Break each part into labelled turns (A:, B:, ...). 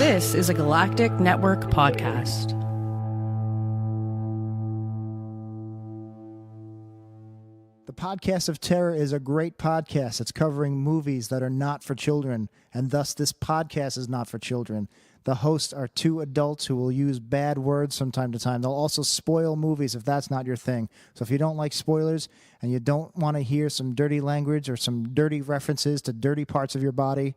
A: This is a Galactic Network podcast.
B: The Podcast of Terror is a great podcast. It's covering movies that are not for children, and thus this podcast is not for children. The hosts are two adults who will use bad words from time to time. They'll also spoil movies if that's not your thing. So if you don't like spoilers and you don't want to hear some dirty language or some dirty references to dirty parts of your body,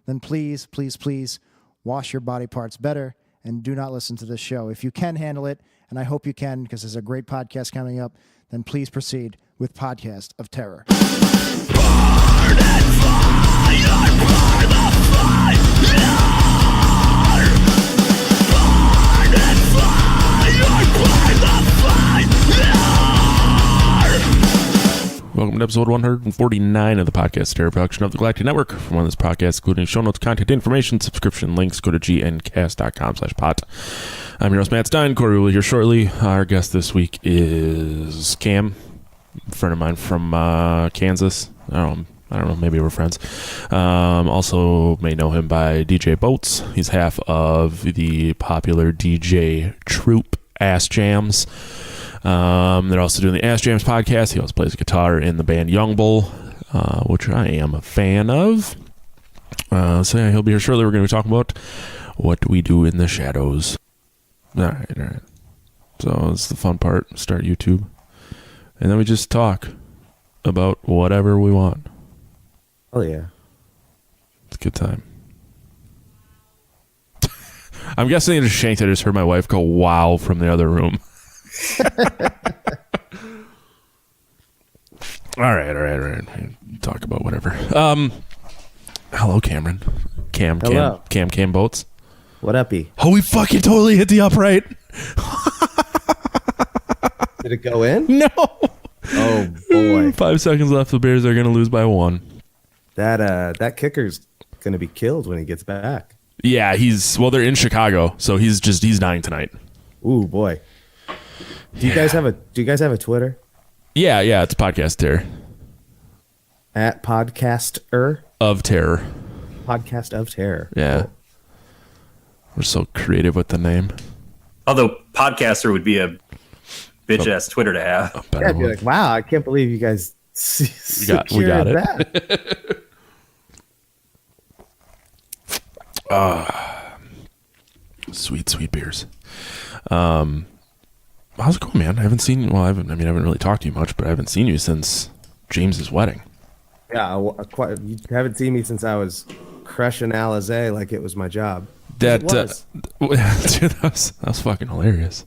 B: then please, please, please wash your body parts better and do not listen to this show. If you can handle it, and I hope you can because there's a great podcast coming up, then please proceed with Podcast of Terror.
C: Burn and fire, burn the fire. Burn and fire, burn the fire.
D: Welcome to episode 149 of the Podcast Terror production of the Galactic Network. For more of this podcast, including show notes, content information, subscription links, go to gncast.com/pot. I'm your host, Matt Stein. Corey will be here shortly. Our guest this week is Cam, a friend of mine from Kansas. I don't know, maybe we're friends. Also may know him by DJ Boatss. He's half of the popular DJ troupe Ass Jams. They're also doing the Ass Jams podcast. He also plays guitar in the band Young Bull, which I am a fan of. So yeah, he'll be here shortly. We're going to be talking about what we do in the shadows. All right. So it's the fun part. Start YouTube. And then we just talk about whatever we want.
E: Oh, yeah.
D: It's a good time. I'm guessing it is shanked. I just heard my wife go, wow, from the other room. All right. Talk about whatever. Hello, Cameron. Cam Boatss.
E: What uppy?
D: Oh, we fucking totally hit the upright.
E: Did it go in?
D: No.
E: Oh, boy.
D: 5 seconds left. The Bears are going to lose by 1.
E: That kicker's going to be killed when he gets back.
D: Yeah, they're in Chicago, so he's dying tonight.
E: Ooh, boy. Do you guys have a Twitter?
D: Yeah, it's Podcast Terror.
E: At Podcaster
D: Of Terror.
E: Podcast of Terror.
D: Yeah. We're so creative with the name.
F: Although podcaster would be a bitch ass Twitter to have.
E: Yeah, I'd be like, wow, I can't believe you guys
D: we got it.
E: That.
D: Sweet beers. How's it going, man? I haven't really talked to you much, but I haven't seen you since James's wedding.
E: Yeah, you haven't seen me since I was crushing Alizé like it was my job.
D: That
E: was.
D: that was fucking hilarious.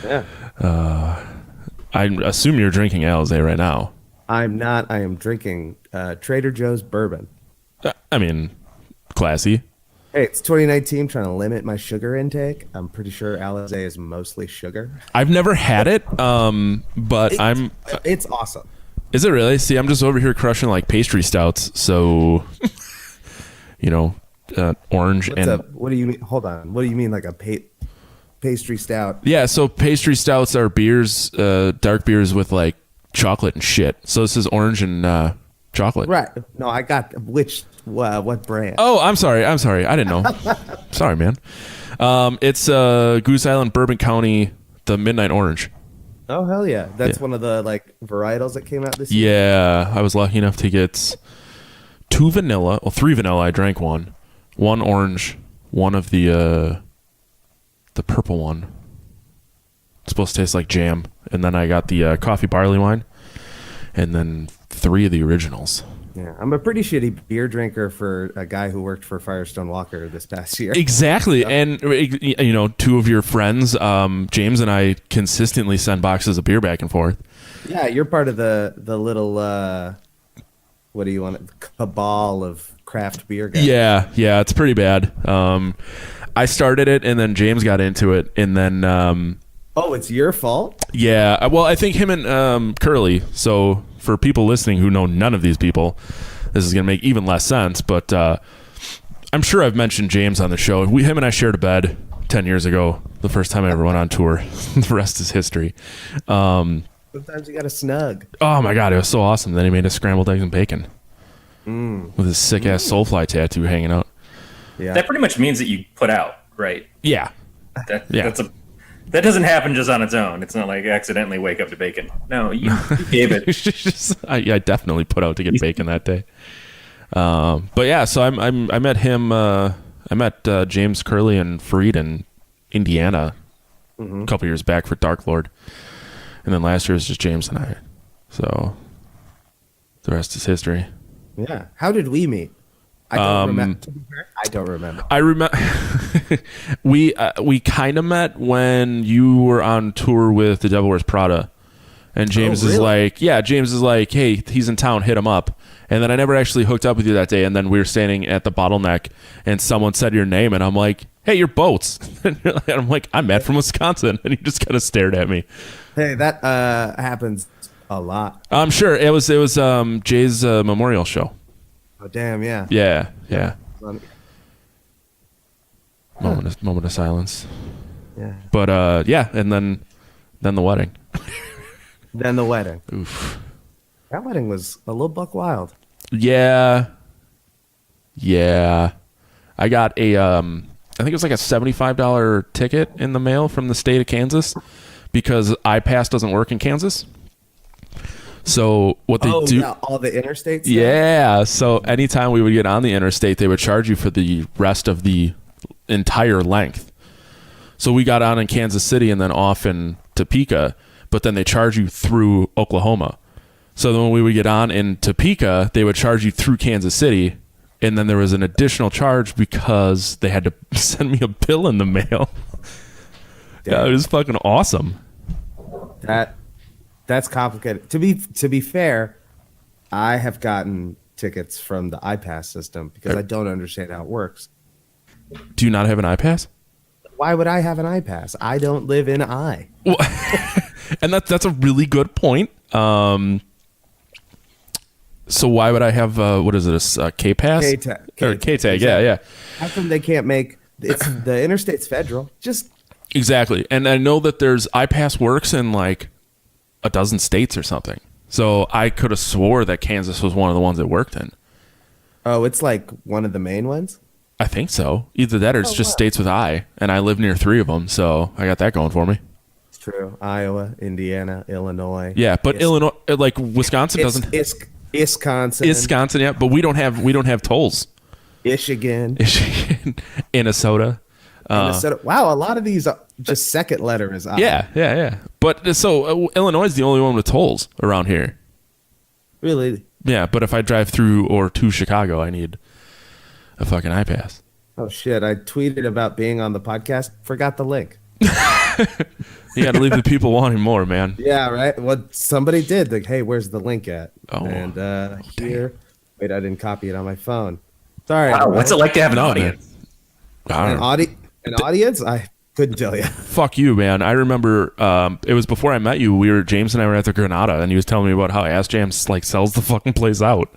E: Yeah.
D: I assume you're drinking Alizé right now.
E: I'm not. I am drinking Trader Joe's bourbon.
D: I mean, classy.
E: Hey, it's 2019. Trying to limit my sugar intake. I'm pretty sure Alizé is mostly sugar.
D: I've never had it, but
E: It's awesome.
D: Is it really? See, I'm just over here crushing like pastry stouts. So, orange
E: what do you mean? Hold on. What do you mean, like a pastry stout?
D: Yeah. So pastry stouts are beers, dark beers with like chocolate and shit. So this is orange and chocolate.
E: Right. No, I got what brand?
D: Oh, I'm sorry. I didn't know. Sorry, man. It's Goose Island, Bourbon County, the Midnight Orange.
E: Oh, hell yeah. That's one of the like varietals that came out this year.
D: Yeah. I was lucky enough to get 3 vanilla. I drank one orange, one of the purple one. It's supposed to taste like jam. And then I got the coffee barley wine, and then 3 of the originals.
E: Yeah, I'm a pretty shitty beer drinker for a guy who worked for Firestone Walker this past year.
D: Exactly. So. And, 2 of your friends, James and I, consistently send boxes of beer back and forth.
E: Yeah, you're part of the little, what do you want, cabal of craft beer guys. Yeah,
D: it's pretty bad. I started it, and then James got into it, and then...
E: oh, it's your fault?
D: Yeah, well, I think him and Curly, so... For people listening who know none of these people, this is going to make even less sense, but I'm sure I've mentioned James on the show. Him and I shared a bed 10 years ago, the first time I ever went on tour. The rest is history.
E: Sometimes you got to snug.
D: Oh, my God. It was so awesome. Then he made us scrambled eggs and bacon with his sick-ass Soulfly tattoo hanging out.
E: Yeah.
F: That pretty much means that you put out, right?
D: Yeah. Yeah.
F: That doesn't happen just on its own. It's not like accidentally wake up to bacon. No, you gave it.
D: I definitely put out to get bacon that day. But yeah, so I met him. I met James Curley and Fareed in Indiana a couple years back for Dark Lord, and then last year was just James and I. So the rest is history.
E: Yeah. How did we meet? I don't remember. I don't remember.
D: I remember we kind of met when you were on tour with The Devil Wears Prada, and James is like, hey, he's in town, hit him up. And then I never actually hooked up with you that day. And then we were standing at the bottleneck, and someone said your name, and I'm like, hey, you're Boatss. And I'm like, I'm Matt from Wisconsin, and he just kind of stared at me.
E: Hey, that happens a lot.
D: I'm sure it was Jay's memorial show.
E: Oh damn, yeah.
D: Yeah. Moment of silence.
E: Yeah.
D: But yeah, and then the wedding.
E: Then the wedding.
D: Oof.
E: That wedding was a little buck wild.
D: Yeah. I got a I think it was like a $75 ticket in the mail from the state of Kansas because iPass doesn't work in Kansas. So what they do?
E: Yeah, all the interstates.
D: Yeah. So anytime we would get on the interstate, they would charge you for the rest of the entire length. So we got on in Kansas City and then off in Topeka, but then they charge you through Oklahoma. So then when we would get on in Topeka, they would charge you through Kansas City, and then there was an additional charge because they had to send me a bill in the mail. Yeah, it was fucking awesome.
E: That's complicated. To be fair, I have gotten tickets from the iPass system because I don't understand how it works.
D: Do you not have an iPass?
E: Why would I have an iPass? I don't live in I.
D: Well, and that's a really good point. So why would I have what is it, a K-Pass?
E: K-tag.
D: K-tag, yeah.
E: How come they can't make the interstate's federal? Just
D: exactly. And I know that there's iPass works in like a dozen states or something. So I could have swore that Kansas was one of the ones it worked in.
E: Oh, it's like one of the main ones?
D: I think so. Either that or it's just states with I, and I live near 3 of them, so I got that going for me.
E: It's true. Iowa, Indiana, Illinois.
D: Yeah, but Illinois, like Wisconsin doesn't.
E: Wisconsin,
D: yeah, but we don't have tolls.
E: Michigan,
D: Minnesota.
E: Wow, a lot of these are just second letter is I.
D: Yeah. But so Illinois is the only one with tolls around here.
E: Really?
D: Yeah, but if I drive through or to Chicago, I need a fucking iPass.
E: Oh shit! I tweeted about being on the podcast. Forgot the link.
D: You got to leave the people wanting more, man.
E: Yeah, right. What somebody did. Like, hey, where's the link at?
D: Oh,
E: and here. Wait, I didn't copy it on my phone. Sorry.
F: Wow, what's it like to have an audience?
E: An audience? I couldn't tell you.
D: Fuck you, man. I remember it was before I met you. James and I were at the Granada, and he was telling me about how Ass Jams like sells the fucking place out.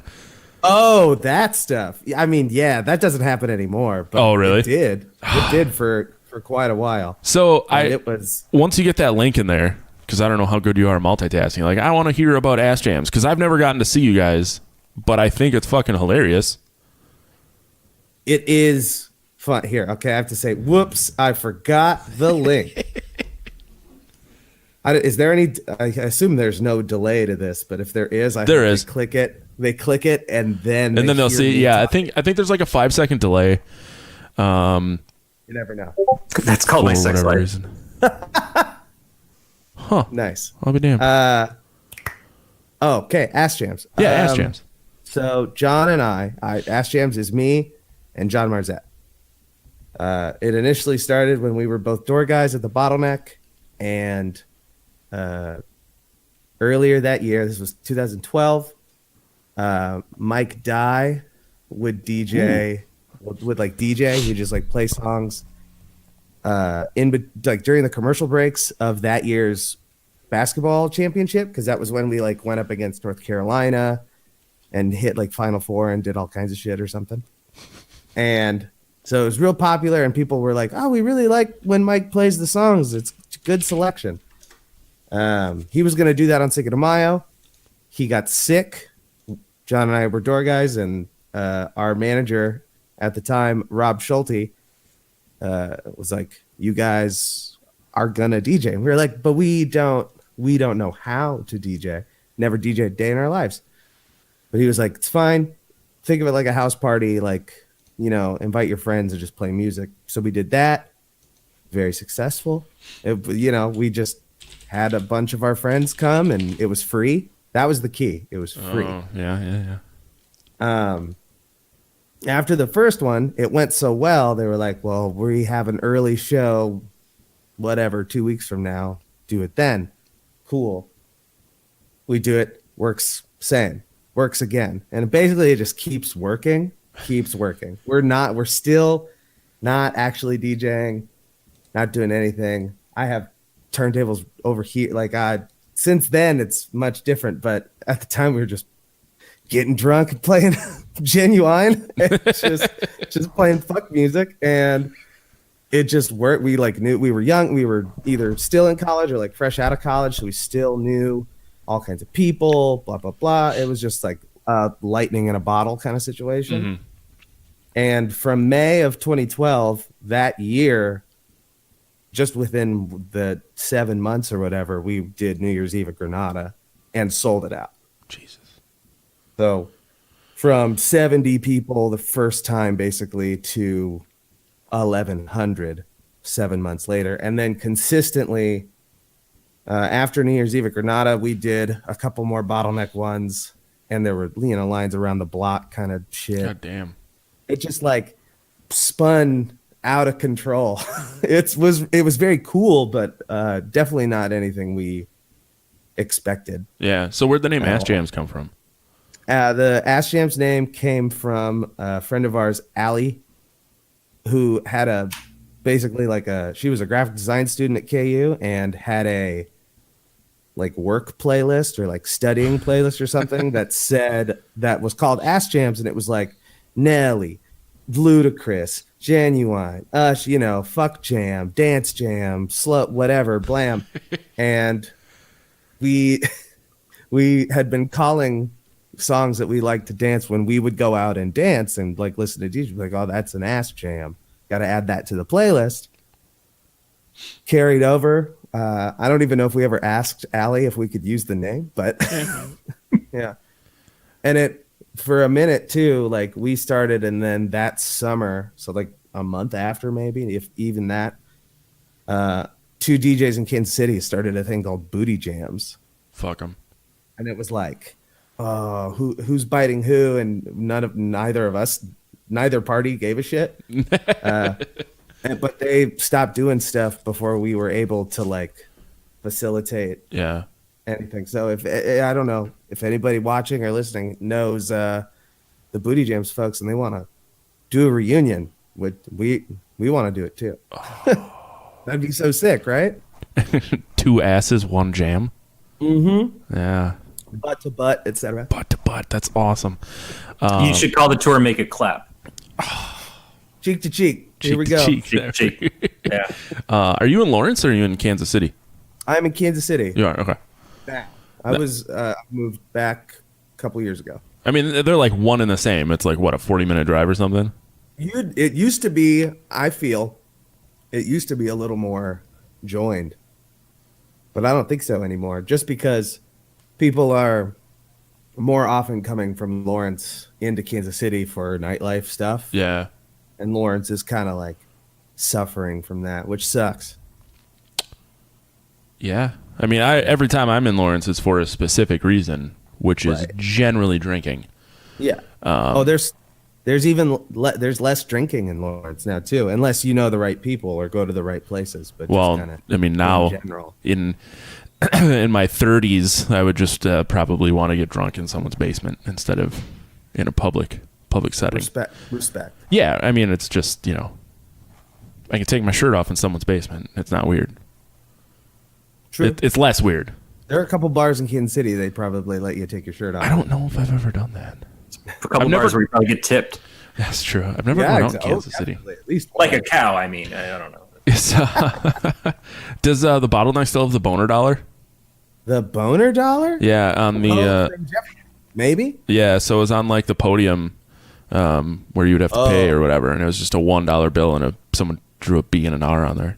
E: Oh, that stuff. I mean, yeah, that doesn't happen anymore. But
D: oh, really?
E: It did. It did for quite a while.
D: So
E: it was
D: once you get that link in there, because I don't know how good you are at multitasking. Like, I want to hear about Ass Jams because I've never gotten to see you guys, but I think it's fucking hilarious.
E: It is fun. Here, okay, I have to say, whoops, I forgot the link. Is there any? I assume there's no delay to this, but if there is,
D: there is.
E: They click it, and then
D: they'll see. Yeah, I think there's like a 5-second delay.
E: You never know.
F: That's called my sex life.
D: Huh.
E: Nice.
D: I'll be damned.
E: Okay, Ass Jams.
D: Yeah, Ass Jams.
E: So John and I, Ass Jams is me and John Marzette. It initially started when we were both door guys at the Bottleneck, and earlier that year, this was 2012, Mike Dye would DJ. Would like DJ. He just like play songs during the commercial breaks of that year's basketball championship, because that was when we like went up against North Carolina and hit like Final Four and did all kinds of shit or something. And so it was real popular, and people were like, "Oh, we really like when Mike plays the songs. It's good selection." He was gonna do that on Cinco de Mayo. He got sick. John and I were door guys, and our manager at the time, Rob Schulte, was like, "You guys are gonna DJ." And we were like, "But we don't know how to DJ. Never DJ a day in our lives." But he was like, "It's fine. Think of it like a house party. Like, invite your friends and just play music." So we did that. Very successful. We just had a bunch of our friends come, and it was free. That was the key. It was free.
D: Oh, yeah.
E: After the first one, it went so well, they were like, "Well, we have an early show, whatever, 2 weeks from now. Do it then." Cool. We do it. Works. Same. Works again. And basically it just keeps working. We're still not actually DJing, not doing anything. I have turntables over here. Like, since then it's much different, but at the time we were just getting drunk and playing Genuine, just playing fuck music, and it just worked. We knew we were young. We were either still in college or like fresh out of college, so we still knew all kinds of people. Blah blah blah. It was just like lightning in a bottle kind of situation.
D: Mm-hmm.
E: And from May of 2012, that year, just within the 7 months or whatever, we did New Year's Eve at Granada and sold it out.
D: Jesus.
E: So from 70 people the first time basically to 1,100 7 months later. And then consistently after New Year's Eve at Granada, we did a couple more bottleneck ones, and there were lines around the block kind of shit.
D: God damn.
E: It just like spun out of control. It was very cool, but definitely not anything we expected.
D: Yeah. So where'd the name Ass Jams come from?
E: The Ass Jams name came from a friend of ours, Allie, who had she was a graphic design student at KU and had a like work playlist or like studying playlist or something that was called Ass Jams, and it was like Nelly, Ludacris, Genuine, Us, Fuck Jam, Dance Jam, Slut, whatever, Blam. And we had been calling songs that we liked to dance when we would go out and dance and like listen to DJs, like, "Oh, that's an Ass Jam. Got to add that to the playlist." Carried over. I don't even know if we ever asked Allie if we could use the name, but yeah. And it, for a minute too, like we started, and then that summer, so like a month after, maybe, if even that, two DJs in Kansas City started a thing called Booty Jams.
D: Fuck them.
E: And it was like, oh, who's biting who, and neither party gave a shit. But they stopped doing stuff before we were able to like facilitate anything. So if I don't know if anybody watching or listening knows the Booty Jams folks and they want to do a reunion, we want to do it too. That'd be so sick, right?
D: 2 asses, 1 jam.
E: Mm-hmm.
D: Yeah.
E: Butt to butt, etc.
D: Butt to butt. That's awesome.
F: You should call the tour "Make It Clap."
E: Cheek to cheek. Here we go.
F: Cheek to cheek. Yeah.
D: Are you in Lawrence or are you in Kansas City?
E: I'm in Kansas City.
D: You are? Okay.
E: I was moved back a couple years ago.
D: I mean, they're like one and the same. It's like, what, a 40-minute drive or something?
E: It used to be, I feel, it used to be a little more joined. But I don't think so anymore. Just because people are more often coming from Lawrence into Kansas City for nightlife stuff.
D: Yeah.
E: And Lawrence is kind of like suffering from that, which sucks.
D: Yeah. I mean, every time I'm in Lawrence, it's for a specific reason, which is generally drinking.
E: Yeah. There's less drinking in Lawrence now too, unless you know the right people or go to the right places. But
D: well,
E: just kinda
D: I mean, now
E: in general.
D: in my 30s, I would just probably want to get drunk in someone's basement instead of in a public setting.
E: Respect.
D: Yeah, I mean, it's just, I can take my shirt off in someone's basement. It's not weird.
E: True.
D: It's less weird.
E: There are a couple bars in Kansas City they probably let you take your shirt off.
D: I don't know if I've ever done that.
F: A couple bars where you probably get tipped.
D: That's true. I've never gone out in Kansas City.
E: At least
F: Like a cow, I mean. I don't know.
D: Does the bottleneck still have the boner dollar?
E: The boner dollar?
D: Yeah, on the...
E: Maybe?
D: yeah, so it was on like the podium where you would have to pay or whatever, and it was just a $1 bill, and someone drew a B and an R on there.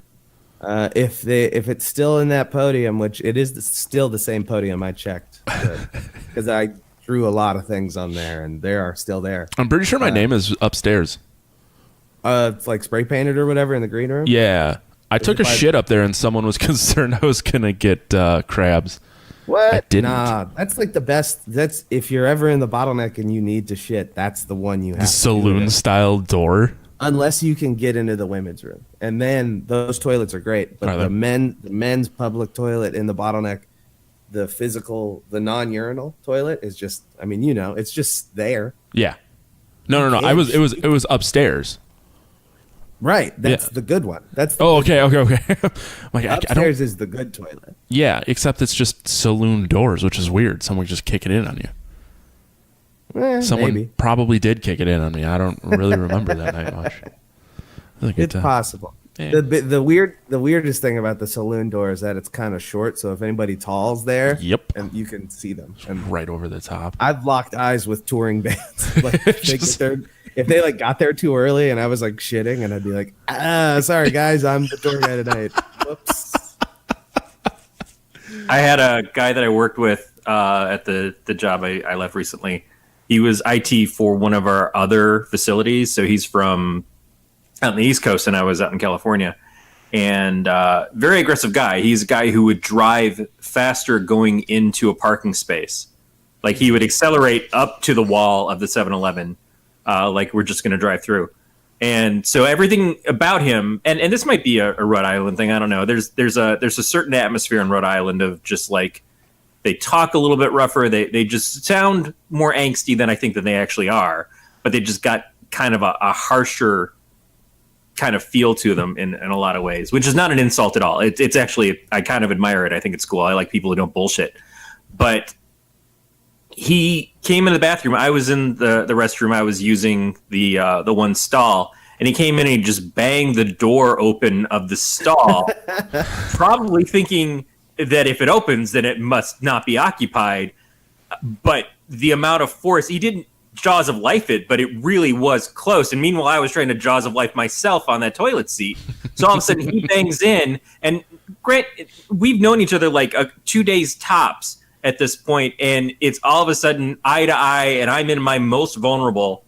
E: If it's still in that podium, which it is still the same podium I checked, because I drew a lot of things on there, and they are still there.
D: I'm pretty sure my name is upstairs.
E: It's like spray painted or whatever in the green room.
D: Yeah, I took a shit up there, and someone was concerned I was gonna get crabs.
E: What?
D: I didn't.
E: Nah, that's like the best. That's if you're ever in the bottleneck and you need to shit, that's the one you have.
D: The saloon style door.
E: Unless you can get into the women's room, and then those toilets are great. But the men's public toilet in the bottleneck, the non-urinal toilet is just. I mean, it's just there.
D: Yeah. No. It was upstairs.
E: Right. That's the good one. That's the
D: okay. Like,
E: upstairs is the good toilet.
D: Yeah, except it's just saloon doors, which is weird. Someone just kick it in on you. Someone
E: maybe.
D: Probably did kick it in on me. I don't really remember that night much.
E: It's possible.
D: Yeah.
E: The weirdest thing about the saloon door is that it's kind of short, so if anybody tall's there, and you can see them and
D: right over the top.
E: I've locked eyes with touring bands. Like if they like got there too early and I was like shitting, and I'd be like, sorry guys, I'm the tour guy tonight. Whoops.
F: I had a guy that I worked with at the job I left recently. He was IT for one of our other facilities, so he's from out on the East Coast, and I was out in California. And very aggressive guy. He's a guy who would drive faster going into a parking space. Like he would accelerate up to the wall of the 7-Eleven, like we're just going to drive through. And so everything about him, and this might be a Rhode Island thing, I don't know. There's a certain atmosphere in Rhode Island of just like, they talk a little bit rougher. They just sound more angsty than I think that they actually are. But they just got kind of a harsher kind of feel to them in a lot of ways, which is not an insult at all. It's actually, I kind of admire it. I think it's cool. I like people who don't bullshit. But he came in the bathroom. I was in the restroom. I was using the one stall. And he came in and he just banged the door open of the stall, probably thinking that if it opens, then it must not be occupied. But the amount of force, he didn't Jaws of Life it, but it really was close. And meanwhile, I was trying to Jaws of Life myself on that toilet seat. So all of a sudden he bangs in, and Grant, we've known each other like 2 days tops at this point, and it's all of a sudden eye to eye, and I'm in my most vulnerable.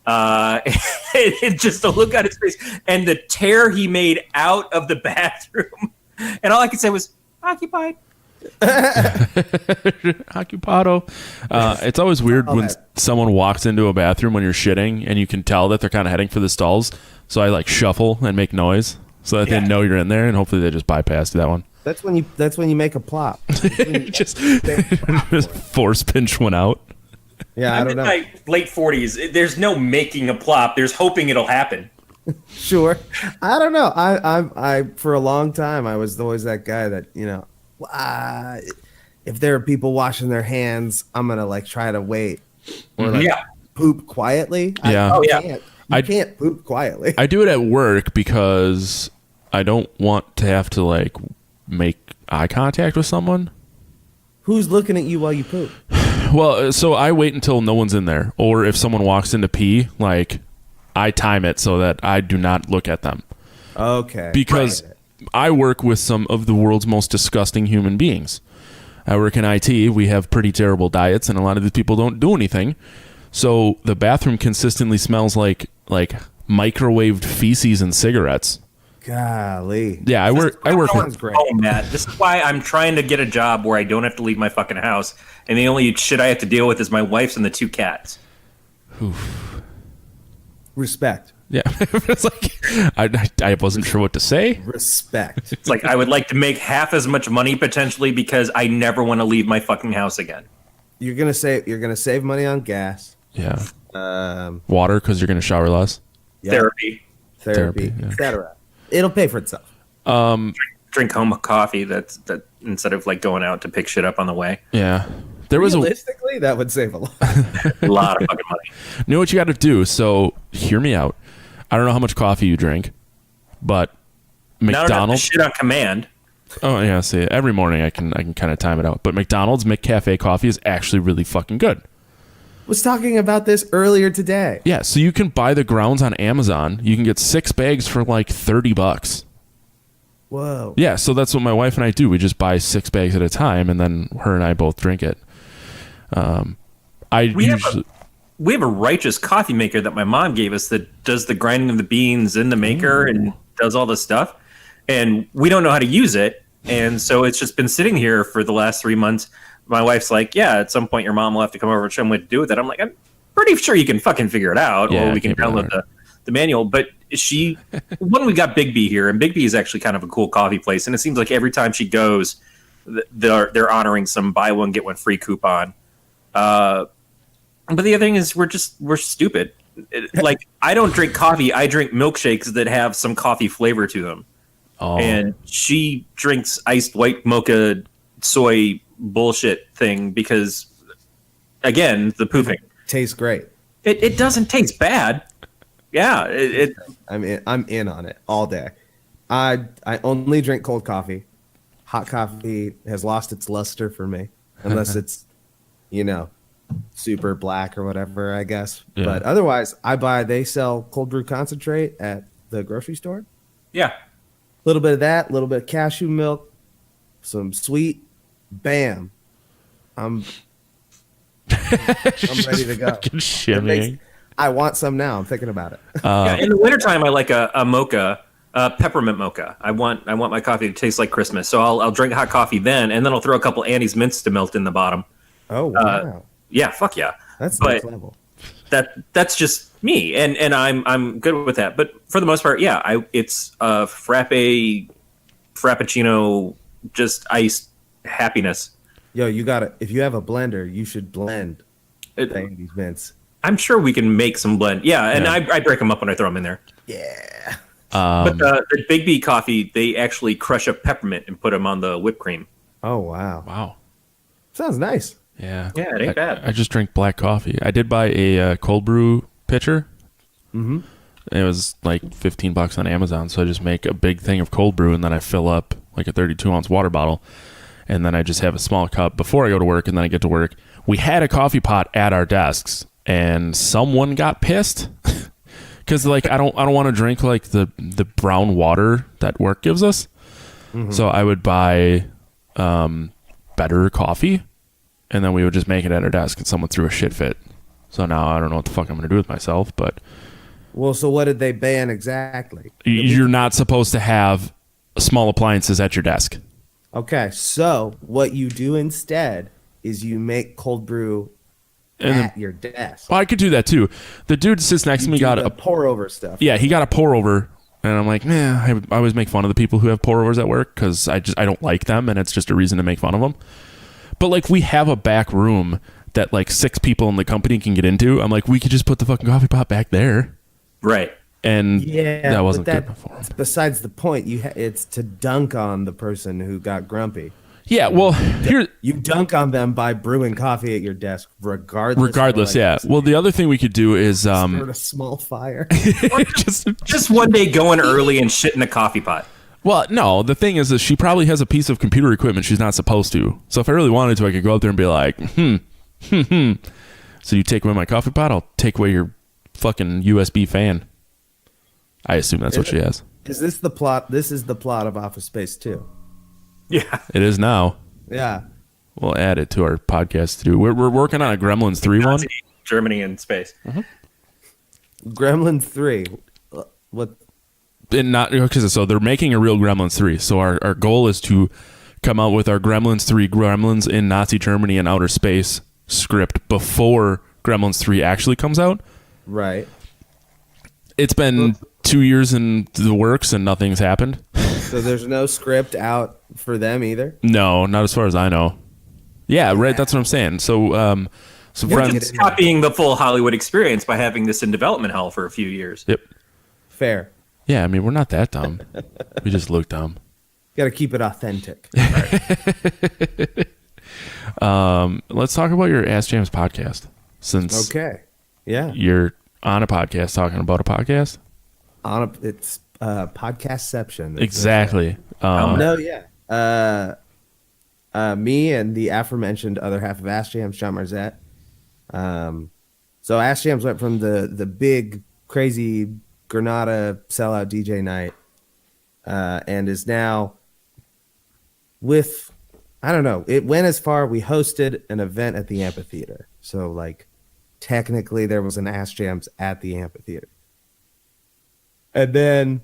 F: It's just the look on his face and the tear he made out of the bathroom. And all I could say was, occupied.
D: Occupado. It's always weird when someone walks into a bathroom when you're shitting and you can tell that they're kind of heading for the stalls. So I like shuffle and make noise so that they know you're in there, and hopefully they just bypass that one.
E: That's when you make a plop.
D: just force pinch one out.
E: Yeah, I don't know.
F: In my late 40s. There's no making a plop. There's hoping it'll happen.
E: Sure. I don't know. I for a long time I was always that guy that, if there are people washing their hands, I'm gonna like try to wait or poop quietly.
D: Yeah.
E: I can't poop quietly.
D: I do it at work because I don't want to have to like make eye contact with someone.
E: Who's looking at you while you poop?
D: Well, so I wait until no one's in there, or if someone walks in to pee, like I time it so that I do not look at them.
E: Okay.
D: Because I work with some of the world's most disgusting human beings. I work in IT. We have pretty terrible diets, and a lot of these people don't do anything. So the bathroom consistently smells like microwaved feces and cigarettes.
E: Golly.
D: Yeah, I work.
F: Oh, Matt, this is why I'm trying to get a job where I don't have to leave my fucking house, and the only shit I have to deal with is my wife's and the 2 cats.
D: Oof.
E: Respect.
D: Yeah, it's like I wasn't sure what to say.
E: Respect.
F: It's like I would like to make half as much money potentially because I never want to leave my fucking house again.
E: You're gonna save money on gas.
D: Yeah. Water because you're gonna shower less.
E: Yep.
D: Therapy, yeah.
E: Etc. It'll pay for itself.
F: Drink home coffee. That instead of like going out to pick shit up on the way.
D: Yeah. Realistically,
E: that would save a lot.
F: A lot of fucking money.
D: You know what you got to do? So hear me out. I don't know how much coffee you drink, but McDonald's
F: shit on command.
D: Oh yeah, see, every morning I can kind of time it out. But McDonald's McCafe coffee is actually really fucking good.
E: was talking about this earlier today.
D: Yeah, so you can buy the grounds on Amazon. You can get 6 bags for like $30.
E: Whoa.
D: Yeah, so that's what my wife and I do. We just buy 6 bags at a time, and then her and I both drink it.
F: We have a righteous coffee maker that my mom gave us that does the grinding of the beans in the maker and does all this stuff. And we don't know how to use it. And so it's just been sitting here for the last 3 months. My wife's like, yeah, at some point your mom will have to come over and show me what to do with it. I'm like, I'm pretty sure you can fucking figure it out,
D: Yeah,
F: or we can
D: it can't be
F: download the manual. But when we got Big B here, and Big B is actually kind of a cool coffee place. And it seems like every time she goes, they're honoring some buy one, get one free coupon. But the other thing is we're stupid. Like, I don't drink coffee. I drink milkshakes that have some coffee flavor to them.
D: Oh.
F: And she drinks iced white mocha soy bullshit thing because, again, the pooping.
E: Tastes great.
F: It doesn't taste bad. Yeah.
E: I'm in on it all day. I only drink cold coffee. Hot coffee has lost its luster for me, unless it's, super black or whatever, I guess.
D: Yeah.
E: But otherwise, they sell cold brew concentrate at the grocery store.
F: Yeah.
E: A little bit of that, a little bit of cashew milk, some sweet, bam. I'm ready to go.
D: Fucking shimmying.
E: I want some now. I'm thinking about it.
F: Yeah, in the wintertime, I like a mocha, peppermint mocha. I want my coffee to taste like Christmas. So I'll drink hot coffee then, and then I'll throw a couple Annie's mints to melt in the bottom.
E: Oh, wow.
F: Yeah, fuck yeah.
E: That's
F: but
E: next level.
F: That's just me, and I'm good with that. But for the most part, yeah, it's frappuccino, just iced happiness.
E: Yo, you got it. If you have a blender, you should blend these mints.
F: I'm sure we can make some blend. Yeah, and I break them up when I throw them in there.
E: Yeah.
F: But the Big B coffee, they actually crush up peppermint and put them on the whipped cream.
E: Oh, wow.
D: Wow.
E: Sounds nice.
D: Yeah.
F: Yeah, it ain't bad.
D: I just drink black coffee. I did buy a cold brew pitcher.
E: Mm-hmm.
D: It was like $15 on Amazon, so I just make a big thing of cold brew, and then I fill up like a 32-ounce water bottle, and then I just have a small cup before I go to work, and then I get to work. We had a coffee pot at our desks, and someone got pissed because like I don't want to drink like the brown water that work gives us. Mm-hmm. So I would buy better coffee, and then we would just make it at our desk, and someone threw a shit fit. So now I don't know what the fuck I'm going to do with myself, but...
E: Well, so what did they ban exactly?
D: You're not supposed to have small appliances at your desk.
E: Okay, so what you do instead is you make cold brew at your desk.
D: Well, I could do that too. The dude sits next to me got
E: a pour over stuff.
D: Yeah, he got a pour over, and I'm like, man, I always make fun of the people who have pour overs at work because I don't like them, and it's just a reason to make fun of them. But like, we have a back room that like 6 people in the company can get into. I'm like, we could just put the fucking coffee pot back there.
F: Right.
D: And
E: yeah,
D: that wasn't good enough for him.
E: Besides the point, it's to dunk on the person who got grumpy.
D: Yeah, well, here
E: you dunk on them by brewing coffee at your desk, regardless.
D: Yeah. Well, the other thing we could do is
E: start a small fire.
F: just one day going early and shit in a coffee pot.
D: Well, no, the thing is that she probably has a piece of computer equipment she's not supposed to. So if I really wanted to, I could go out there and be like, So you take away my coffee pot, I'll take away your fucking USB fan. I assume that's what she has.
E: Is this the plot? This is the plot of Office Space 2.
F: Yeah.
D: It is now.
E: Yeah.
D: We'll add it to our podcast to do. We're working on a Gremlins 3 one.
F: Germany in space.
E: Mm-hmm. Gremlins 3. What?
D: And not because so they're making a real Gremlins 3. So our goal is to come out with our Gremlins 3 Gremlins in Nazi Germany and outer space script before Gremlins 3 actually comes out.
E: Right.
D: It's been 2 years in the works and nothing's happened.
E: So there's no script out for them either?
D: No, not as far as I know. Yeah, right. That's what I'm saying. So,
F: We're just copying the full Hollywood experience by having this in development hell for a few years.
D: Yep.
E: Fair.
D: Yeah, I mean, we're not that dumb. We just look dumb.
E: Got to keep it authentic.
D: Let's talk about your Ask James podcast. Since you're on a podcast talking about a podcast.
E: It's podcastception.
D: Exactly.
E: Me and the aforementioned other half of Ask James, John Marzette, So Ass Jams went from the big crazy Granada sellout DJ night, and is now with, I don't know, it went as far, we hosted an event at the amphitheater. So like technically there was an Ass Jams at the amphitheater. And then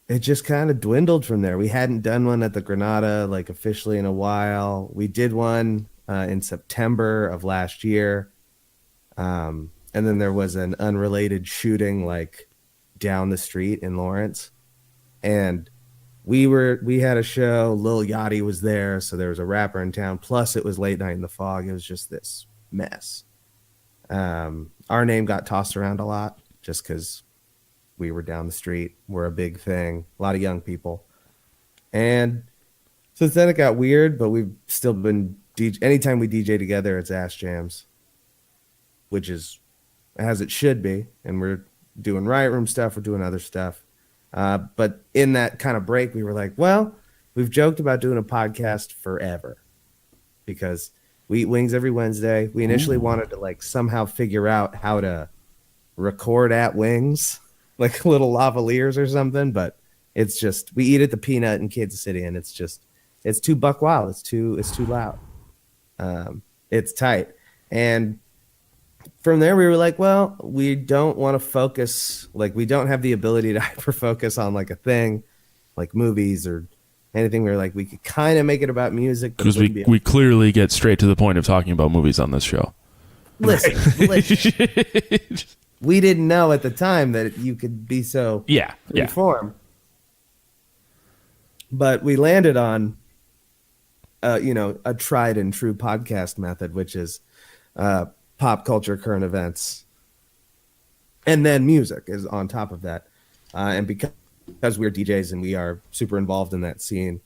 E: it just kind of dwindled from there. We hadn't done one at the Granada like officially in a while. We did one in September of last year. And then there was an unrelated shooting like down the street in Lawrence. And we had a show. Lil Yachty was there. So there was a rapper in town. Plus it was late night in the fog. It was just this mess. Our name got tossed around a lot just because we were down the street. We're a big thing. A lot of young people. And since then it got weird, but we've still been anytime we DJ together, it's Ass Jams, which is as it should be. And we're doing Riot Room stuff. We're doing other stuff. But in that kind of break, we were like, well, we've joked about doing a podcast forever because we eat wings every Wednesday. We initially wanted to like somehow figure out how to record at Wings, like little lavaliers or something, but it's just, we eat at the Peanut in Kansas City, and it's too buck wild. It's too loud. It's tight. And from there we were like, well, we don't want to focus, like we don't have the ability to hyper focus on like a thing like movies or anything. We were like, we could kind of make it about music
D: because we clearly get straight to the point of talking about movies on this show.
E: Listen. We didn't know at the time that you could be so freeform. But we landed on, a tried and true podcast method, which is pop culture, current events, and then music is on top of that. And because we're DJs and we are super involved in that scene,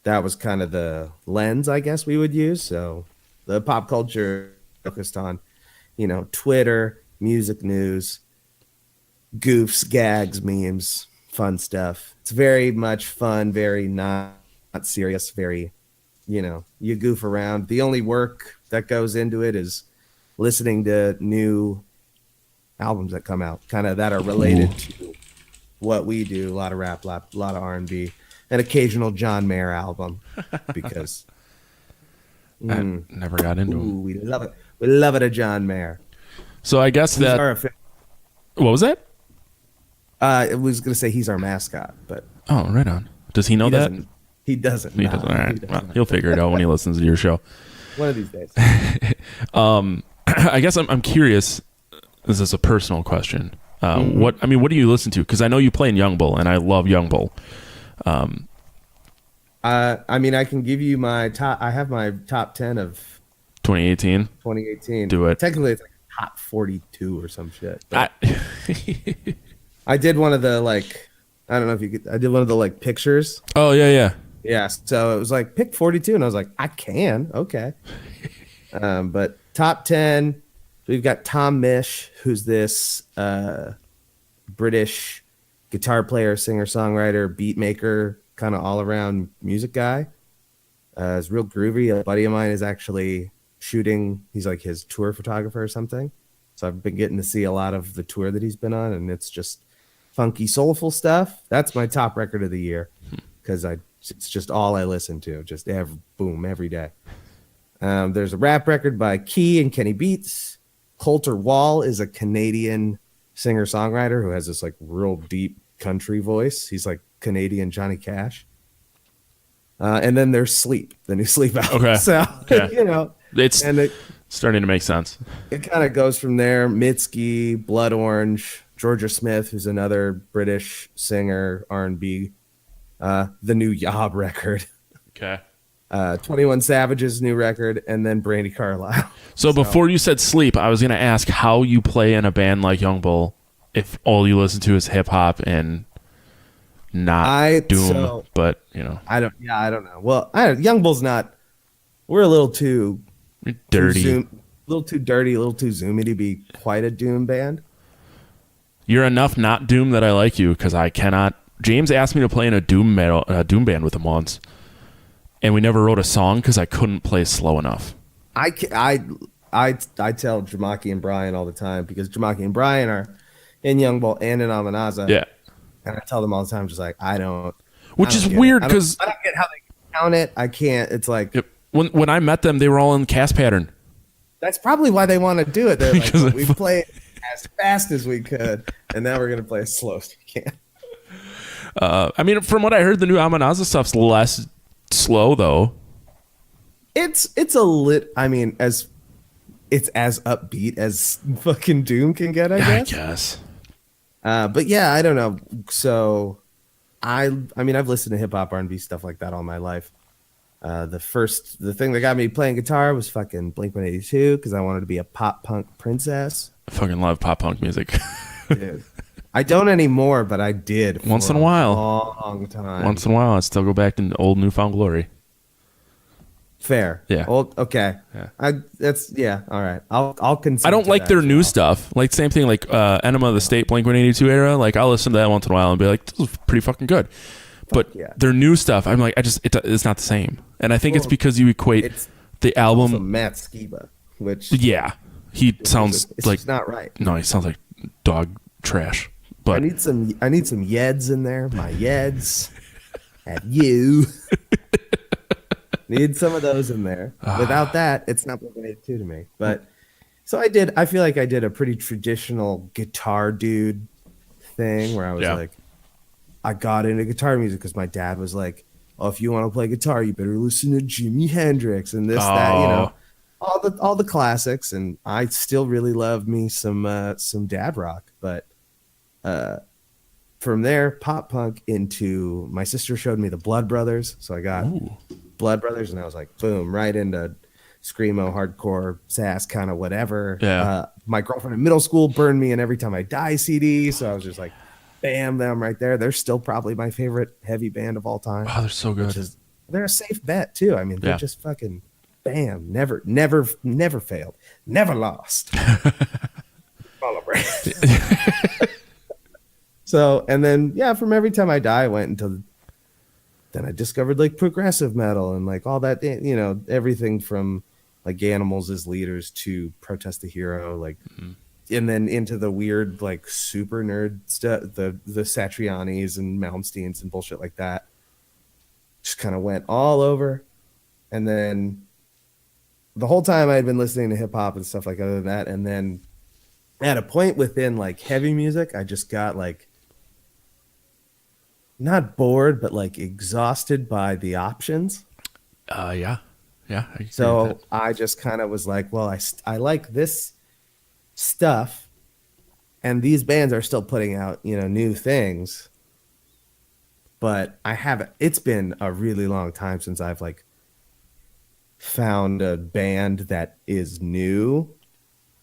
E: that was kind of the lens, I guess, we would use. So the pop culture focused on, Twitter, music news, goofs, gags, memes, fun stuff. It's very much fun, very not serious, very, you goof around. The only work that goes into it is listening to new albums that come out, kind of that are related to what we do. A lot of rap, a lot of R&B, an occasional John Mayer album, because
D: I never got into him.
E: We love it. We love it, a John Mayer.
D: So I guess that. What was that?
E: I was going to say he's our mascot, but
D: oh, right on. Does he know that?
E: He doesn't.
D: He doesn't. All right. Well, he'll figure it out when he listens to your show.
E: One of these days.
D: I guess I'm curious. This is a personal question. What do you listen to? Because I know you play in Young Bull, and I love Young Bull.
E: I can give you my top. I have my top 10 of
D: 2018.
E: 2018.
D: Do it.
E: Technically, it's like top 42 or some shit. I did one of the like, I don't know if you could. I did one of the like pictures.
D: Oh yeah.
E: Yeah. So it was like pick 42, and I was like, I can. Okay. But top 10. We've got Tom Misch, who's this British guitar player, singer, songwriter, beat maker, kind of all around music guy. It's real groovy. A buddy of mine is actually shooting. He's like his tour photographer or something. So I've been getting to see a lot of the tour that he's been on, and it's just funky, soulful stuff. That's my top record of the year because it's just all I listen to, just every day. There's a rap record by Key and Kenny Beats. Coulter Wall is a Canadian singer-songwriter who has this like real deep country voice. He's like Canadian Johnny Cash. And then there's Sleep, the new Sleep album.
D: Okay.
E: So,
D: it's starting to make sense.
E: It kind of goes from there. Mitski, Blood Orange, Georgia Smith, who's another British singer, R&B. The new Yob record.
D: Okay.
E: 21 Savage's new record, and then Brandy Carlisle.
D: So before you said Sleep, I was going to ask how you play in a band like Young Bull if all you listen to is hip hop and not doom, but
E: I don't know. Well, Young Bull's not. We're a little too
D: dirty,
E: a little too dirty, a little too zoomy to be quite a doom band.
D: You're enough not doom that I like you because I cannot. James asked me to play in a doom band with him once, and we never wrote a song because I couldn't play slow enough.
E: I I tell Jamaki and Brian all the time because Jamaki and Brian are in Young Bull and in Amanaza.
D: Yeah.
E: And I tell them all the time, just like,
D: Which is weird because
E: I don't get how they count it. I can't. It's like
D: when I met them, they were all in cast pattern.
E: that's probably why they want to do it. They're like, we played as fast as we could, and now we're gonna play as slow as we can.
D: I mean, from what I heard, the new Amanaza stuff's less slow though.
E: It's I mean, it's as upbeat as fucking Doom can get, I guess. But yeah, I don't know. So I mean, I've listened to hip hop, R&B stuff like that all my life. The thing that got me playing guitar was fucking Blink-182 because I wanted to be a pop punk princess.
D: I fucking love pop punk music.
E: Dude. I don't anymore, but I did
D: once in a while.
E: Long time.
D: Once in a while, I still go back to old Newfound Glory.
E: Fair.
D: Yeah.
E: Okay.
D: Yeah.
E: All right. I'll consider.
D: I don't like their new stuff. Like same thing, like Enema of the State, Blink-182 era. Like I'll listen to that once in a while and be like, this is pretty fucking good. But their new stuff, I'm like, it's not the same. And I think it's because you equate the album.
E: Also Matt Skiba, which
D: he sounds
E: it's
D: like
E: just not right.
D: No, he sounds like dog trash. But
E: I need some Yeds in there. My Yeds. Have you? Need some of those in there. Without that, it's not Blink-182 to me. But so I feel like I did a pretty traditional guitar dude thing where I was like, I got into guitar music because my dad was like, oh, if you want to play guitar, you better listen to Jimi Hendrix and this, that, you know, all the classics. And I still really love me some dad rock. But from there, pop punk into my sister showed me the Blood Brothers. So I got Blood Brothers and I was like, boom, right into screamo, hardcore, sass, kind of whatever.
D: Yeah.
E: My girlfriend in middle school burned me an Every Time I Die CD. So I was just like, bam, them right there. They're still probably my favorite heavy band of all time.
D: Oh, they're so good.
E: They're a safe bet too. I mean, they're just fucking bam. Never failed. Never lost. Follow brand. So, and then, from Every Time I Die, I went into, then I discovered like progressive metal and like all that, you know, everything from like Animals as Leaders to Protest the Hero, like, and then into the weird, like super nerd stuff, the Satrianis and Malmsteens and bullshit like that. Just kind of went all over. And then the whole time I had been listening to hip hop and stuff like other than that. And then at a point within like heavy music, I just got like, not bored, but like exhausted by the options.
D: Yeah.
E: So I just kind of was like, well, I like this stuff, and these bands are still putting out, you know, new things. But I haven't. It's been a really long time since I've like found a band that is new.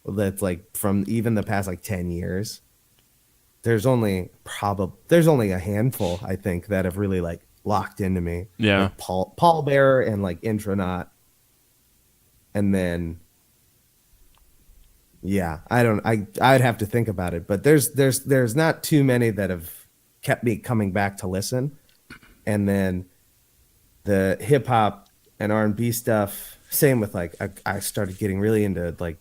E: That's like from even the past like 10 years. There's only a handful, I think, that have really like locked into me.
D: Yeah.
E: Like Paul Bearer and like Intronaut. And then I'd have to think about it, but there's not too many that have kept me coming back to listen. And then the hip hop and R&B stuff, same with like I started getting really into like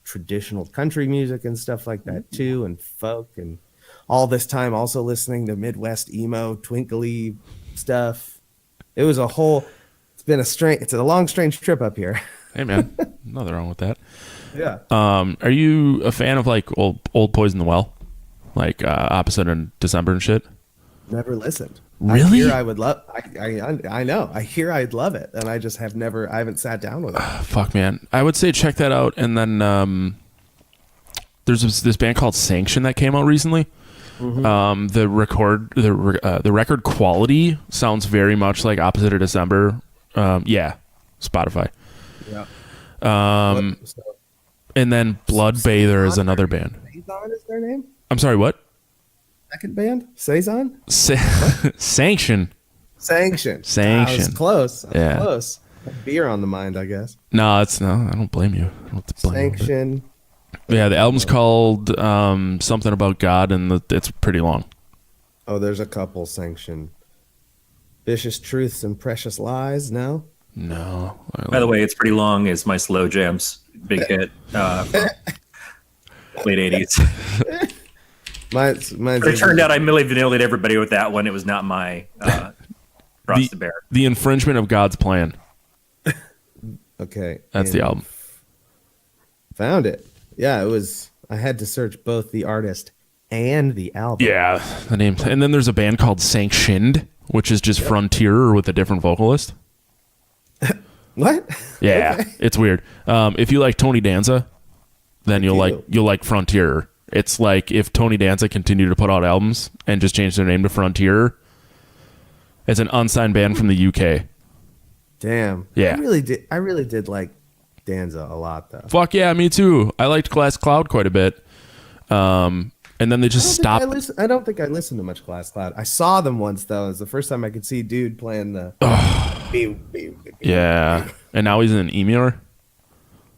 E: traditional country music and stuff like that too, and folk, and all this time also listening to Midwest emo twinkly stuff. It was it's a long strange trip up here.
D: Hey man, nothing wrong with that.
E: Yeah.
D: Are you a fan of like old Poison the Well, like Opposite in December and shit?
E: Never listened.
D: Really?
E: I hear I would love. I know. I hear I'd love it, and I just have never. I haven't sat down with it.
D: Fuck man, I would say check that out. And then there's this band called Sanction that came out recently. Mm-hmm. The record quality sounds very much like Opposite of December. Spotify.
E: Yeah.
D: And then Bloodbather is another band.
E: Saison is their name?
D: I'm sorry, what?
E: Second band? Saison?
D: Sanction.
E: Sanction. I was close. Close. Beer on the mind, I guess.
D: No, I don't blame you. I don't blame
E: Sanction.
D: You, yeah, the album's called something about God, and it's pretty long.
E: Oh, there's a couple. Sanction. Vicious Truths and Precious Lies, no?
D: No.
F: By the way, It's Pretty Long is my slow jams big hit from late 80s.
E: Mine's
F: But it turned out I milli-vanilled everybody with that one. It was not my cross to bear.
D: The Infringement of God's Plan.
E: Okay.
D: That's the album.
E: Found it. Yeah, it was. I had to search both the artist and the album.
D: Yeah, the name. And then there's a band called Sanctioned, which is just Frontierer with a different vocalist.
E: What?
D: Yeah,
E: Okay.
D: it's weird. If you like Tony Danza, then you'll like Frontierer. It's like if Tony Danza continued to put out albums and just changed their name to Frontierer. It's an unsigned band from the UK.
E: Damn.
D: Yeah.
E: I really did like Danza a lot though.
D: Fuck yeah, me too. I liked Glass Cloud quite a bit. And then they just stopped.
E: I don't think I listened to much Glass Cloud. I saw them once though. It was the first time I could see dude playing the.
D: Yeah, and now he's in Emir,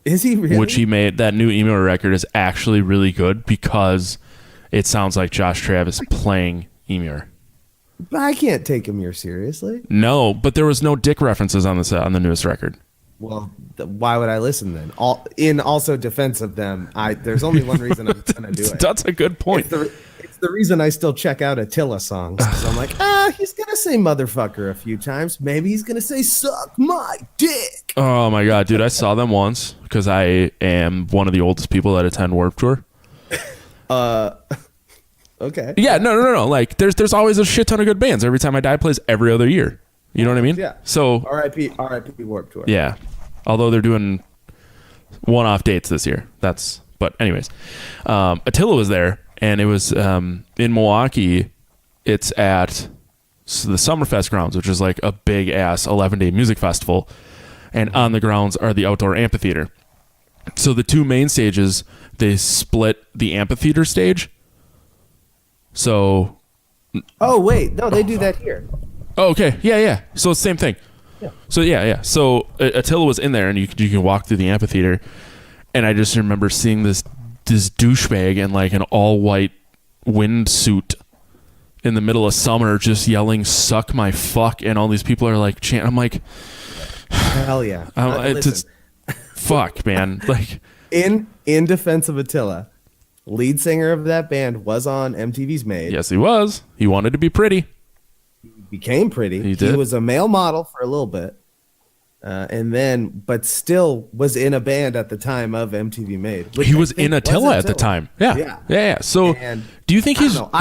E: Is he really?
D: which he made. That new Emir record is actually really good because it sounds like Josh Travis playing Emir.
E: But I can't take him here seriously.
D: No, but there was no dick references on the newest record.
E: Well, why would I listen then? Also defense of them, there's only one reason I'm gonna do it.
D: That's a good point.
E: It's the reason I still check out Attila songs. So I'm like, he's gonna say motherfucker a few times. Maybe he's gonna say suck my dick.
D: Oh my god, dude! I saw them once because I am one of the oldest people that attend Warped Tour.
E: Okay.
D: Yeah, no. Like, there's always a shit ton of good bands. Every Time I Die plays every other year. You know what I mean?
E: Yeah.
D: So
E: R.I.P. Warped Tour.
D: yeah, although they're doing one-off dates this year. But anyways, Attila was there, and it was in Milwaukee. It's at the Summerfest grounds, which is like a big ass 11-day music festival, and on the grounds are the outdoor amphitheater. So the two main stages, they split the amphitheater stage. So,
E: Oh wait, no, they do that here.
D: oh, okay, yeah. So it's the same thing.
E: Yeah.
D: So yeah. So Attila was in there, and you can walk through the amphitheater, and I just remember seeing this douchebag in like an all white windsuit in the middle of summer, just yelling "suck my fuck," and all these people are like chanting. I'm like,
E: Hell yeah.
D: it's fuck, man. Like,
E: in defense of Attila, lead singer of that band was on MTV's Made.
D: yes, he was. He wanted to be pretty.
E: Became pretty.
D: He did.
E: He was a male model for a little bit. But still was in a band at the time of MTV Made. which
D: He
E: I
D: was
E: think
D: in Attila at the time. Yeah. So,
E: And
D: do you think
E: I
D: he's?
E: don't know.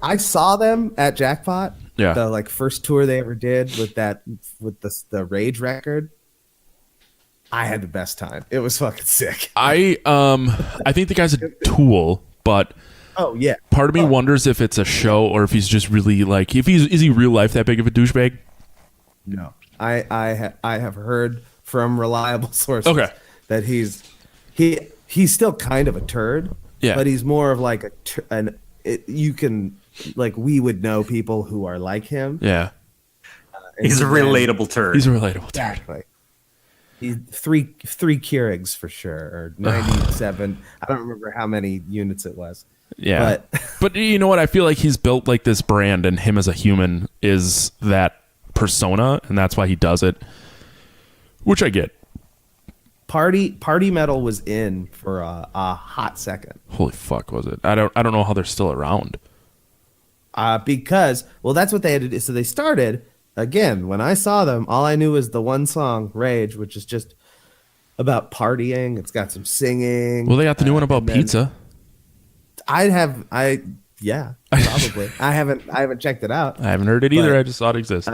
E: I saw them at Jackpot.
D: Yeah.
E: The like first tour they ever did with the Rage record. I had the best time. It was fucking sick.
D: I think the guy's a tool, but
E: Oh yeah.
D: part of me wonders if it's a show or if he's just really like, is he real life that big of a douchebag?
E: No. I have heard from reliable sources
D: Okay.
E: that he's still kind of a turd.
D: Yeah.
E: But he's more of like we would know people who are like him.
D: Yeah,
F: He's a relatable turd.
D: he's a relatable dude.
E: Exactly. He's three Keurigs for sure, or 97. I don't remember how many units it was.
D: Yeah, but you know what? I feel like he's built like this brand, and him as a human is that persona, and that's why he does it, which I get.
E: Party metal was in for a hot second.
D: Holy fuck, was it? I don't know how they're still around.
E: Because that's what they had to do. So they started again. When I saw them, all I knew was the one song "Rage," which is just about partying. It's got some singing.
D: Well, they got the new one about
E: and then
D: pizza.
E: Yeah, probably. I haven't checked it out.
D: I haven't heard it either.
E: but-
D: I just saw it exists.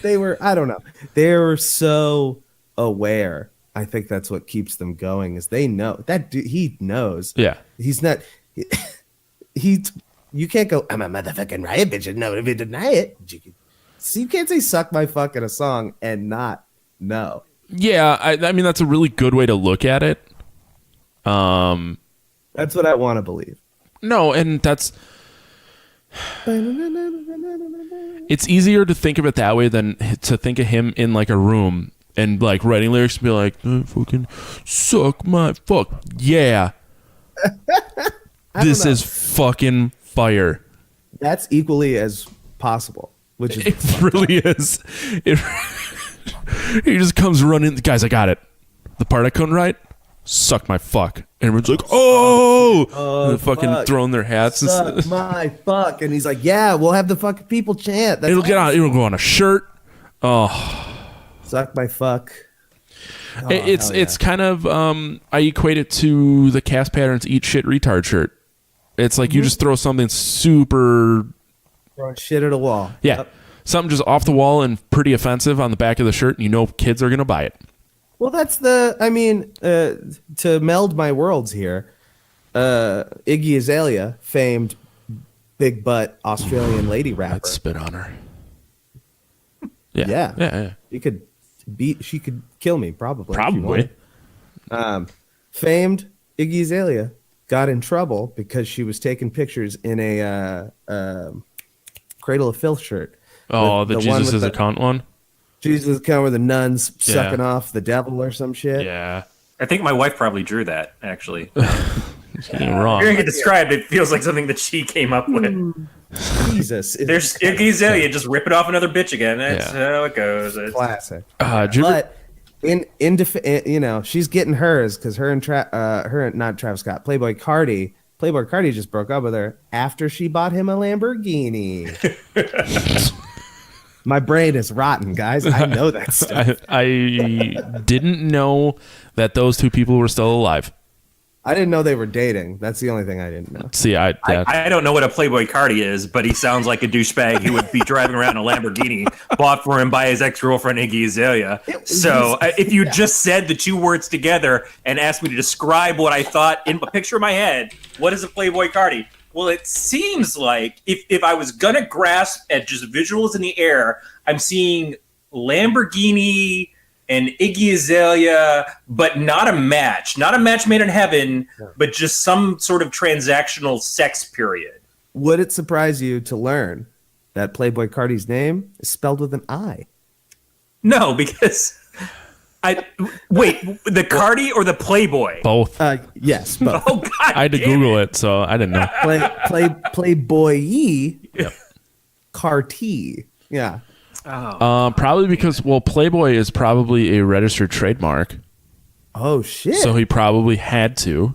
E: They were, I don't know. They were so aware. I think that's what keeps them going is they know that he knows.
D: Yeah.
E: He's not, you can't go, I'm a motherfucking riot bitch and no, if you deny it, so you can't say suck my fuck in a song and not know.
D: Yeah, I mean that's a really good way to look at it.
E: That's what I want to believe.
D: No, and it's easier to think of it that way than to think of him in like a room and like writing lyrics and be like, fucking suck my fuck. Yeah. This is fucking fire.
E: That's equally as possible. which is
D: It really is. It, he just comes running. Guys, I got it. The part I couldn't write, suck my fuck. And everyone's like, and they're fucking
E: fuck.
D: throwing their hats. And
E: Suck
D: stuff.
E: my fuck. And he's like, yeah, we'll have the fucking people chant. That's
D: It'll get on. It'll go on a shirt.
E: Suck my fuck. Oh,
D: It's kind of I equate it to the Cast Patterns Eat Shit Retard shirt. It's like you just throw something super,
E: throwing shit at a wall.
D: yeah,
E: Yep.
D: something just off the wall and pretty offensive on the back of the shirt, and you know kids are gonna buy it.
E: Well, that's to meld my worlds here. Iggy Azalea, famed big butt Australian lady rapper.
D: I'd spit on her. Yeah,
E: Yeah.
D: yeah.
E: She could kill me probably. if she
D: Probably.
E: wanted. Famed Iggy Azalea got in trouble because she was taking pictures in a Cradle of Filth shirt.
D: Oh,
E: The
D: the
E: one
D: Jesus
E: with
D: is
E: the-
D: a cunt one.
E: Jesus kind of where the nuns
D: Yeah.
E: sucking off the devil or some shit.
D: Yeah,
F: I think my wife probably drew that, actually.
D: you're wrong.
F: Hearing it described, it feels like something that she came up with.
E: Jesus, it's
F: There's Iggy Azalea just ripping off another bitch again. That's
D: Yeah.
F: how it goes. It's-
E: classic.
D: Did you ever-
E: But you know, she's getting hers because her and not Travis Scott, Playboy Cardi just broke up with her after she bought him a Lamborghini. My brain is rotten, guys. I know that stuff.
D: I didn't know that those two people were still alive.
E: I didn't know they were dating. That's the only thing I didn't know.
D: See,
F: I don't know what a Playboy Cardi is, but he sounds like a douchebag who would be driving around in a Lamborghini bought for him by his ex-girlfriend Iggy Azalea. So if you just said the two words together and asked me to describe what I thought in a picture in my head, what is a Playboy Cardi? Well, it seems like if I was gonna grasp at just visuals in the air, I'm seeing Lamborghini and Iggy Azalea, but not a match made in heaven, but just some sort of transactional sex period.
E: Would it surprise you to learn that Playboy Cardi's name is spelled with an I?
F: No, because the Cardi or the Playboy?
D: both.
E: Yes, but
F: Oh God!
D: I had to
F: damn
D: Google it, so I didn't know.
E: Playboy Carti. Yeah.
D: Probably because Playboy is probably a registered trademark,
E: Oh shit.
D: so he probably had to.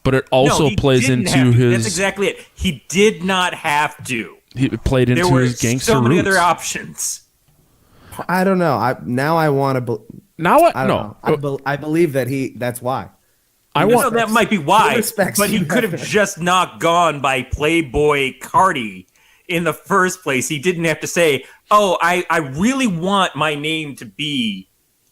D: But it
F: No,
D: also
F: he
D: plays
F: didn't
D: into
F: have to.
D: his.
F: That's exactly it. He did not have to.
D: He played
F: There
D: into
F: were
D: his gangster
F: so many
D: roots.
F: other options.
E: I don't know. I want to.
D: Now what?
E: I don't know. I believe that that's why.
D: I
F: No,
D: want.
F: that might be why,
E: respects
F: but he
E: you.
F: could have just not gone by Playboy Cardi in the first place. He didn't have to say, "Oh, I really want my name to be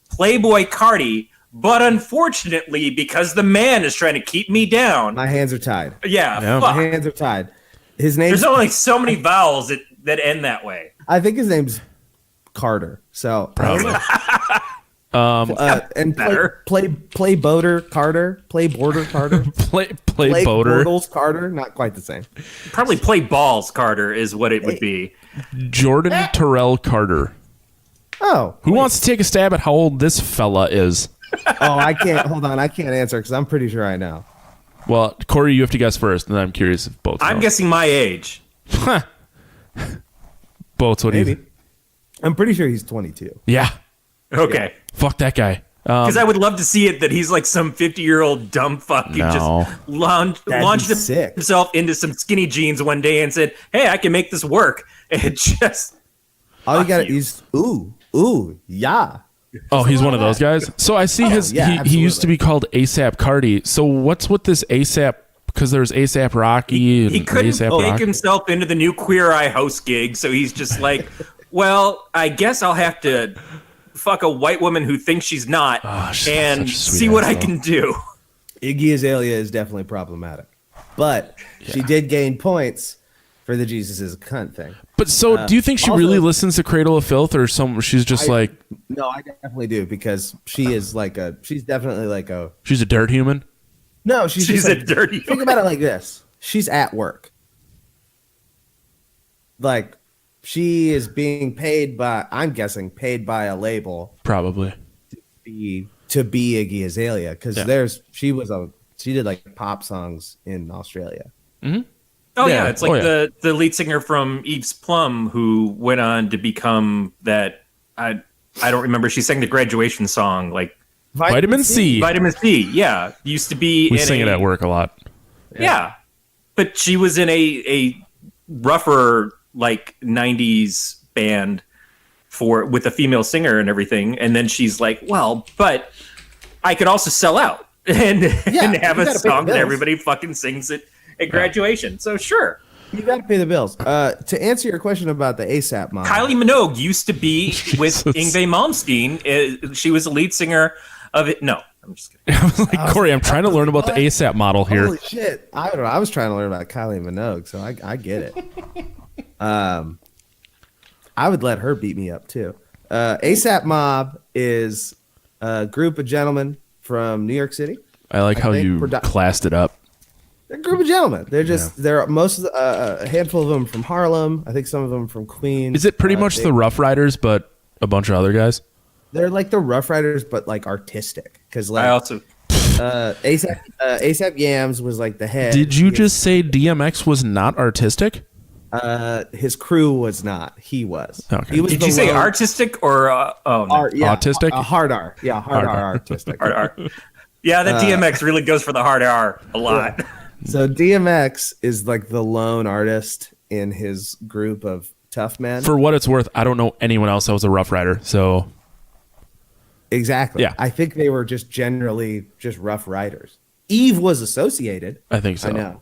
F: Playboy Cardi," but unfortunately, because the man is trying to keep me down,
E: My hands are tied.
D: Yeah.
F: fuck.
E: My hands are tied. His name.
F: There's only so many vowels that end that way.
E: I think his name's Carter. So
D: Probably.
E: and
F: better.
E: play boater Carter. Play border Carter.
D: play boater.
E: Bortles Carter. Not quite the same.
F: Probably Play Balls Carter is what it would be.
D: Jordan Terrell Carter.
E: Oh.
D: Who wants to take a stab at how old this fella is?
E: Oh, I can't. Hold on. I can't answer because I'm pretty sure I know.
D: Well, Corey, you have to guess first, and I'm curious if both.
F: I'm
D: know.
F: guessing my age.
D: Both. What do you?
E: Maybe. I'm pretty sure he's 22.
D: Yeah.
F: Okay.
D: Fuck that guy.
F: Because I would love to see it that he's like some 50-year-old dumb fuck who
D: No.
F: just launched
E: be sick.
F: himself into some skinny jeans one day and said, "Hey, I can make this work." And it just
E: All you
F: Fuck
E: got
F: you.
E: is yeah.
D: Oh, he's one of those guys. So I see his.
E: yeah,
D: he used to
E: absolutely.
D: be called ASAP Cardi. So what's with this ASAP? Because there's ASAP Rocky
F: he
D: and
F: couldn't
D: ASAP
F: make
D: Rocky.
F: himself into the new Queer Eye host gig, so he's just like, "Well, I guess I'll have to fuck a white woman who thinks she's not,
D: she's
F: and
D: such a sweet
F: see what I
D: asshole.
F: can do."
E: Iggy Azalea is definitely problematic, but she did gain points for the Jesus is a cunt thing.
D: But so, do you think she
E: also-
D: really listens to Cradle of Filth, or some? She's just like
E: No, I definitely do because she is she's definitely like a
D: she's a dirt human.
E: no. She's
F: She's
E: just
F: a
E: like-
F: dirty.
E: Think about it like this: she's at work, like she is being paid by. I'm guessing paid by a label
D: Probably.
E: to be Iggy Azalea because
D: Yeah.
E: she did like pop songs in Australia.
F: Oh
D: Yeah.
F: yeah, it's like
D: Oh, yeah.
F: the lead singer from Eve's Plum who went on to become that. I don't remember. She sang the graduation song like
D: Vitamin C.
F: Vitamin C. Yeah, used to be.
D: We
F: in
D: sing it at work a lot.
F: Yeah, but she was in a rougher like '90s band with a female singer and everything, and then she's like, well, but I could also sell out and have a song that everybody fucking sings it at graduation. So sure.
E: You got to pay the bills. To answer your question about the ASAP Mob,
F: Kylie Minogue used to be with Yngwie Malmsteen. She was the lead singer of it. No, I'm just kidding.
D: I was like, Corey, I'm trying to learn about the ASAP model here.
E: Holy shit! I don't know. I was trying to learn about Kylie Minogue, so I get it. I would let her beat me up too. ASAP Mob is a group of gentlemen from New York City.
D: I like how you classed it up.
E: They're a group of gentlemen. They're most of a handful of them from Harlem. I think some of them from Queens.
D: Is it pretty much the Rough Riders, but a bunch of other guys?
E: They're like the Rough Riders, but like artistic. Because like
F: I also
E: ASAP Yams was like the head.
D: Did you just say DMX was not artistic?
E: His crew was not. He was.
D: Okay.
E: He was
F: did
E: the
F: you say
E: lone-
F: artistic or no.
E: Art, yeah,
D: Autistic?
E: hard R. Yeah, hard R artistic.
F: Hard R? Yeah, that DMX really goes for the hard R a lot.
E: Yeah. So DMX is like the lone artist in his group of tough men.
D: For what it's worth, I don't know anyone else that was a Rough Rider. So
E: Exactly.
D: Yeah.
E: I think they were just generally just Rough Riders. Eve was associated.
D: I think so.
E: I know.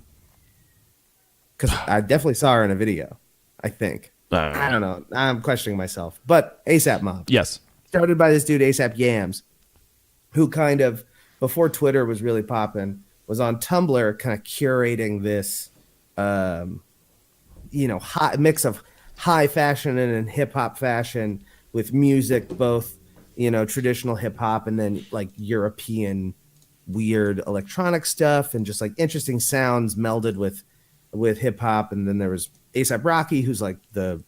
E: Because I definitely saw her in a video. I think. I don't know. I'm questioning myself. But ASAP Mob.
D: Yes.
E: Started by this dude, ASAP Yams, who kind of, before Twitter was really popping, was on Tumblr kind of curating this, high mix of high fashion and hip hop fashion with music, both, traditional hip hop and then like European weird electronic stuff and just like interesting sounds melded with hip hop. And then there was A$AP Rocky, who's like the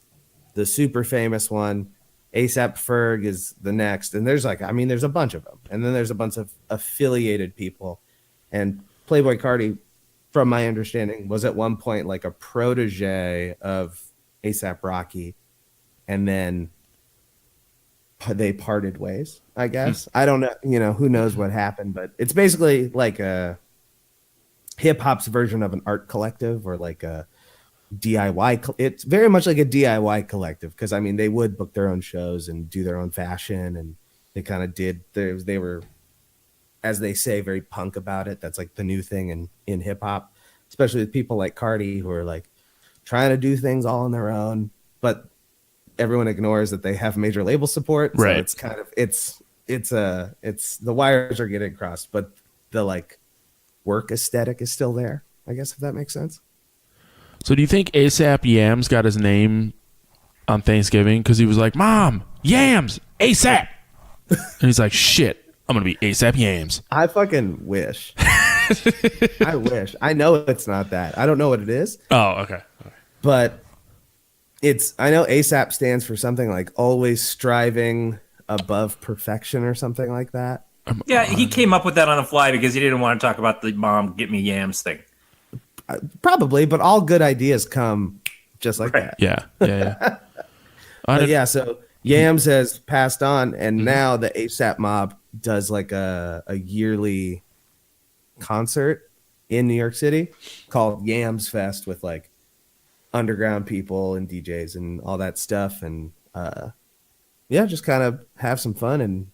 E: super famous one. A$AP Ferg is the next. And there's there's a bunch of them. And then there's a bunch of affiliated people. And Playboi Carti, from my understanding, was at one point like a protege of A$AP Rocky. And then they parted ways, I guess. I don't know, who knows what happened, but it's basically like a hip hop's version of an art collective or like a DIY. It's very much like a DIY collective because they would book their own shows and do their own fashion, and they kind of did. They were, as they say, very punk about it. That's like the new thing in hip hop, especially with people like Cardi who are like trying to do things all on their own, but everyone ignores that they have major label support. So
D: right.
E: It's kind of it's the wires are getting crossed, but the like work aesthetic is still there, I guess, if that makes sense.
D: So do you think ASAP Yams got his name on Thanksgiving because he was like, Mom, Yams, ASAP? And he's like, shit, I'm going to be ASAP Yams.
E: I fucking wish. I wish. I know it's not that. I don't know what it is.
D: Oh, okay.
E: But I know ASAP stands for something like always striving above perfection or something like that.
F: Yeah, he came up with that on the fly because he didn't want to talk about the mom get me yams thing.
E: Probably, but all good ideas come just like that.
D: Yeah.
E: Yeah, so Yams has passed on, and now the ASAP Mob does like a yearly concert in New York City called Yams Fest with like underground people and DJs and all that stuff, and just kind of have some fun and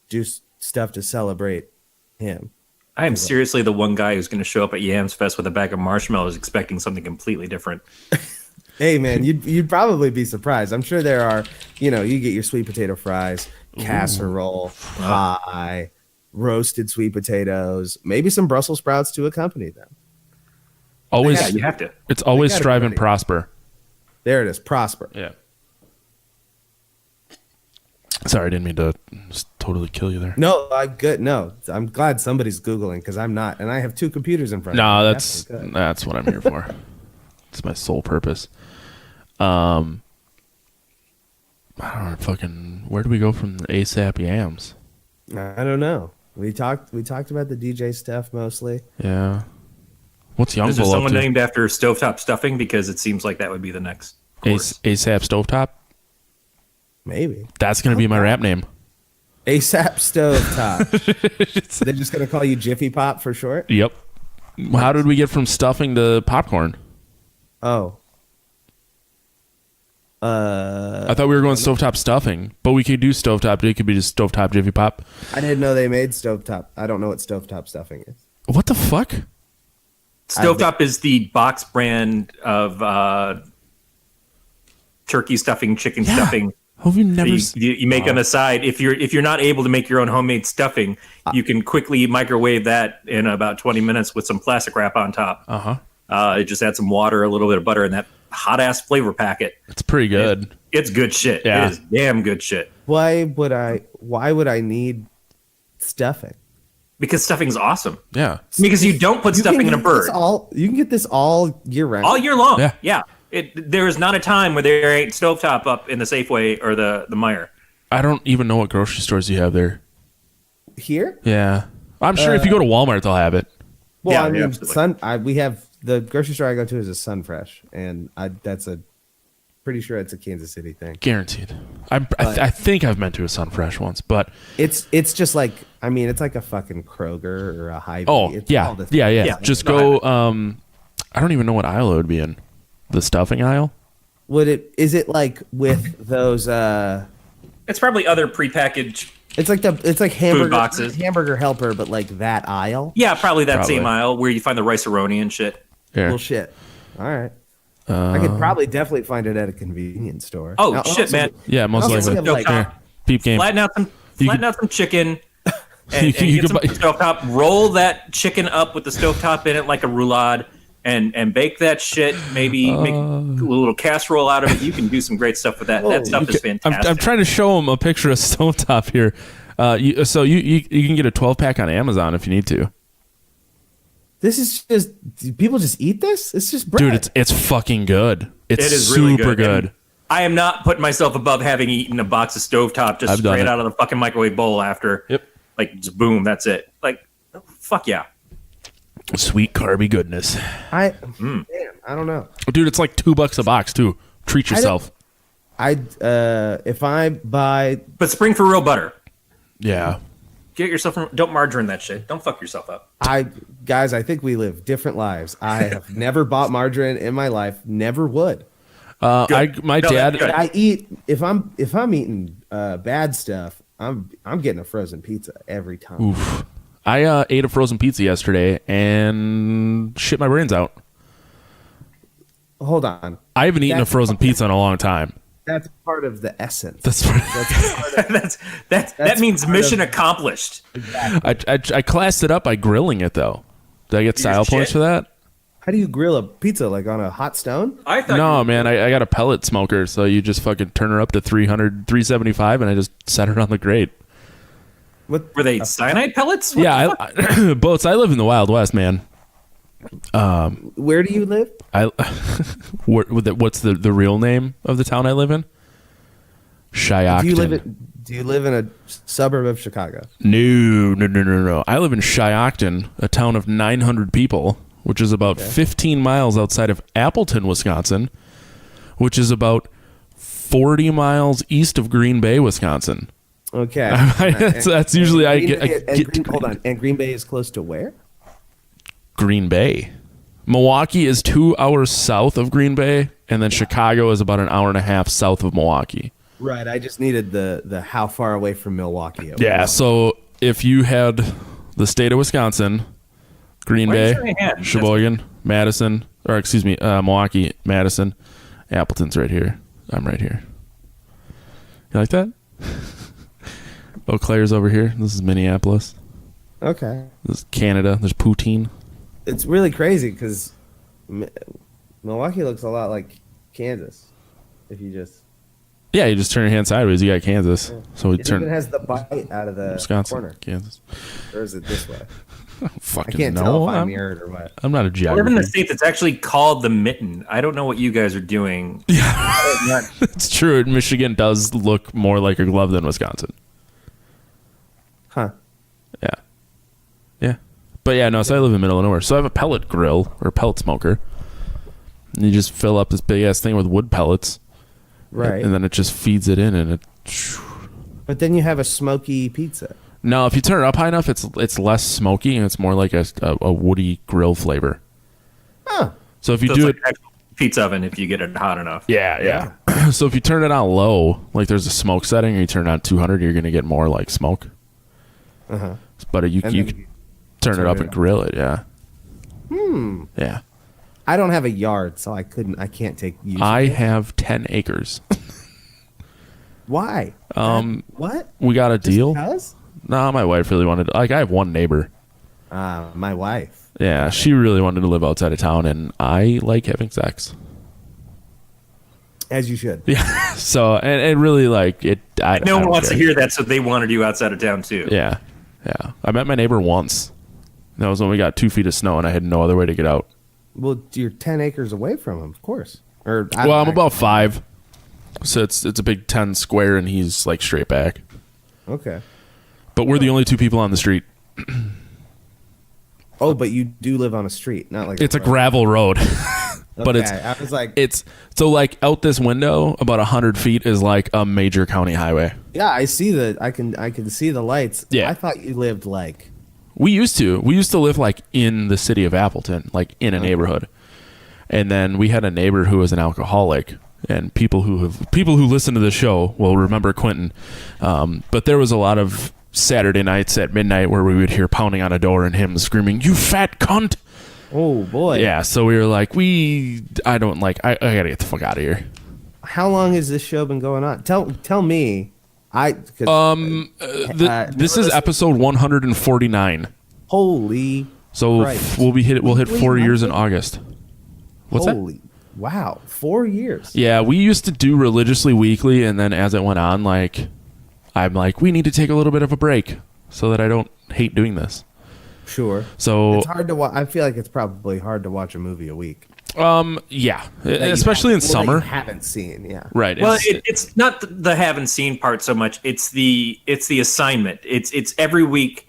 E: do stuff to celebrate him.
F: I am seriously the one guy who's going to show up at Yams Fest with a bag of marshmallows expecting something completely different.
E: Hey man, you'd probably be surprised. I'm sure there are, you get your sweet potato fries, casserole, pie, roasted sweet potatoes, maybe some Brussels sprouts to accompany them.
D: Always,
F: Yeah, you have to.
D: It's always
E: gotta
D: strive
E: be
D: and
E: ready.
D: prosper.
E: There it is, prosper.
D: Yeah. Sorry, I didn't mean to just totally kill you there.
E: No, I'm good. No, I'm glad somebody's Googling because I'm not. And I have two computers in front of me.
D: No,
E: Good.
D: that's what I'm here for. It's my sole purpose. I don't know, where do we go from the ASAP Yams?
E: I don't know. We talked about the DJ stuff mostly.
D: Yeah. What's
F: Is there
D: Youngville up
F: someone
D: to?
F: named after stovetop stuffing? Because it seems like that would be the next course.
D: ASAP Stovetop?
E: Maybe
D: That's going to be my rap name.
E: ASAP Stovetop. They're just gonna call you Jiffy Pop for short.
D: Yep. How did we get from stuffing to popcorn?
E: Oh.
D: I thought we were going stovetop stuffing, but we could do stovetop. It could be just stovetop Jiffy Pop.
E: I didn't know they made stovetop. I don't know what stovetop stuffing is.
D: What the fuck?
F: Stovetop is the box brand of turkey stuffing, chicken stuffing.
D: Have you never?
F: You make on the side. If you're not able to make your own homemade stuffing, you can quickly microwave that in about 20 minutes with some plastic wrap on top. You just add some water, a little bit of butter, and that hot ass flavor packet.
D: It's pretty good.
F: It's good shit.
D: Yeah.
F: It is damn good shit.
E: Why would I need stuffing?
F: Because stuffing's awesome.
D: Yeah.
F: Because you don't put stuffing in a bird
E: You can get this all year round.
F: all year long.
D: Yeah.
F: There is not a time where there ain't stovetop up in the Safeway or the Meijer.
D: I don't even know what grocery stores you have there.
E: Here?
D: Yeah. I'm sure if you go to Walmart, they'll have it.
E: Well,
F: Yeah,
E: I mean,
F: absolutely.
E: we have the grocery store I go to is a Sunfresh, and that's pretty sure it's a Kansas City thing.
D: Guaranteed. I think I've been to a Sunfresh once, but
E: It's just like, I mean, it's like a fucking Kroger or a Hy-Vee.
D: oh
E: It's
D: yeah,
E: all the-
D: yeah. Just go. I don't even know what aisle it would be in. The stuffing aisle.
E: Is it like with those?
F: It's probably other prepackaged.
E: It's like hamburger
F: boxes.
E: hamburger helper, but like that aisle.
F: Yeah, probably that
D: Probably.
F: same aisle where you find the rice-a-roni and shit.
D: Yeah.
E: Well, shit. All right. I could probably definitely find it at a convenience store.
F: Oh
E: Now,
F: shit,
E: also-
F: man!
D: Yeah, most
E: Also,
D: likely.
E: we have, like-
D: Here, peep game.
F: Flatten out some chicken. And
D: You
F: get some
D: can buy-
F: stovetop. Roll that chicken up with the stovetop in it like a roulade, and bake that shit. Maybe make a little casserole out of it. You can do some great stuff with that. That stuff is fantastic.
D: I'm trying to show him a picture of stovetop here. So you can get a 12-pack on Amazon if you need to.
E: This is just people just eat this. It's just bread.
D: Dude, it's fucking good. It's
F: It is
D: super
F: really
D: good.
F: And I am not putting myself above having eaten a box of stovetop just
D: I've done
F: straight
D: it.
F: out of the fucking microwave bowl after.
D: Yep.
F: Like, just boom, that's it. Like, fuck yeah.
D: Sweet carby goodness.
E: Damn, I don't know.
D: Dude, it's like $2 a box too. Treat yourself.
E: If I buy
F: But spring for real butter.
D: Yeah.
F: Get yourself from, don't margarine that shit. Don't fuck yourself up.
E: I think we live different lives. I have never bought margarine in my life. Never would.
D: My
F: No,
D: dad.
F: that's good.
E: I eat if I'm eating bad stuff. I'm getting a frozen pizza every time.
D: Oof. I ate a frozen pizza yesterday and shit my brains out.
E: Hold on,
D: I haven't eaten a frozen pizza in a long time.
E: that's part of the essence.
D: That's
F: That means
E: part
F: mission
E: of-
F: accomplished.
D: I classed it up by grilling it though. Did I get style points
F: shit.
D: for that?
E: How do you grill a pizza, like on a hot stone?
F: I thought
D: No, man, I got a pellet smoker, so you just fucking turn her up to 300, 375, and I just set her on the grate.
E: What
F: were they cyanide pellets? What
D: Yeah,
F: the fuck?
D: Boats. I live in the Wild West, man.
E: Where do you live?
D: What's the real name of the town I live in? Shiocton.
E: Do you live in a suburb of Chicago?
D: No. I live in Shiocton, a town of 900 people, which is about 15 miles outside of Appleton, Wisconsin, which is about 40 miles east of Green Bay, Wisconsin.
E: Okay.
D: That's usually I get
E: hold on. And Green Bay is close to where?
D: Green Bay. Milwaukee is 2 hours south of Green Bay, and then Chicago is about an hour and a half south of Milwaukee.
E: Right. I just needed the how far away from Milwaukee. It
D: Yeah,
E: was.
D: so if you had the state of Wisconsin, Green
F: Why
D: Bay,
F: is there a hand?
D: Sheboygan, Madison, or excuse me, Milwaukee, Madison, Appleton's right here. I'm right here. You like that? Eau Claire's over here. This is Minneapolis.
E: Okay.
D: This is Canada. There's Poutine.
E: It's really crazy because Milwaukee looks a lot like Kansas. If you just
D: Yeah, you just turn your hand sideways. You got Kansas. So we
E: it
D: turn
E: even has the bite out of the
D: Wisconsin,
E: corner,
D: Kansas.
E: or is it this way? I
D: Fucking
E: can't
D: no.
E: tell if I'm
D: I'm,
E: mirrored or what.
D: I'm not a
F: I live
D: geographer.
F: in the state that's actually called the Mitten. I don't know what you guys are doing.
D: It's true. Michigan does look more like a glove than Wisconsin.
E: Huh?
D: Yeah. But yeah, no. So I live in the middle of nowhere. So I have a pellet grill or pellet smoker. And you just fill up this big ass thing with wood pellets,
E: Right.
D: and then it just feeds it in, and it.
E: But then you have a smoky pizza.
D: No, if you turn it up high enough, it's less smoky and it's more like a woody grill flavor.
E: Huh.
D: So if you
F: So
D: do
F: it's
D: it,
F: like actual pizza oven if you get it hot enough.
D: yeah. So if you turn it on low, like there's a smoke setting, or you turn it on 200, you're gonna get more like smoke.
E: Uh-huh.
D: But you
E: And
D: you
E: then
D: can turn it up and grill it, yeah. Yeah.
E: I don't have a yard, so I can't take use of
D: I
E: it.
D: have 10 acres.
E: Why? What?
D: We got a
E: Just
D: deal.
E: because?
D: No, my wife really wanted. Like, I have one neighbor.
E: My wife.
D: Yeah, she really wanted to live outside of town, and I like having sex.
E: As you should.
D: Yeah. So, and it really like it. I
F: No
D: I
F: one
D: don't
F: wants to
D: care.
F: hear that, so they wanted you outside of town too.
D: Yeah, yeah. I met my neighbor once. That was when we got 2 feet of snow, and I had no other way to get out.
E: Well, you're 10 acres away from him, of course. Or
D: Well, I'm about 5, so it's a big 10 square, and he's like straight back.
E: Okay.
D: But we're the only 2 people on the street.
E: Oh, but you do live on a street, not like
D: It's a gravel road, but
E: Okay,
D: it's
E: I was like,
D: it's so like out this window about 100 feet is like a major county highway.
E: yeah, I see I can see the lights.
D: Yeah.
E: I thought you lived like
D: We used to live like in the city of Appleton, like in a neighborhood, and then we had a neighbor who was an alcoholic. And people who listen to the show will remember Quentin. But there was a lot of Saturday nights at midnight where we would hear pounding on a door and him screaming, "You fat cunt!"
E: oh boy.
D: Yeah, so we were like, I gotta get the fuck out of here.
E: How long has this show been going on? Tell me.
D: This is episode 149.
E: Holy
D: So
E: Christ.
D: we'll hit 4
E: Wait,
D: years
E: what?
D: in August. What's that?
E: holy wow, 4 years.
D: Yeah, we used to do religiously weekly, and then as it went on, like, I'm like, we need to take a little bit of a break so that I don't hate doing this.
E: Sure.
D: So,
E: It's hard to watch. I feel like it's probably hard to watch a movie a week.
D: yeah, especially in
E: That
D: summer.
E: you haven't seen, yeah.
D: Right.
F: Well, it's not the haven't seen part so much. It's the assignment. It's every week.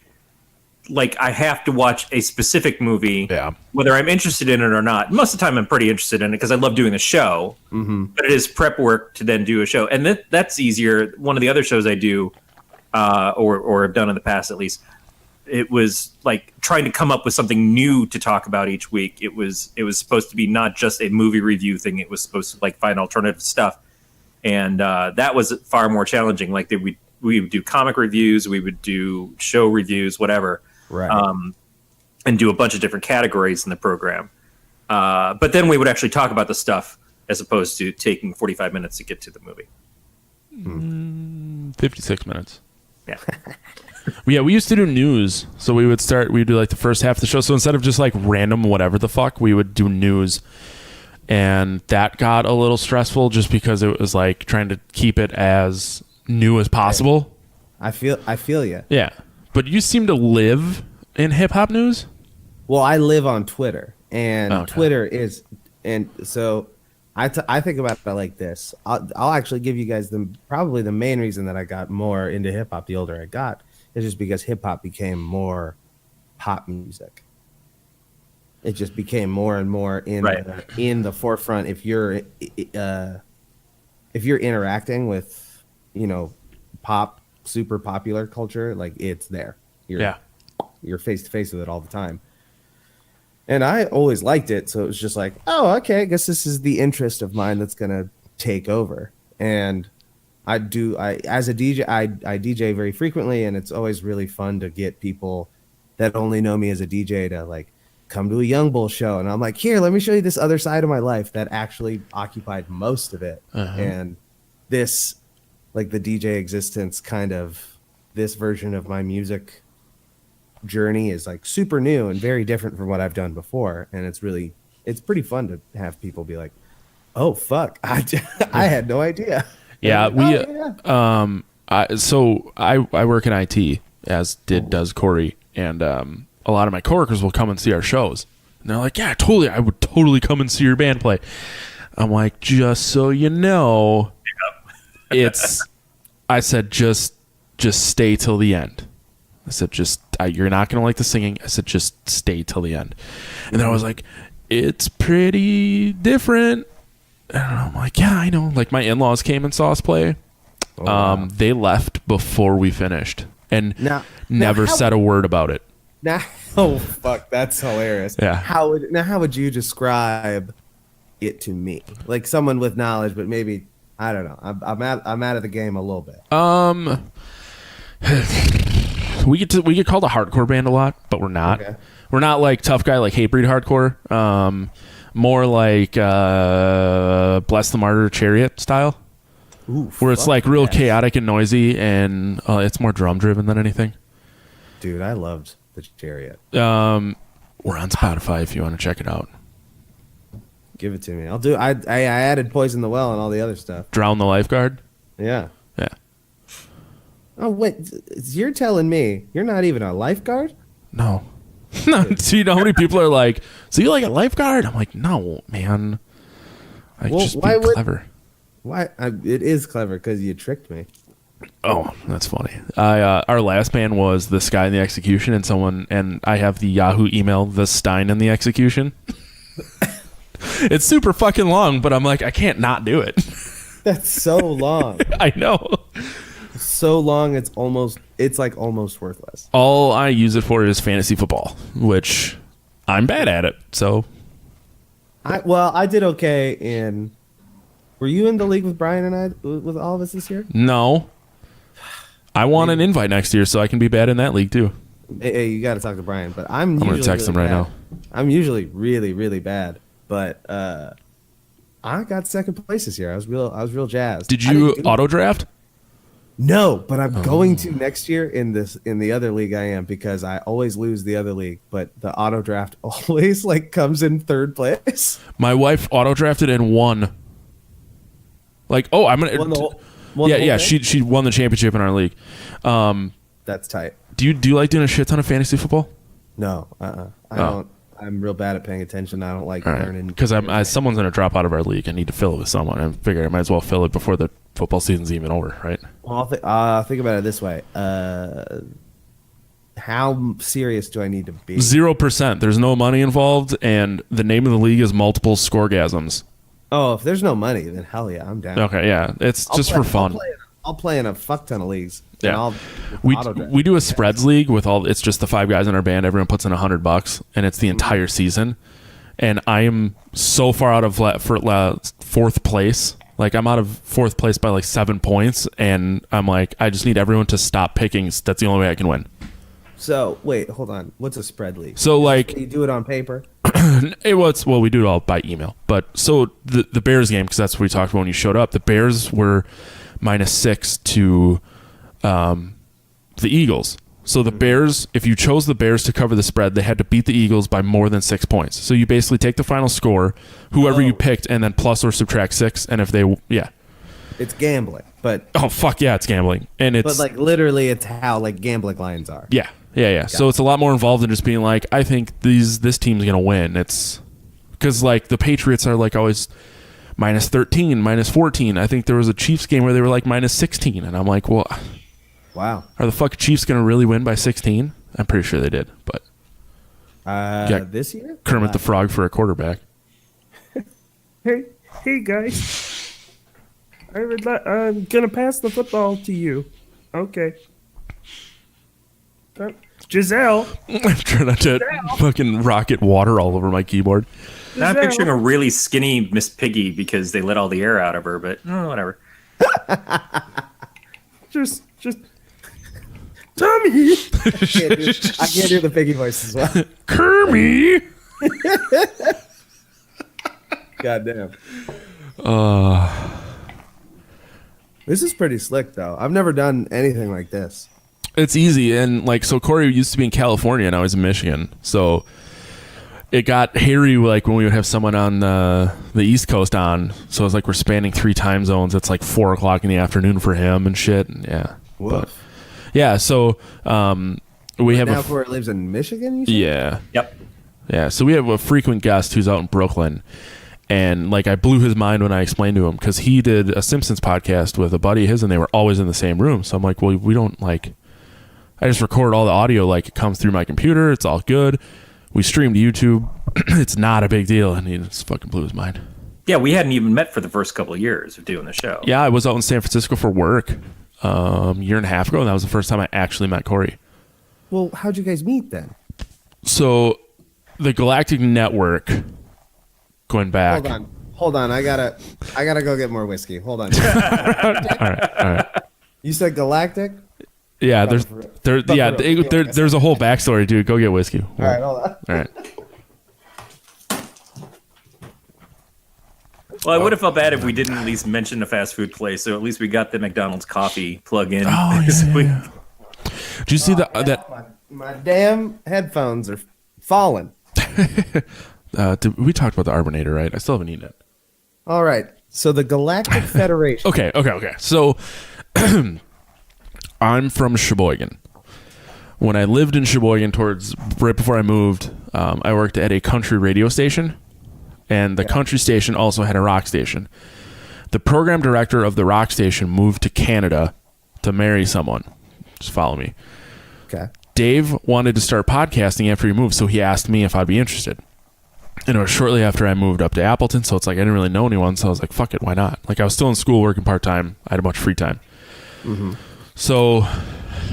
F: Like I have to watch a specific movie,
D: Yeah.
F: whether I'm interested in it or not. Most of the time, I'm pretty interested in it because I love doing a show. Mm-hmm. But it is prep work to then do a show, and that's easier. One of the other shows I do, or have done in the past at least, it was like trying to come up with something new to talk about each week. It was supposed to be not just a movie review thing. It was supposed to like find alternative stuff, and that was far more challenging. Like we would do comic reviews, we would do show reviews, whatever.
E: Right.
F: And do a bunch of different categories in the program. But then we would actually talk about the stuff as opposed to taking 45 minutes to get to the movie.
D: 56 minutes.
F: Yeah.
D: Yeah, we used to do news. So we'd do like the first half of the show. So instead of just like random whatever the fuck, we would do news. And that got a little stressful just because it was like trying to keep it as new as possible.
E: I feel you.
D: Yeah. But you seem to live in hip hop news?
E: Well, I live on Twitter, and
D: Okay.
E: Twitter is, and so I think about it like this. I'll actually give you guys probably the main reason that I got more into hip hop the older I got is just because hip hop became more pop music. It just became more and more in the forefront. If you're interacting with, pop, super popular culture, like it's there. You're face to face with it all the time. And I always liked it, so it was just like, oh, okay, I guess this is the interest of mine that's gonna take over. And I as a DJ, I DJ very frequently, and it's always really fun to get people that only know me as a DJ to like come to a Young Bull show, and I'm like, here, let me show you this other side of my life that actually occupied most of it. And this, like the DJ existence, kind of this version of my music journey is like super new and very different from what I've done before, and it's pretty fun to have people be like, oh fuck, I had no idea.
D: Yeah,
E: like,
D: I work in IT, as does Corey, and a lot of my coworkers will come and see our shows, and they're like, yeah, totally, I would totally come and see your band play. I'm like, just so you know, I said just stay till the end. I said, you're not going to like the singing. I said, just stay till the end. And then I was like, it's pretty different. And I'm like, yeah, I know. Like, my in-laws came and saw us play.
E: Oh, wow.
D: They left before we finished and
E: Now,
D: said a word about it.
E: Now, oh fuck, that's hilarious.
D: Yeah.
E: How would you describe it to me? Like someone with knowledge, but maybe I don't know. I'm out of the game a little bit.
D: We get called a hardcore band a lot, but we're not.
E: Okay.
D: We're not like Tough Guy, like Hatebreed hardcore. More like Bless the Martyr Chariot style.
E: Ooh,
D: where it's like real chaotic and noisy, and it's more drum driven than anything.
E: Dude, I loved the Chariot.
D: We're on Spotify if you want to check it out.
E: Give it to me. I'll do. I added Poison the Well and all the other stuff.
D: Drown the Lifeguard.
E: Yeah.
D: Yeah.
E: Oh wait, you're telling me you're not even a lifeguard?
D: No. So you know how many people are like, so you like a lifeguard? I'm like, no, man. Just be clever.
E: Why? It is clever because you tricked me.
D: Oh, that's funny. Our last band was The Sky and the Execution, and I have the Yahoo email, The Stein and the Execution. It's super fucking long, but I'm like, I can't not do it.
E: That's so long.
D: I know.
E: So long, it's almost worthless.
D: All I use it for is fantasy football, which I'm bad at it. So,
E: I did okay in. Were you in the league with Brian and I, with all of us this year?
D: No. I want an invite next year so I can be bad in that league too.
E: Hey, you got to talk to Brian, but I'm
D: going to text him right now.
E: I'm usually really, really bad, but I got second place this year. I was real jazzed.
D: Did you auto draft?
E: No, but I'm going to next year in the other league I am, because I always lose the other league, but the auto draft always like comes in third place.
D: My wife auto drafted and won. Like, oh, I'm gonna. Yeah. She won the championship in our league.
E: That's tight.
D: Do you like doing a shit ton of fantasy football?
E: No, I don't. I'm real bad at paying attention. I don't like learning.
D: Because someone's gonna drop out of our league. I need to fill it with someone. I figure I might as well fill it before the football season's even over, right?
E: Well, think about it this way. How serious do I need to be?
D: 0%. There's no money involved, and the name of the league is Multiple Scoregasms.
E: Oh, if there's no money, then hell yeah, I'm down.
D: Okay, yeah, it's just for fun.
E: I'll play in a fuck ton of leagues.
D: Yeah, we do a spreads league with all. It's just the 5 guys in our band. Everyone puts in $100, and it's the entire season. And I am so far out of fourth place. Like, I'm out of fourth place by like 7 points, and I'm like, I just need everyone to stop picking. That's the only way I can win.
E: So wait, hold on. What's a spread league?
D: So like,
E: you do it on paper.
D: We do it all by email. But so the Bears game, because that's what we talked about when you showed up. The Bears were -6 to the Eagles. So the Bears, if you chose the Bears to cover the spread, they had to beat the Eagles by more than 6 points. So you basically take the final score, whoever you picked, and then plus or subtract 6. And if
E: it's gambling, but
D: oh fuck yeah, it's gambling, and it's
E: like literally it's how like gambling lines are.
D: Yeah. So it's a lot more involved than just being like, I think this team's gonna win. It's because like the Patriots are like always -13, -14. I think there was a Chiefs game where they were like -16, and I'm like, well,
E: wow,
D: are the fuck Chiefs gonna really win by 16? I'm pretty sure they did, but
E: this year
D: Kermit the Frog for a quarterback.
G: Hey guys, I'm gonna pass the football to you. Okay. Giselle.
D: I'm trying not to fucking rocket water all over my keyboard.
F: I'm picturing a really skinny Miss Piggy because they let all the air out of her, but whatever.
G: just Tommy.
E: I can't do the Piggy voice as well.
D: Kermit.
E: Goddamn. This is pretty slick though. I've never done anything like this.
D: It's easy, and like, so Corey used to be in California, now he's in Michigan. So it got hairy like when we would have someone on the East Coast on. So it's like we're spanning 3 time zones. It's like 4 o'clock in the afternoon for him and shit. Yeah. But, yeah. So we have
E: now Corey lives in Michigan. You said?
D: Yeah.
F: Yep.
D: Yeah. So we have a frequent guest who's out in Brooklyn. And like, I blew his mind when I explained to him, because he did a Simpsons podcast with a buddy of his, and they were always in the same room. So I'm like, well, we don't like I just record all the audio like it comes through my computer. It's all good. We stream to YouTube. It's not a big deal, and it's fucking blew his mind.
F: Yeah, we hadn't even met for the first couple of years of doing the show.
D: Yeah, I was out in San Francisco for work a year and a half ago, and that was the first time I actually met Corey.
E: Well, how'd you guys meet then?
D: So, the Galactic Network, going back.
E: Hold on. I gotta go get more whiskey. Hold on.
D: All right.
E: You said Galactic?
D: Yeah, there's a whole backstory, dude. Go get whiskey.
E: All right, hold on.
D: All right.
F: Well, I would have felt bad if we didn't at least mention a fast food place, so at least we got the McDonald's coffee plug in.
D: Oh,
F: this week.
D: yeah. Did you see that?
E: My damn headphones are falling.
D: We talked about the Arbinator, right? I still haven't eaten it.
E: All right. So the Galactic Federation.
D: Okay. So I'm from Sheboygan. When I lived in Sheboygan right before I moved, I worked at a country radio station, and the country station also had a rock station. The program director of the rock station moved to Canada to marry someone. Just follow me.
E: Okay.
D: Dave wanted to start podcasting after he moved, so he asked me if I'd be interested. And it was shortly after I moved up to Appleton, so it's like I didn't really know anyone, so I was like, fuck it, why not? Like, I was still in school working part-time. I had a bunch of free time. Mm-hmm. So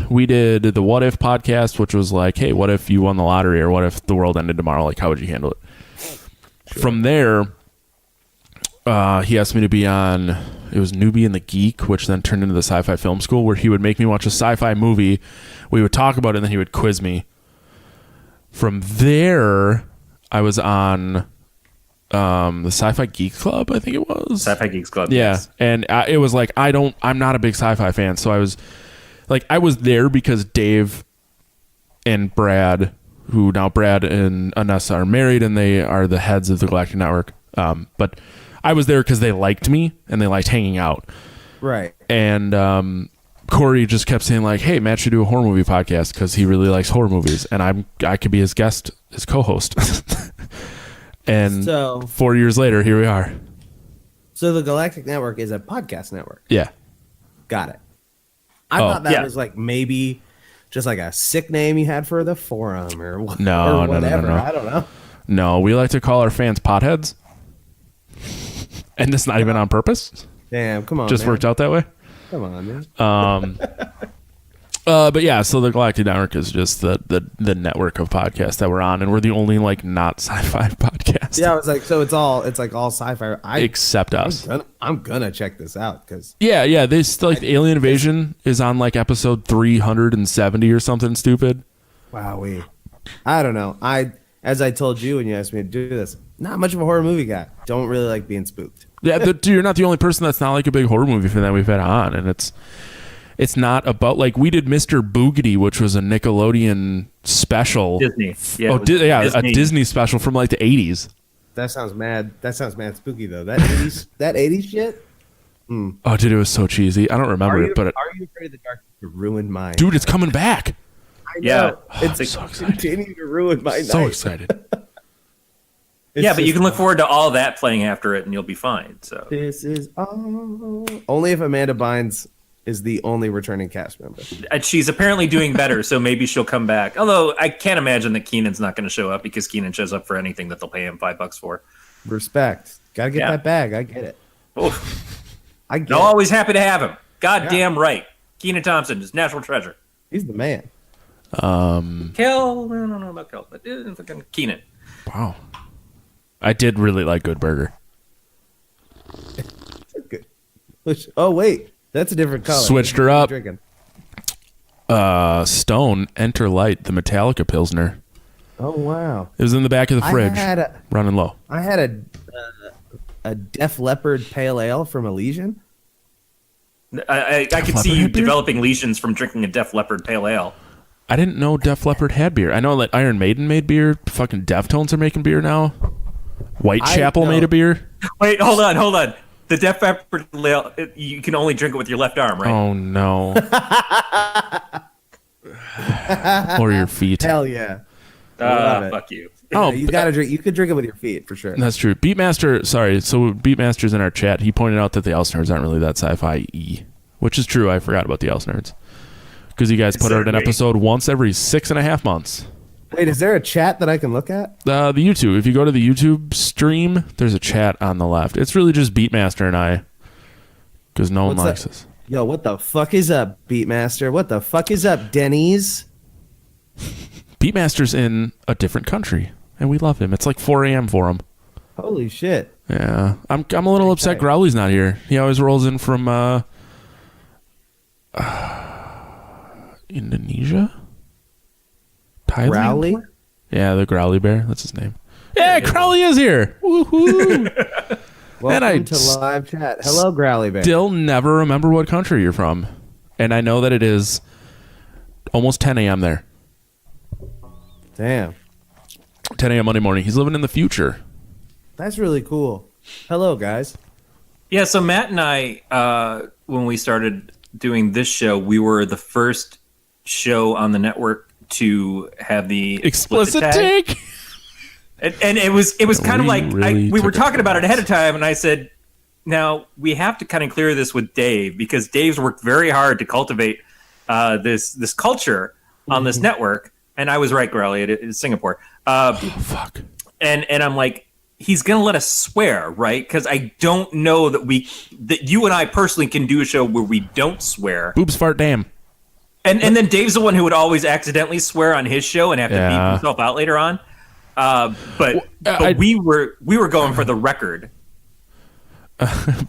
D: we did the What If podcast, which was like, hey, what if you won the lottery, or what if the world ended tomorrow? Like, how would you handle it? Sure. From there, he asked me to be on, it was Newbie and the Geek, which then turned into the Sci-Fi Film School, where he would make me watch a sci-fi movie. We would talk about it, and then he would quiz me. From there, I was on the Sci-Fi Geek Club, I think it was.
F: Sci-Fi Geeks Club,
D: yeah.
F: yes.
D: And it was like, I'm not a big sci-fi fan, so I was there because Dave and Brad, who now Brad and Anessa are married, and they are the heads of the Galactic Network. But I was there because they liked me, and they liked hanging out.
E: Right.
D: And Corey just kept saying like, hey, Matt should do a horror movie podcast because he really likes horror movies, and I could be his guest, his co-host. And
E: so
D: 4 years later, here we are.
E: So the Galactic Network is a podcast network.
D: Yeah.
E: Got it. I thought that was like maybe just like a sick name you had for the forum or whatever.
D: No.
E: I don't know.
D: No, we like to call our fans potheads. And it's not even on purpose.
E: Damn, come on,
D: Just
E: man.
D: worked out that way.
E: Come on, man.
D: But yeah, so the Galactic Network is just the network of podcasts that we're on, and we're the only like not sci-fi podcast.
E: Yeah, I was like, so it's like all sci-fi.
D: Except us.
E: I'm gonna check this out because
D: Yeah. They still like Alien Invasion is on like episode 370 or something stupid.
E: Wowee. I don't know. As I told you when you asked me to do this, not much of a horror movie guy. Don't really like being spooked.
D: Yeah, dude, you're not the only person that's not like a big horror movie fan that we've had on, and it's not about like we did Mr. Boogedy, which was a Nickelodeon special.
F: Disney. Yeah,
D: a Disney special from like the 80s.
E: That sounds mad. That sounds mad spooky though. That 80s shit.
D: Oh, dude, it was so cheesy. I don't remember it, but
E: are you afraid of the dark to ruin mine?
D: Dude, it's coming back.
E: I know.
F: Yeah.
E: It's
D: so excited.
E: continuing to ruin my night.
D: So excited.
F: Yeah, but you can look forward to all that playing after it, and you'll be fine. So
E: This is all only if Amanda Bynes is the only returning cast member.
F: and she's apparently doing better, so maybe she'll come back. Although I can't imagine that Keenan's not going to show up because Keenan shows up for anything that they'll pay him $5 for.
E: Respect. Gotta get that bag. I get it.
F: Oof.
E: I get
F: No,
E: it.
F: always happy to have him. Goddamn right. Keenan Thompson is national treasure.
E: He's the man.
F: Kel, I don't know about Kel, but fucking Keenan.
D: Wow. I did really like Good Burger.
E: Good. Oh wait, that's a different color.
D: Switched her up.
E: Drinking.
D: Stone Enter Light, the Metallica Pilsner.
E: Oh wow.
D: It was in the back of the fridge,
E: I
D: running low.
E: had a Def Leppard Pale Ale from Elysian.
F: I could see you developing lesions from drinking a Def Leppard Pale Ale.
D: I didn't know Def Leppard had beer. I know that Iron Maiden made beer. Fucking Deftones are making beer now. Whitechapel made a beer.
F: Wait, hold on. The Def Leppard Ale, you can only drink it with your left arm, right?
D: Oh no. Or your feet.
E: Hell yeah. Love it.
F: Fuck you.
D: Oh,
E: You gotta drink. You could drink it with your feet for sure.
D: That's true. Beatmaster, sorry. So Beatmaster's in our chat. He pointed out that the Elsenerds aren't really that sci-fi-y, which is true. I forgot about the Elsenerds. because you guys put out an
F: Certainly.
D: episode once every 6.5 months.
E: Wait, is there a chat that I can look at?
D: The YouTube. If you go to the YouTube stream, there's a chat on the left. It's really just Beatmaster and I, because no one likes us.
E: Yo, what the fuck is up, Beatmaster? What the fuck is up, Denny's?
D: Beatmaster's in a different country, and we love him. It's like 4 a.m. for him.
E: Holy shit.
D: Yeah, I'm a little upset.
E: tight.
D: Growly's not here. He always rolls in from Indonesia, Thailand.
E: Growly?
D: Yeah, the Growly bear. That's his name. Yeah, Crowley is here. Woohoo!
E: Welcome
D: I
E: to live chat. Hello, Growly Bear.
D: Still never remember what country you're from, and I know that it is almost 10 a.m. there.
E: Damn.
D: 10 a.m. Monday morning. He's living in the future.
E: That's really cool. Hello, guys.
F: Yeah, so Matt and I, when we started doing this show, we were the first show on the network to have the
D: Explicit
F: tag.
D: take.
F: And it was kind of
D: We
F: like
D: really
F: we were
D: took it
F: talking about it
D: fast.
F: ahead of time, and I said, now we have to kind of clear this with Dave, because Dave's worked very hard to cultivate this culture on this network. And I was right, Growly, it's Singapore.
D: Fuck.
F: And I'm like, he's gonna let us swear, right? Because I don't know that you and I personally can do a show where we don't swear.
D: Boobs fart damn.
F: And then Dave's the one who would always accidentally swear on his show and have to beep himself out later on. But we were going for the record.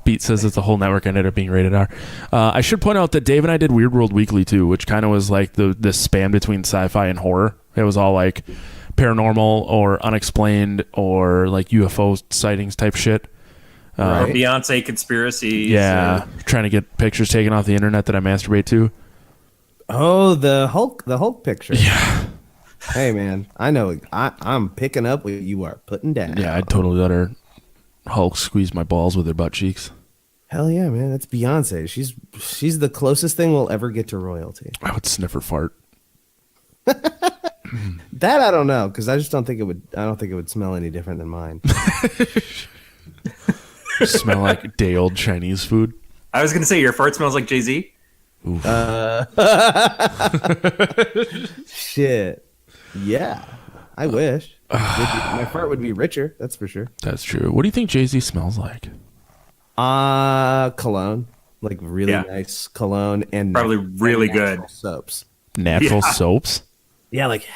D: Beat says it's a whole network ended up being rated R. I should point out that Dave and I did Weird World Weekly too, which kind of was like the span between sci-fi and horror. It was all like paranormal or unexplained or like UFO sightings type shit.
F: Or Beyonce conspiracies.
D: Yeah, trying to get pictures taken off the internet that I masturbate to.
E: Oh, the Hulk picture. Yeah. Hey, man, I know. I'm picking up what you are putting down.
D: Yeah, I'd totally let her Hulk squeeze my balls with her butt cheeks.
E: Hell yeah, man. That's Beyonce. She's the closest thing we'll ever get to royalty.
D: I would sniff her fart.
E: That I don't know, because I just don't think it would. I don't think it would smell any different than mine.
D: Smell like day old Chinese food.
F: I was gonna say your fart smells like Jay-Z.
E: Shit. Yeah. I wish. My fart would be richer. That's for sure.
D: That's true. What do you think Jay-Z smells like?
E: Cologne, like really nice cologne, and
F: Probably really
E: natural
F: good.
E: soaps.
D: Natural soaps?
E: Yeah, like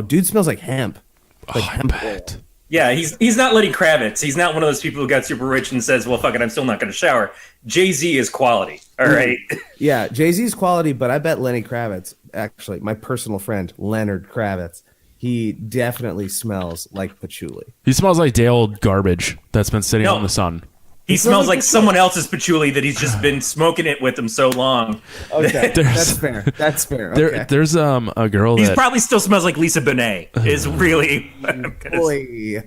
E: dude smells like hemp. Like
D: I
E: hemp oil.
D: bet.
F: Yeah, he's not Lenny Kravitz. He's not one of those people who got super rich and says, "Well, fuck it, I'm still not going to shower." Jay-Z is quality. All right.
E: Yeah, Jay-Z's quality, but I bet Lenny Kravitz, actually, my personal friend Leonard Kravitz, he definitely smells like patchouli.
D: He smells like day old garbage that's been sitting
F: No.
D: out in the sun.
F: He smells like someone else's patchouli that he's just been smoking it with him so long.
E: Okay,
D: There's-
E: that's fair. That's fair. Okay.
D: There's a girl
F: He
D: that
F: probably still smells like Lisa Bonet. Is really.
E: Boy.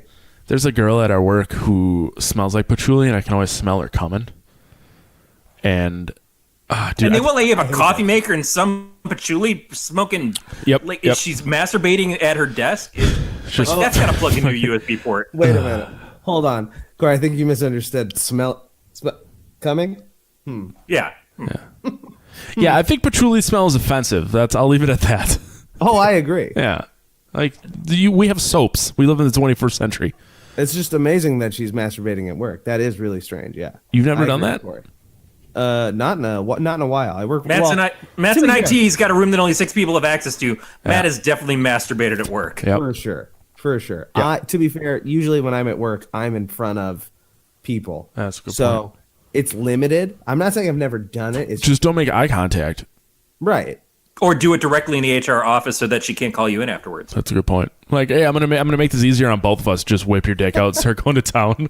D: there's a girl at our work who smells like patchouli, and I can always smell her coming. And dude,
F: And they will let you have a coffee maker and some patchouli smoking.
D: Yep,
F: Like
D: yep.
F: she's masturbating at her desk.
D: just-
F: That's got to plug into a USB port.
E: Wait a minute. Hold on. Corey, I think you misunderstood. Coming?
F: Yeah.
D: yeah, I think patchouli smells offensive. I'll leave it at that.
E: Oh, I agree.
D: Yeah, like we have soaps. We live in the 21st century.
E: It's just amazing that she's masturbating at work. That is really strange. Yeah.
D: You've never
E: I
D: done
E: agree
D: that?
E: with Corey. Not in a while. I work.
F: Matt's
E: well,
F: in IT. He's got a room that only 6 people have access to. Matt is definitely masturbated at work.
D: Yep.
E: For sure.
D: Yeah.
E: To be fair, usually when I'm at work, I'm in front of people.
D: That's a good
E: so
D: point.
E: it's limited. I'm not saying I've never done it. It's
D: Just don't make eye contact.
E: right.
F: Or do it directly in the HR office so that she can't call you in afterwards.
D: That's a good point. Like, hey, I'm gonna make this easier on both of us. Just whip your dick out, start going to town.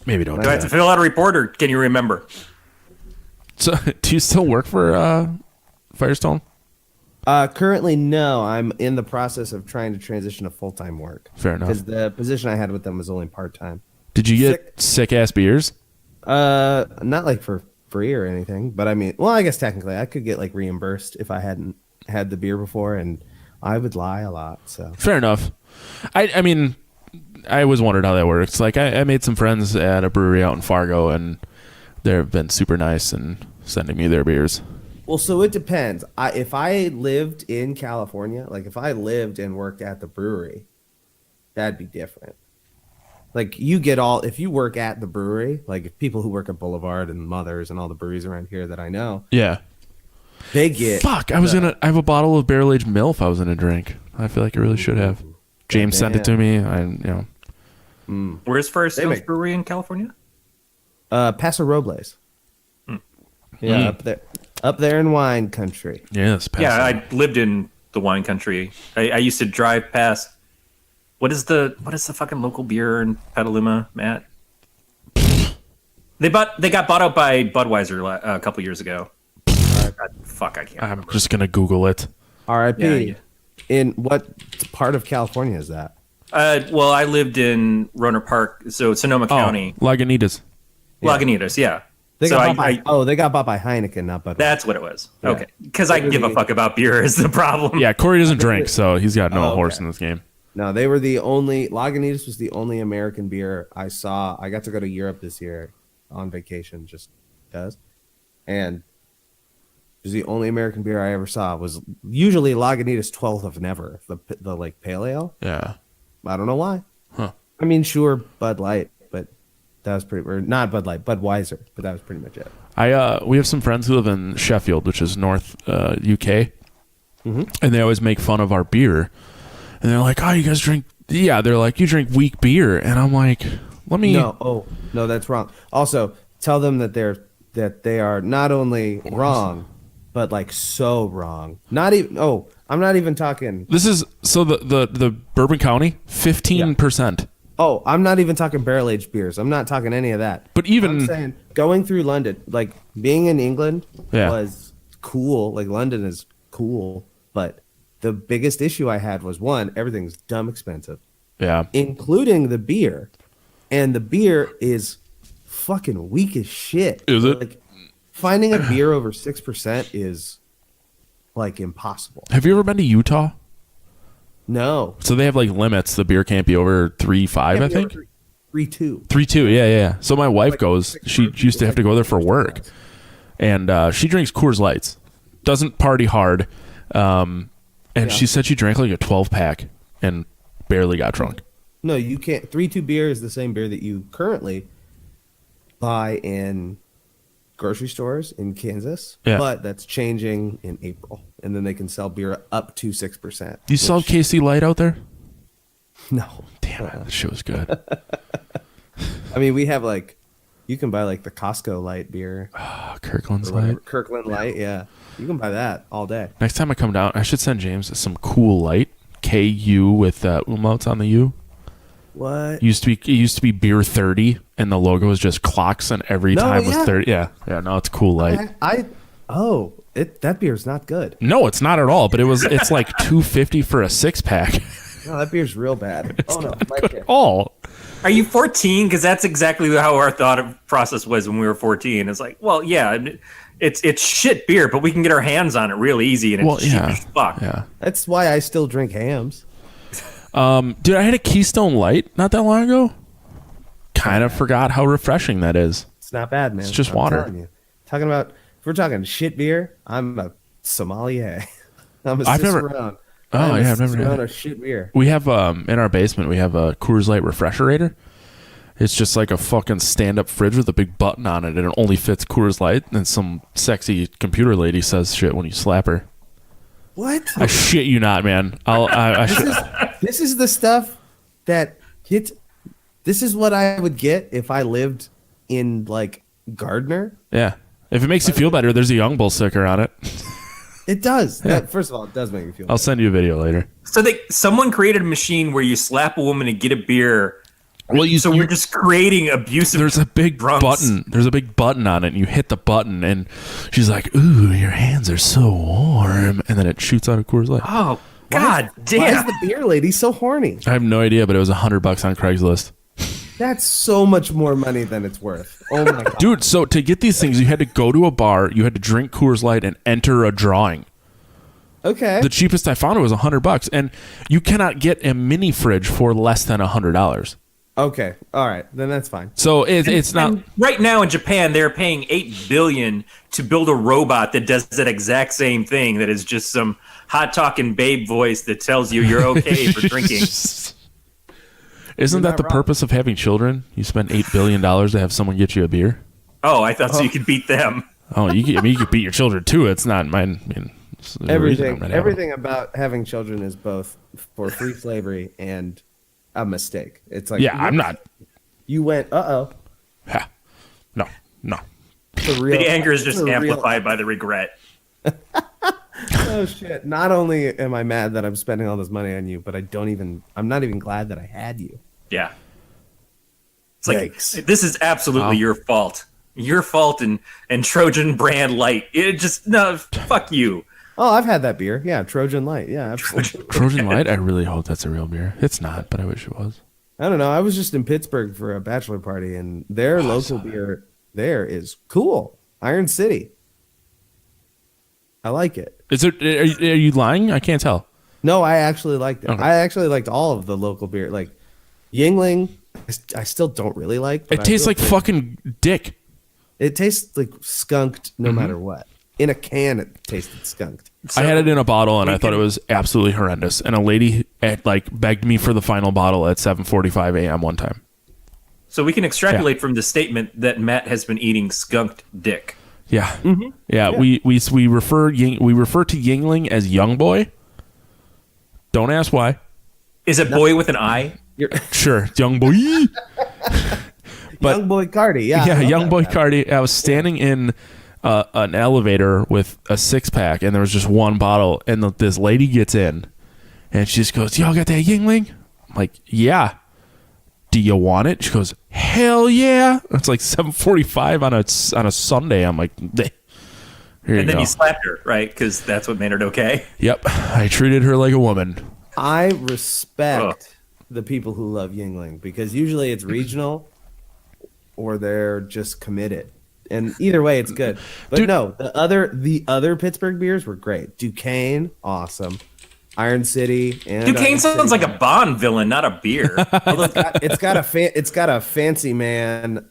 D: Maybe don't do
F: Do I have to
D: that.
F: fill out a report, or can you remember?
D: So, do you still work for Firestone?
E: Currently, no. I'm in the process of trying to transition to full-time work.
D: Fair enough.
E: Because the position I had with them was only part-time.
D: Did you get sick ass beers?
E: Not like for free or anything, but I mean, well, I guess technically I could get like reimbursed if I hadn't had the beer before, and I would lie a lot. So
D: Fair enough. I mean, I always wondered how that works. Like, I made some friends at a brewery out in Fargo, and they've been super nice and sending me their beers.
E: Well, so it depends. If I lived in California, like if I lived and worked at the brewery, that'd be different. Like if you work at the brewery, like if people who work at Boulevard and Mothers and all the breweries around here that I know,
D: Yeah.
E: they get.
D: Fuck, I have a bottle of barrel-aged MILF I was going to drink. I feel like I really should have. James sent it to me.
F: Where's First
E: They
F: Hills
E: make-
F: Brewery in California?
E: Paso Robles. Yeah, up there in wine country.
D: Yes,
F: Yeah, I lived in the wine country. I used to drive past. What is the fucking local beer in Petaluma, Matt? They got bought out by Budweiser a couple years ago. Fuck, I can't.
D: I'm just going to Google it.
E: R.I.P.
F: Yeah.
E: In what part of California is that?
F: Well, I lived in Rohnert Park, so Sonoma County.
D: Lagunitas.
F: Lagunitas, yeah.
E: They
F: So
E: got they got bought by Heineken, not Budweiser.
F: that's what it was.
E: Yeah.
F: Okay, because I give a fuck about beer is the problem.
D: Yeah, Corey doesn't drink, so he's got no
E: Oh, okay.
D: horse in this game.
E: No, they were the only. Lagunitas was the only American beer I saw. I got to go to Europe this year on vacation, just because, and it was the only American beer I ever saw. Was usually Lagunitas 12th of Never, the like pale ale.
D: Yeah.
E: I don't know why.
D: Huh.
E: I mean, sure, Bud Light, but that was pretty. Or not Bud Light, Budweiser, but that was pretty much it.
D: We have some friends who live in Sheffield, which is North UK, and they always make fun of our beer. And they're like, "Oh, you guys drink?" Yeah, they're like, "You drink weak beer," and I'm like, "Let me."
E: No, that's wrong. Also, tell them that they are not only wrong, but like so wrong. Not even. Oh, I'm not even talking.
D: This is so the Bourbon County 15%.
E: Oh, I'm not even talking barrel aged beers. I'm not talking any of that.
D: But even
E: I'm saying going through London, like being in England
D: Yeah.
E: was cool. Like London is cool, but the biggest issue I had was one, everything's dumb expensive,
D: yeah,
E: including the beer, and the beer is fucking weak as shit.
D: Is it?
E: Like finding a beer over 6% is like impossible.
D: have you ever been to Utah?
E: No,
D: So they have like limits. The beer can't be over 3.5, I think.
E: 3.2.
D: 3.2, yeah. So my wife goes. She used to have to go there for work, and she drinks Coors Lights. Doesn't party hard, and she said she drank like a 12-pack and barely got drunk.
E: No, you can't. 3.2 beer is the same beer that you currently buy in grocery stores in Kansas,
D: Yeah.
E: but that's changing in April, and then they can sell beer up to 6%.
D: Do you still have KC Light out there?
E: No,
D: Damn it, that shit was good.
E: I mean we have like you can buy like the Costco light beer,
D: Kirkland's
E: or whatever.
D: Light.
E: Kirkland light, yeah, you can buy that all day.
D: Next time I come down, I should send James some Cool Light. KU with umlauts on the U.
E: What?
D: It used to be beer 30, and the logo was just clocks, and every
E: No,
D: time was
E: yeah.
D: 30. Yeah. No, it's Cool Light.
E: That beer's not good.
D: No, it's not at all. But it's like $2.50 for a 6-pack.
E: No, that beer's real bad. Oh no, my
D: Good
E: kid.
D: at all.
F: Are you 14? Because that's exactly how our thought process was when we were 14. It's like, well, yeah, it's shit beer, but we can get our hands on it real easy, and it's cheap as fuck.
D: Yeah.
E: That's why I still drink hams.
D: Dude, I had a Keystone Light not that long ago. Kind of forgot how refreshing that is.
E: It's not bad, man.
D: It's just
E: I'm
D: water.
E: telling you. Talking about if we're talking shit beer, I'm a sommelier. I'm a
D: I've never-
E: Cicerone.
D: Oh,
E: I'm
D: yeah,
E: a
D: I've never had
E: Cicerone
D: it.
E: of shit beer.
D: We have in our basement we have a Coors Light refresherator. It's just like a fucking stand-up fridge with a big button on it, and it only fits Coors Light. And some sexy computer lady says shit when you slap her.
E: What?
D: I shit you not, man.
E: This is the stuff that hits. This is what I would get if I lived in like Gardner.
D: Yeah. If it makes you feel better, there's a Young Bull sticker on it.
E: It does. First of all, it does make me feel.
D: I'll send you a video later.
F: So someone created a machine where you slap a woman and get a beer.
D: Well,
F: So we're just creating abusive.
D: There's a big
F: drunks.
D: button. There's a big button on it, and you hit the button, and she's like, "Ooh, your hands are so warm," and then it shoots out a Coors Light.
F: Oh God
E: Why
F: damn!
E: is the beer lady so horny?
D: I have no idea, but it was $100 on Craigslist.
E: That's so much more money than it's worth. Oh my god,
D: Dude, so to get these things, you had to go to a bar, you had to drink Coors Light, and enter a drawing.
E: Okay.
D: The cheapest I found it was $100, and you cannot get a mini fridge for less than $100.
E: Okay, all right, then that's fine.
D: So it's not.
F: And right now in Japan, they're paying $8 billion to build a robot that does that exact same thing. That is just some hot talking babe voice that tells you you're okay for drinking.
D: Isn't that the purpose of having children? You spend $8 billion to have someone get you a beer.
F: Oh, I thought so you could beat them.
D: Oh, you could beat your children too. It's not mine. I mean,
E: Everything about having children is both for free slavery and a mistake. It's like,
D: yeah, I'm not.
E: You went,
D: No.
E: the
F: anger is just amplified by the regret.
E: Oh shit! Not only am I mad that I'm spending all this money on you, but I'm not even glad that I had you.
F: Yeah. It's like,
E: Yikes.
F: this is absolutely your fault. Your fault and Trojan brand light. It just, no, fuck you.
E: Oh, I've had that beer. Yeah, Trojan Light. Yeah, absolutely.
D: Trojan Light? I really hope that's a real beer. It's not, but I wish it was.
E: I don't know. I was just in Pittsburgh for a bachelor party, and their local beer there is cool. Iron City. I like it.
D: Is it? Are you lying? I can't tell.
E: No, I actually liked it.
D: Okay.
E: I actually liked all of the local beer. Like Yingling, I still don't really like. But
D: It tastes like
E: good.
D: fucking dick.
E: It tastes like skunked no matter what. In a can, it tasted skunked.
D: I had it in a bottle, and I thought it was absolutely horrendous. And a lady begged me for the final bottle at 7:45 a.m. one time.
F: So we can extrapolate from the statement that Matt has been eating skunked dick.
D: Yeah, yeah. We refer to Yingling as young boy. Don't ask why.
F: Is it boy with an I?
D: Sure, young boy. But
E: Young Boy Cardi, yeah.
D: Yeah,
E: I love
D: young
E: that
D: boy
E: guy.
D: Cardi. I was standing in an elevator with a 6-pack, and there was just one bottle. And this lady gets in, and she just goes, "Y'all got that Yingling?" I'm like, "Yeah." "Do you want it?" She goes, "Hell yeah!" It's like 7:45 on a Sunday. I'm like, "Bleh." Here you
F: And then
D: go.
F: you slapped her, right? Because that's what made it okay.
D: Yep, I treated her like a woman.
E: I respect the people who love Yingling because usually it's regional or they're just committed. And either way, it's good. But
D: Dude.
E: no, the other Pittsburgh beers were great. Duquesne, awesome. Iron City and
F: Duquesne
E: Iron
F: sounds
E: City.
F: like a Bond villain, not a beer.
E: Although it's got a fancy man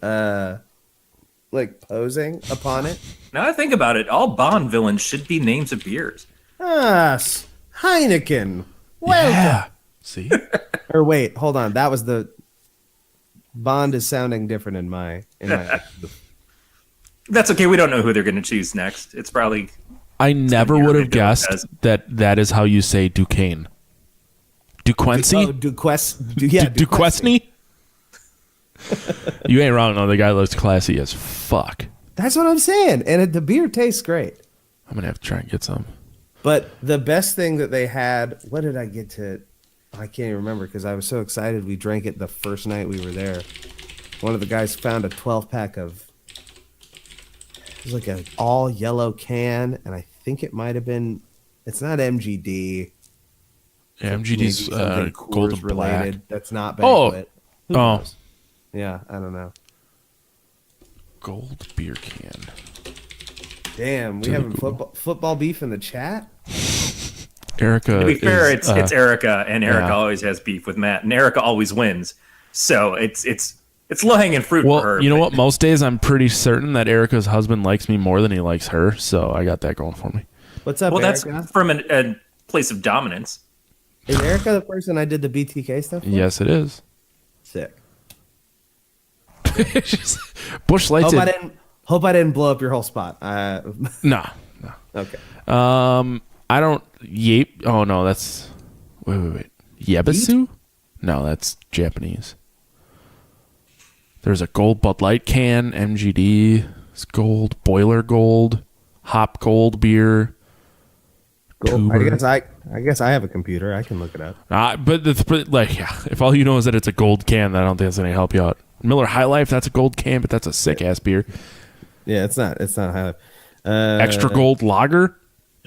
E: like posing upon it.
F: Now I think about it, all Bond villains should be names of beers.
E: Heineken. Welcome.
D: Yeah. See?
E: Or wait, hold on. That was the Bond is sounding different in my
F: That's okay. We don't know who they're going to choose next. It's probably
D: I never
F: Yeah,
D: would
F: they
D: have
F: do it
D: guessed
F: as-
D: that is how you say Duquesne. Duquesne? Duquesne? You ain't wrong, though. The guy looks classy as fuck.
E: That's what I'm saying. And the beer tastes great.
D: I'm going to have to try and get some.
E: But the best thing that they had, what did I get to? I can't even remember because I was so excited. We drank it the first night we were there. One of the guys found a 12-pack of, it was like an all yellow can, and I think it might have been, it's not MGD.
D: Yeah,
E: Maybe
D: MGD's
E: something
D: gold and
E: Coors
D: black.
E: related. That's not
D: Oh.
E: Banquet. Who
D: Oh.
E: knows? Yeah, I don't know.
D: Gold beer can.
E: Damn, we
D: To
E: having
D: Google.
E: football beef in the chat?
D: Erica
F: To be fair,
D: is,
F: it's Erica, and Erica
D: yeah.
F: always has beef with Matt, and Erica always wins. So it's low hanging fruit for her.
D: Well, you know
F: but-
D: what? Most days I'm pretty certain that Erica's husband likes me more than he likes her, so I got that going for me.
E: What's up,
F: Well,
E: Erica?
F: that's from a place of dominance.
E: Is Erica the person I did the BTK stuff for?
D: Yes, it is.
E: Sick.
D: Bush Lights.
E: Hope I didn't blow up your whole spot.
D: No.
E: Okay.
D: I don't. Yape. Oh no, that's. Wait. Yebisu? No, that's Japanese. There's a gold Bud Light can, MGD. It's gold, boiler gold, hop gold beer.
E: Cool.
D: Tuber.
E: I guess I have a computer. I can look it up.
D: But if all you know is that it's a gold can, I don't think that's gonna help you out. Miller High Life, that's a gold can, but that's a sick ass beer.
E: Yeah, it's not high.
D: Extra gold lager,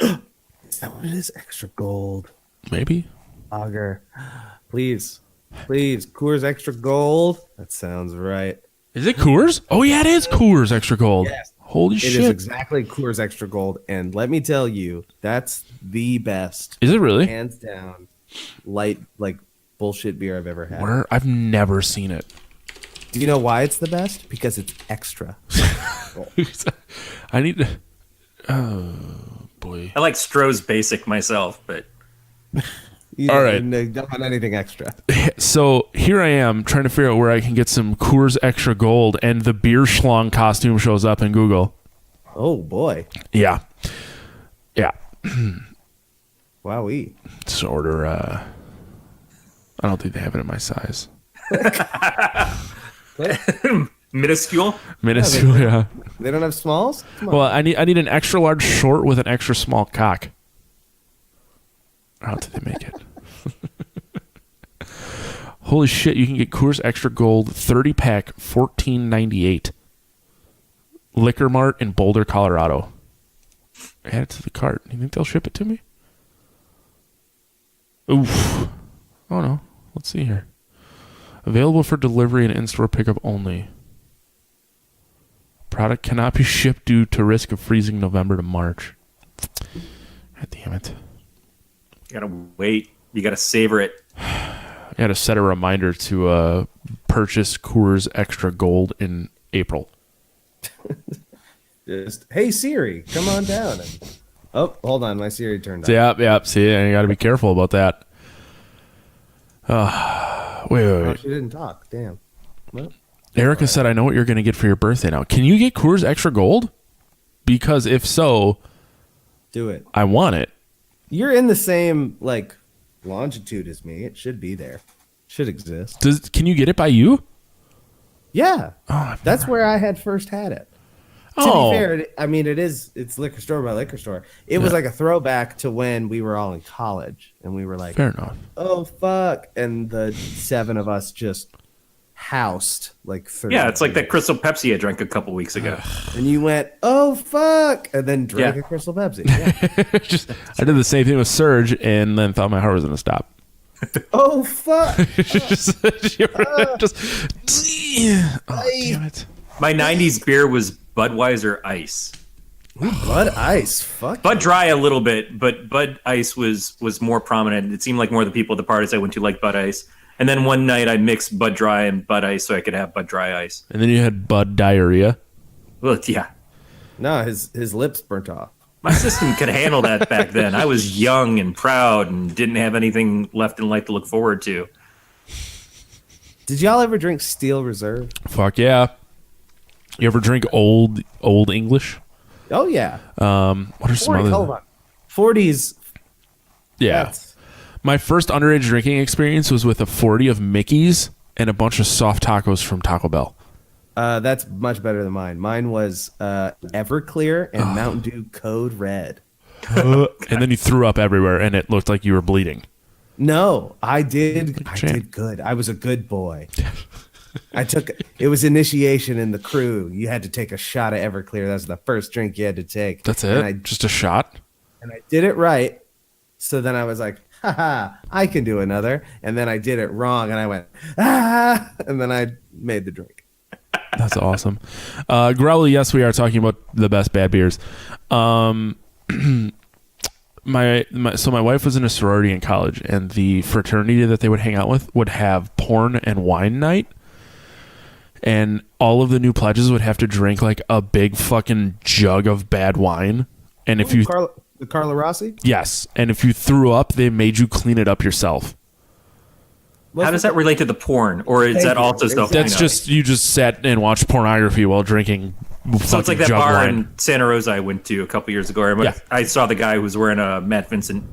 E: Is that what it is? Extra gold
D: maybe.
E: lager. Please, Coors Extra Gold. That sounds right.
D: Is it Coors? Oh yeah, it is Coors Extra Gold.
E: Yes.
D: Holy
E: It is
D: shit!
E: exactly Coors Extra Gold, and let me tell you, that's the best,
D: Is it really?
E: hands down. Light like bullshit beer I've ever had.
D: Where? I've never seen it.
E: Do you know why it's the best? Because it's extra.
D: I need to. Oh boy.
F: I like Stroh's Basic myself, but
E: All
D: right.
E: Don't want anything extra.
D: So here I am trying to figure out where I can get some Coors Extra Gold, and the beer schlong costume shows up in Google.
E: Oh boy.
D: Yeah.
E: Wowee.
D: Just order. I don't think they have it in my size.
F: minuscule.
D: Minuscule, yeah.
E: They don't have smalls? Come on.
D: Well, I need an extra large short with an extra small cock. I don't think they make it. Holy shit! You can get Coors Extra Gold 30-pack, $14.98. Liquor Mart in Boulder, Colorado. Add it to the cart. You think they'll ship it to me? Oof. Oh no. Let's see here. Available for delivery and in-store pickup only. Product cannot be shipped due to risk of freezing November to March. God damn it.
F: You gotta wait. You gotta savor it.
D: I gotta set a reminder to purchase Coors Extra Gold in April.
E: Just, hey Siri, come on down. Oh, hold on, my Siri turned on.
D: Yep. See, you gotta be careful about that. Wait.
E: Oh, she didn't talk. Damn. Well,
D: Erica said, I know what you're gonna get for your birthday now. Can you get Coors Extra Gold? Because if so,
E: do it.
D: I want it.
E: You're in the same like longitude as me. It should be there. Should exist.
D: Can you get it by you?
E: Yeah.
D: Oh,
E: that's where I had first had it. To be fair, I mean it's liquor store by liquor store. It was like a throwback to when we were all in college and we were like,
D: fair enough.
E: Oh fuck, and the 7 of us just housed like 30.
F: Yeah, it's like that Crystal Pepsi I drank a couple weeks ago.
E: And you went, oh fuck, and then drank a Crystal Pepsi. Yeah.
D: I did the same thing with Surge and then thought my heart was gonna stop.
E: Oh fuck.
D: Oh, damn it.
F: My 90s beer was Budweiser Ice.
E: Bud Ice, fuck.
F: Bud Dry a little bit, but Bud Ice was more prominent. It seemed like more of the people at the parties I went to liked Bud Ice. And then one night I mixed Bud Dry and Bud Ice so I could have Bud Dry Ice.
D: And then you had Bud Diarrhea.
F: Well, yeah.
E: No, his lips burnt off.
F: My system could handle that back then. I was young and proud and didn't have anything left in life to look forward to.
E: Did y'all ever drink Steel Reserve?
D: Fuck yeah. You ever drink old English?
E: Oh yeah.
D: What are some other?
E: Hold on. 40s.
D: Yeah. My first underage drinking experience was with a 40 of Mickey's and a bunch of soft tacos from Taco Bell.
E: That's much better than mine. Mine was Everclear and Mountain Dew Code Red.
D: And then you threw up everywhere and it looked like you were bleeding.
E: No, I did good. I was a good boy. It was initiation in the crew. You had to take a shot of Everclear. That's the first drink you had to take.
D: That's it? Just a shot?
E: And I did it right. So then I was like, haha, I can do another. And then I did it wrong and I went, and then I made the drink.
D: That's awesome. Growly, yes, we are talking about the best bad beers. My wife was in a sorority in college, and the fraternity that they would hang out with would have porn and wine night. And all of the new pledges would have to drink like a big fucking jug of bad wine. And if you
E: the Carla Rossi?
D: Yes. And if you threw up, they made you clean it up yourself.
F: How does that relate to the porn? Or is that also stuff?
D: That's just, you just sat and watched pornography while drinking.
F: So it's like that bar in Santa Rosa I went to a couple years ago. I saw the guy who was wearing a Matt Vincent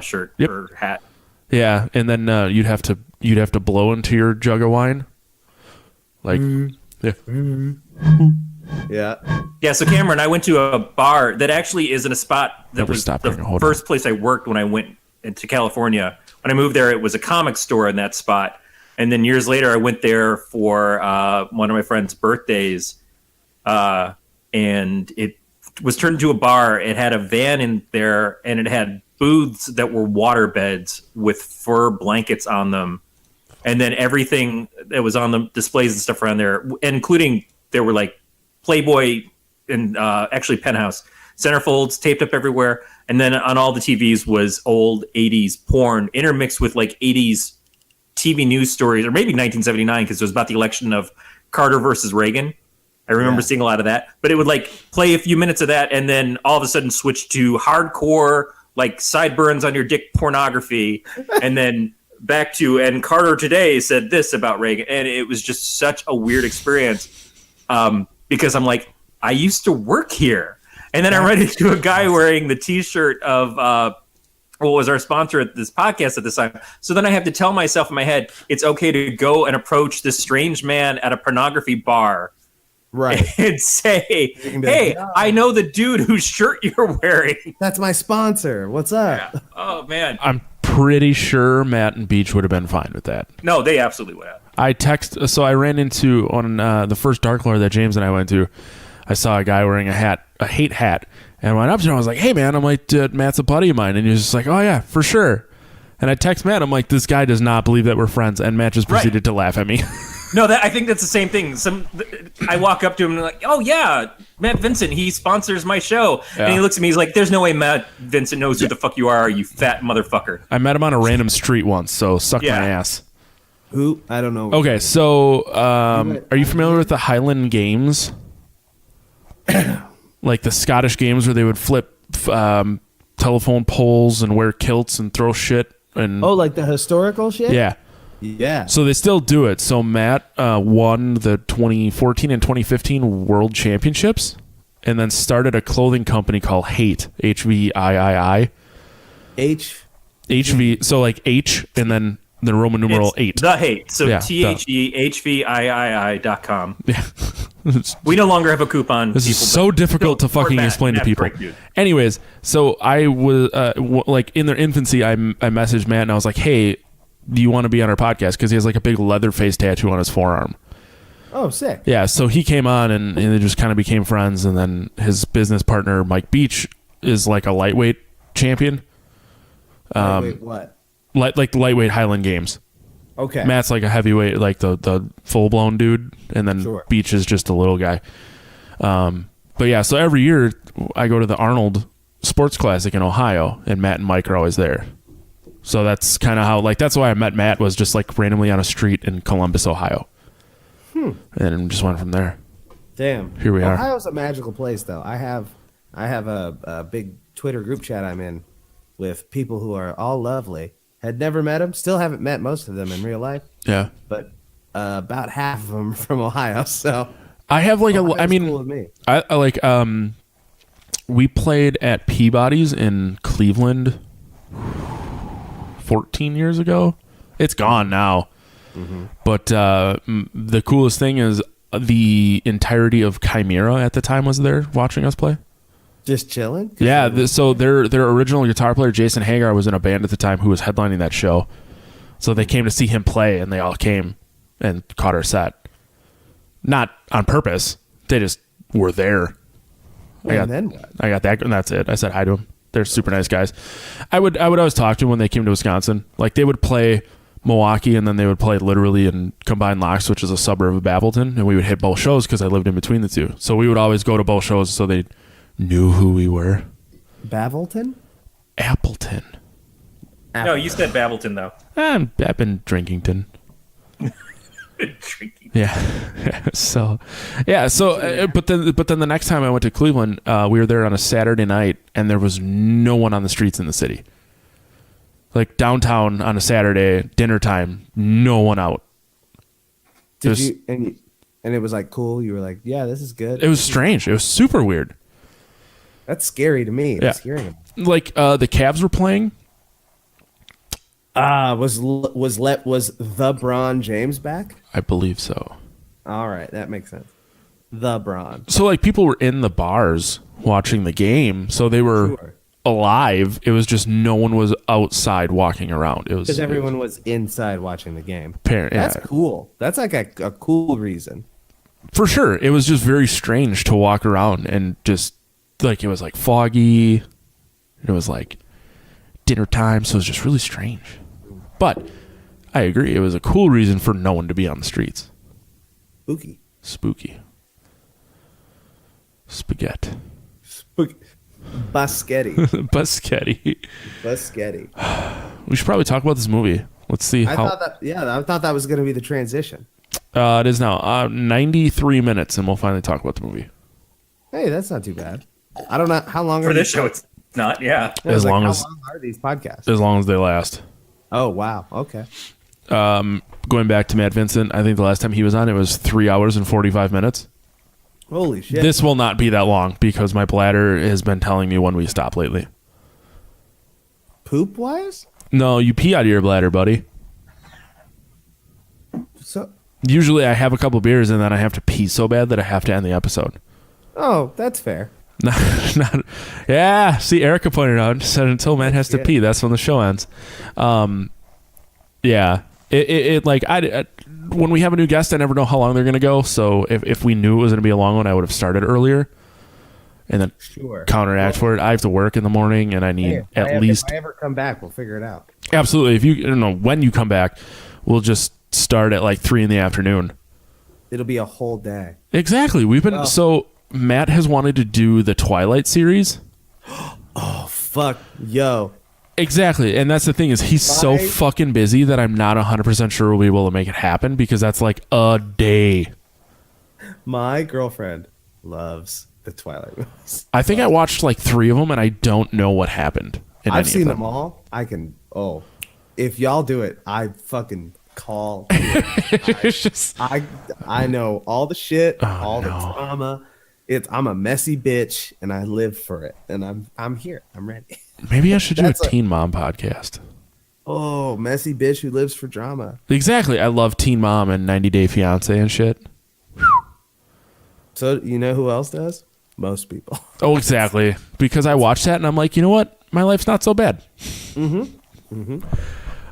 F: shirt or hat.
D: Yeah. And then you'd have to blow into your jug of wine. Like,
F: Yeah, so Cameron, I went to a bar that actually is in a spot that was the first place I worked when I went into California. When I moved there, it was a comic store in that spot. And then years later, I went there for one of my friend's birthdays. And it was turned into a bar. It had a van in there, and it had booths that were water beds with fur blankets on them. And then everything that was on the displays and stuff around there, including there were like Playboy and actually Penthouse centerfolds taped up everywhere. And then on all the TVs was old 80s porn intermixed with like 80s TV news stories, or maybe 1979, because it was about the election of Carter versus Reagan. I remember seeing a lot of that, but it would like play a few minutes of that, and then all of a sudden switch to hardcore, like sideburns on your dick pornography, and then back to, and Carter today said this about Reagan, and it was just such a weird experience, because I'm like, I used to work here, and then I ran into a guy wearing the T-shirt of what was our sponsor at this podcast at this time. So then I have to tell myself in my head, it's okay to go and approach this strange man at a pornography bar.
E: Right.
F: And say, hey,
E: like,
F: I know the dude whose shirt you're wearing.
E: That's my sponsor. What's up?
F: Yeah. Oh, man.
D: I'm pretty sure Matt and Beach would have been fine with that.
F: No, they absolutely would have.
D: So I ran into, on the first Dark Lore that James and I went to, I saw a guy wearing a hate hat. And I went up to him, I was like, hey, man, I'm like, Matt's a buddy of mine. And he was just like, oh, yeah, for sure. And I text Matt, I'm like, this guy does not believe that we're friends. And Matt just proceeded to laugh at me.
F: No, I think that's the same thing. I walk up to him and I'm like, oh, yeah, Matt Vincent, he sponsors my show. Yeah. And he looks at me, he's like, there's no way Matt Vincent knows who the fuck you are, you fat motherfucker.
D: I met him on a random street once, so suck my ass.
E: Who? I don't know.
D: Okay, so are you familiar with the Highland Games? Like the Scottish games where they would flip telephone poles and wear kilts and throw shit. And
E: like the historical shit?
D: Yeah.
E: Yeah.
D: So they still do it. So Matt won the 2014 and 2015 World Championships and then started a clothing company called Hate, HVIII. HV, so like H and then the Roman numeral 8.
F: The Hate. So
D: yeah,
F: THEHVIII.com.
D: Yeah.
F: We no longer have a coupon.
D: This is so difficult to fucking explain to people. Anyways, so I was like in their infancy, I messaged Matt and I was like, hey, do you want to be on our podcast? Because he has like a big Leatherface tattoo on his forearm.
E: Oh, sick.
D: Yeah, so he came on and they just kind of became friends. And then his business partner, Mike Beach, is like a lightweight champion.
E: Wait, what?
D: Like the lightweight Highland Games.
E: Okay.
D: Matt's like a heavyweight, like the full-blown dude. And then Beach is just a little guy. But yeah, so every year I go to the Arnold Sports Classic in Ohio, and Matt and Mike are always there. So that's kind of how, like, that's why I met Matt, was just like randomly on a street in Columbus, Ohio. And just went from there.
E: Damn.
D: Here we are.
E: Ohio's a magical place, though. I have a big Twitter group chat I'm in with people who are all lovely. Had never met them. Still haven't met most of them in real life.
D: Yeah.
E: But about half of them from Ohio. So
D: I have like
E: Ohio's
D: I mean,
E: cool with me.
D: I like we played at Peabody's in Cleveland 14 years ago. It's gone now. Mm-hmm. But the coolest thing is the entirety of Chimera at the time was there watching us play.
E: Just chilling?
D: Yeah, so their original guitar player, Jason Hagar, was in a band at the time who was headlining that show. So they came to see him play, and they all came and caught our set. Not on purpose. They just were there.
E: Then what?
D: I got that, and that's it. I said hi to them. They're super nice guys. I would always talk to them when they came to Wisconsin. Like, they would play Milwaukee, and then they would play literally in Combined Locks, which is a suburb of Appleton, and we would hit both shows because I lived in between the two. So we would always go to both shows so they knew who we were.
E: Babbleton?
D: Appleton.
F: No, you said Babbleton, though.
D: I've been Drinkington.
F: Drinking.
D: Yeah. So but then the next time I went to Cleveland, we were there on a Saturday night, and there was no one on the streets in the city. Like downtown on a Saturday, dinner time, no one out.
E: And it was like cool. You were like, yeah, this is good.
D: It was strange. It was super weird.
E: That's scary to me.
D: Yeah. Like the Cavs were playing.
E: Was LeBron James back?
D: I believe so.
E: All right, that makes sense. LeBron.
D: So like people were in the bars watching the game, so they were alive. It was just no one was outside walking around. It was
E: because everyone was inside watching the game.
D: That's
E: cool. That's like a cool reason.
D: For sure. It was just very strange to walk around and just like it was like foggy. It was like dinner time, so it was just really strange. But I agree, it was a cool reason for no one to be on the streets. Spooky. Spaghetti.
E: Baschetti.
D: Baschetti.
E: Baschetti.
D: We should probably talk about this movie. Let's see
E: I
D: how.
E: thought that was going to be the transition.
D: It is now 93 minutes, and we'll finally talk about the movie.
E: Hey, that's not too bad. I don't know how long
F: For
E: are
F: this
E: these-
F: show, it's not. Yeah.
D: As long
E: how
D: as
E: long are these podcasts?
D: as long as they last.
E: Oh wow, okay.
D: Going back to Matt Vincent, I think the last time he was on, it was 3 hours and 45 minutes.
E: Holy shit!
D: This will not be that long because my bladder has been telling me when we stop lately.
E: Poop wise?
D: No, you pee out of your bladder, buddy.
E: So
D: Usually I have a couple beers and then I have to pee so bad that I have to end the episode.
E: oh, that's fair.
D: Yeah, see, Erica pointed out, said until Matt has to pee, that's when the show ends. Yeah. It like, when we have a new guest, I never know how long they're going to go. So if we knew it was going to be a long one, I would have started earlier and then counteract for it. I have to work in the morning and I need at least.
E: If I ever come back, we'll figure it out.
D: Absolutely. If you don't know when you come back, we'll just start at like 3 p.m.
E: It'll be a whole day.
D: Exactly. We've been so Matt has wanted to do the Twilight series.
E: Oh fuck, yo.
D: Exactly. And that's the thing is he's so fucking busy that I'm not 100% sure we'll be able to make it happen because that's like a day.
E: My girlfriend loves the Twilight movies.
D: I think I watched like 3 of them and I don't know what happened.
E: I've seen them all. I can. Oh, if y'all do it, I fucking call.
D: It's just
E: I know all the shit, all the drama. I'm a messy bitch, and I live for it. And I'm here. I'm ready.
D: maybe I should do a Teen Mom podcast.
E: Oh, messy bitch who lives for drama.
D: Exactly. I love Teen Mom and 90 Day Fiance and shit.
E: So you know who else does? Most people.
D: Oh, exactly. Because I watched that and I'm like, you know what? My life's not so bad.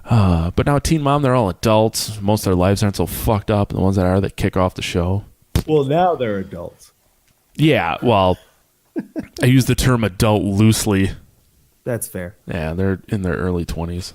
D: But now Teen Mom, they're all adults. Most of their lives aren't so fucked up. And the ones that are, that kick off the show.
E: Well, now they're adults.
D: Yeah, well, I use the term adult loosely.
E: That's fair.
D: Yeah, they're in their early 20s.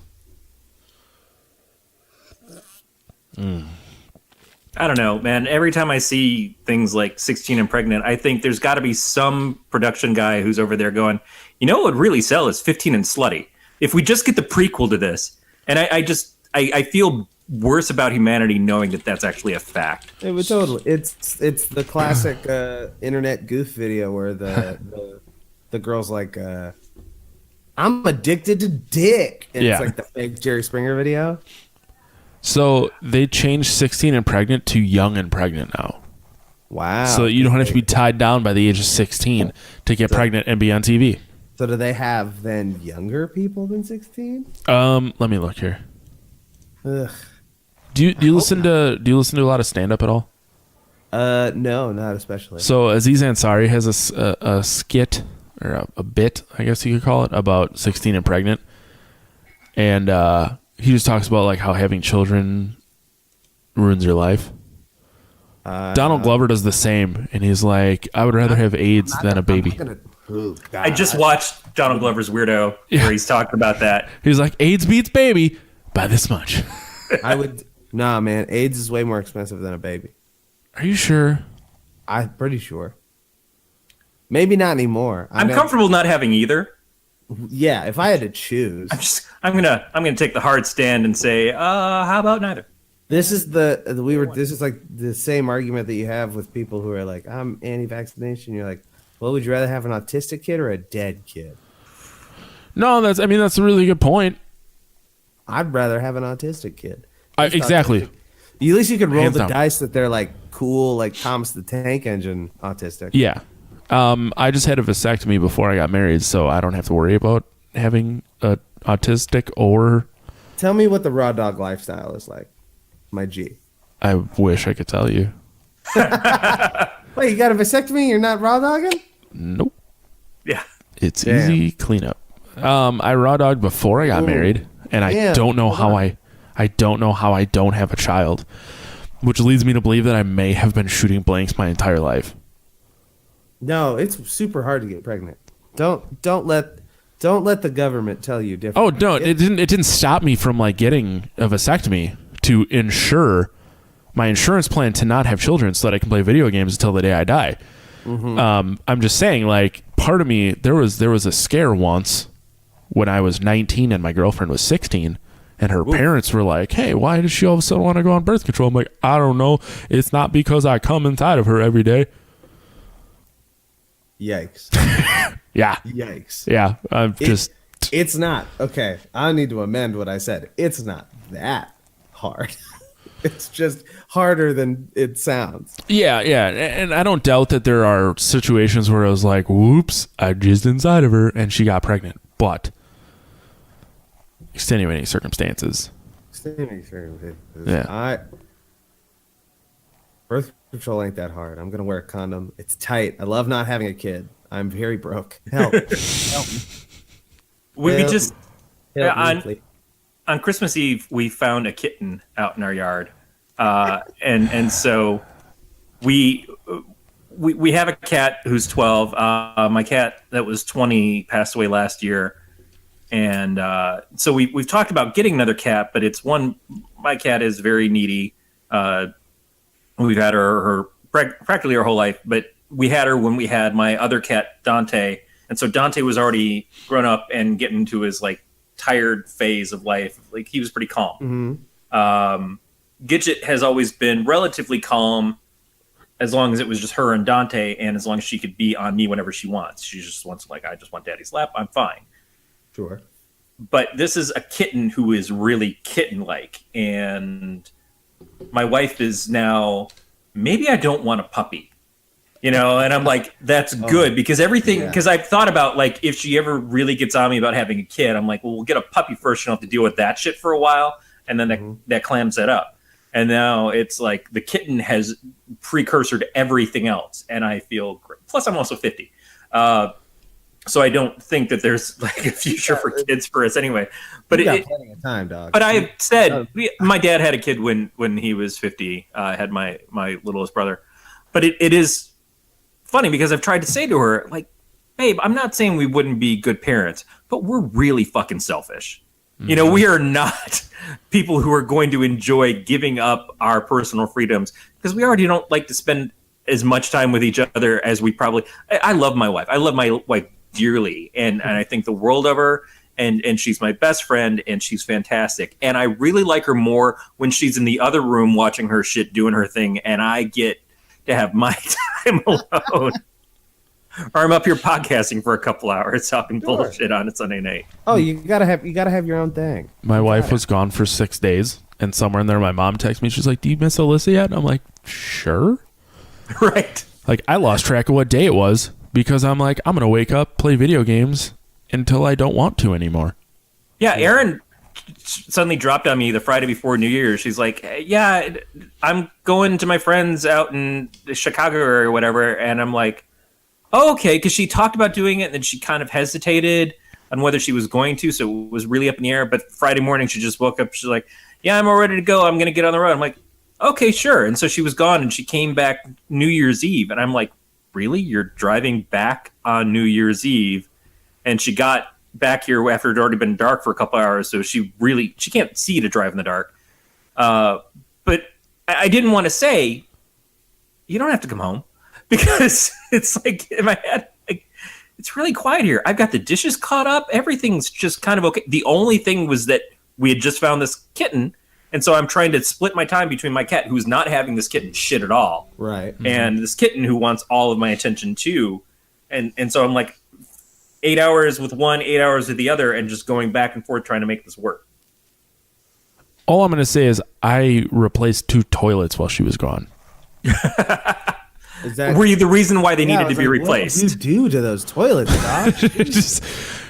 F: I don't know, man. Every time I see things like 16 and Pregnant, I think there's got to be some production guy who's over there going, you know what would really sell is 15 and Slutty. If we just get the prequel to this. And I feel worse about humanity knowing that that's actually a fact.
E: It would totally. It's the classic internet goof video where the girl's like, I'm addicted to dick. And
D: Yeah.
E: it's like the fake Jerry Springer video.
D: So they changed 16 and Pregnant to Young and Pregnant now.
E: Wow.
D: So that you don't have to be tied down by the age of 16 to get pregnant and be on TV.
E: So do they have then younger people than 16?
D: Let me look here.
E: Ugh.
D: Do you listen to a lot of stand up at all?
E: No, not especially.
D: So Aziz Ansari has a skit or a bit, I guess you could call it, about 16 and Pregnant. And he just talks about like how having children ruins your life. Donald Glover does the same, and he's like, I would rather have AIDS than a baby.
F: I just watched Donald Glover's Weirdo where he's talking about that.
D: He's like, AIDS beats baby by this much.
E: I would. Nah, man. AIDS is way more expensive than a baby.
D: Are you sure?
E: I'm pretty sure. Maybe not anymore.
F: I'm comfortable not having either.
E: Yeah, if I had to choose.
F: I'm gonna take the hard stand and say, how about neither?
E: This is this is like the same argument that you have with people who are like, I'm anti-vaccination. You're like, well, would you rather have an autistic kid or a dead kid?
D: No, that's a really good point.
E: I'd rather have an autistic kid.
D: Exactly.
E: At least you could roll
D: Hands
E: the
D: down.
E: dice that they're like cool, like Thomas the Tank Engine autistic.
D: Yeah. I just had a vasectomy before I got married, so I don't have to worry about having a autistic or...
E: Tell me what the raw dog lifestyle is like, my G.
D: I wish I could tell you.
E: Wait, you got a vasectomy? You're not raw dogging?
D: Nope.
F: Yeah.
D: It's easy cleanup. I raw dogged before I got married, and I don't know how I don't know how I don't have a child, which leads me to believe that I may have been shooting blanks my entire life.
E: No, it's super hard to get pregnant. Don't let the government tell you different.
D: Oh no, it didn't stop me from like getting a vasectomy to ensure my insurance plan to not have children so that I can play video games until the day I die. Mm-hmm. I'm just saying, like, part of me, there was a scare once when I was 19 and my girlfriend was 16, And her parents were like, hey, why does she all of a sudden want to go on birth control? I'm like, I don't know. It's not because I come inside of her every day.
E: Yikes.
D: Yeah.
E: Yikes.
D: Yeah.
E: It's not. Okay. I need to amend what I said. It's not that hard. It's just harder than it sounds.
D: Yeah. And I don't doubt that there are situations where I was like, whoops, I jizzed inside of her and she got pregnant. But extenuating circumstances. Yeah.
E: Birth control ain't that hard. I'm gonna wear a condom. It's tight. I love not having a kid. I'm very broke. Help. Help me.
F: We just
E: Help me,
F: on Christmas Eve we found a kitten out in our yard, and so we have a cat who's 12. My cat that was 20 passed away last year. And so we've talked about getting another cat, but my cat is very needy. We've had her practically her whole life, but we had her when we had my other cat, Dante. And so Dante was already grown up and getting into his like tired phase of life. Like he was pretty calm. Mm-hmm. Gidget has always been relatively calm as long as it was just her and Dante, and as long as she could be on me whenever she wants. She just wants like, I just want daddy's lap. I'm fine.
E: Sure.
F: But this is a kitten who is really kitten-like, and my wife is now, maybe I don't want a puppy, and I'm like, that's good, because because I've thought about, like, if she ever really gets on me about having a kid, I'm like, well, we'll get a puppy first, you don't have to deal with that shit for a while, and then that clams that up. And now it's like the kitten has precursor to everything else, and I feel great. Plus, I'm also 50. So I don't think that there's like a future for kids for us anyway. But
E: got plenty of time, dog.
F: But I have said my dad had a kid when he was 50. Had my littlest brother. But it is funny because I've tried to say to her, like, babe, I'm not saying we wouldn't be good parents, but we're really fucking selfish. Mm-hmm. We are not people who are going to enjoy giving up our personal freedoms because we already don't like to spend as much time with each other as we probably. I love my wife. I love my wife dearly, and I think the world of her, and she's my best friend, and she's fantastic, and I really like her more when she's in the other room watching her shit, doing her thing, and I get to have my time alone. Or I'm up here podcasting for a couple hours talking bullshit on a Sunday night.
E: Oh, you gotta have your own thing.
D: My wife was gone for 6 days, and somewhere in there my mom texted me, she's like, do you miss Alyssa yet? And I'm like, sure.
F: Right.
D: Like, I lost track of what day it was because I'm like, I'm going to wake up, play video games until I don't want to anymore.
F: Yeah, Erin suddenly dropped on me the Friday before New Year's. She's like, yeah, I'm going to my friends out in Chicago or whatever. And I'm like, oh, okay, because she talked about doing it and then she kind of hesitated on whether she was going to. So it was really up in the air. But Friday morning, she just woke up. She's like, yeah, I'm all ready to go. I'm going to get on the road. I'm like, okay, sure. And so she was gone and she came back New Year's Eve. And I'm like, really? You're driving back on New Year's Eve? And she got back here after it had already been dark for a couple hours. So she can't see to drive in the dark. But I didn't want to say, you don't have to come home. Because it's like, in my head, like, it's really quiet here. I've got the dishes caught up. Everything's just kind of okay. The only thing was that we had just found this kitten. And so I'm trying to split my time between my cat, who's not having this kitten shit at all.
E: Right.
F: And this kitten who wants all of my attention too. And so I'm like 8 hours with one, 8 hours with the other, and just going back and forth trying to make this work.
D: All I'm going to say is I replaced 2 toilets while she was gone.
F: Were you the reason why they needed to be replaced?
E: What did you do to those toilets, Doc?
D: Just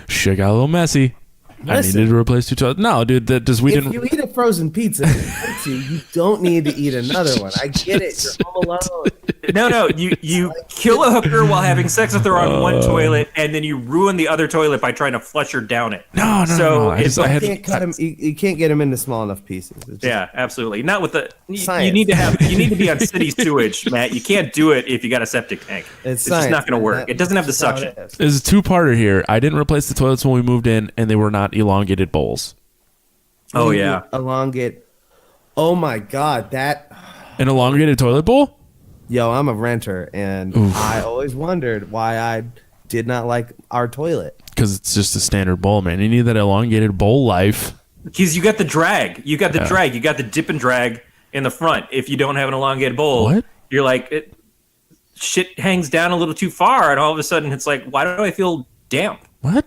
D: shit got a little messy.
E: Listen,
D: I needed to replace 2 toilets. No, dude,
E: if you eat a frozen pizza and it hurts you don't need to eat another one. I get it. You're home alone.
F: No, you kill a hooker while having sex with her on one toilet, and then you ruin the other toilet by trying to flush her down it.
D: No.
E: You can't get them into small enough pieces.
F: Yeah, absolutely. Not with the. You need to be on city sewage, Matt. You can't do it if you got a septic tank. It's just not going to work. It doesn't have the suction.
D: There's a 2-parter here. I didn't replace the toilets when we moved in, and they were not elongated bowls.
F: Oh yeah,
E: elongate. Oh my god, that
D: an elongated toilet bowl.
E: Yo, I'm a renter, and I always wondered why I did not like our toilet.
D: Because it's just a standard bowl, man. You need that elongated bowl life.
F: Because you got the drag. You got the drag. You got the dip and drag in the front. If you don't have an elongated bowl,
D: What?
F: you're like, shit hangs down a little too far, and all of a sudden it's like, why do I feel damp?
D: What?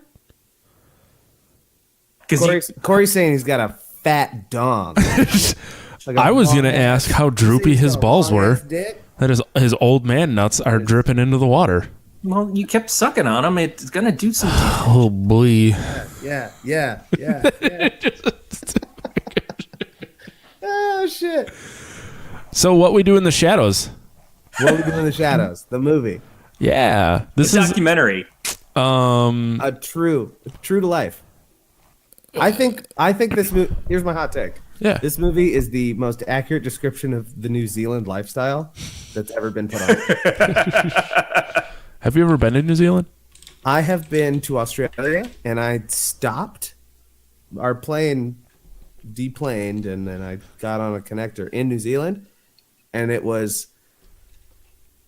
F: Because
E: Corey's saying he's got a fat dong. Like a
D: I was going to
E: long
D: ask
E: ass-
D: how droopy
E: he's
D: his
E: got a
D: balls
E: long
D: were.
E: ass dick.
D: That his old man nuts are dripping into the water.
F: well, you kept sucking on them. It's gonna do some.
D: Oh, boy.
E: Yeah. Oh shit!
D: So what we do in the shadows?
E: What we do in the shadows? The movie.
D: Yeah. This is
F: documentary.
E: A true to life. I think this movie. Here's my hot take.
D: Yeah.
E: This movie is the most accurate description of the New Zealand lifestyle that's ever been put on.
D: Have you ever been to New Zealand?
E: I have been to Australia and I stopped. Our plane deplaned and then I got on a connector in New Zealand, and it was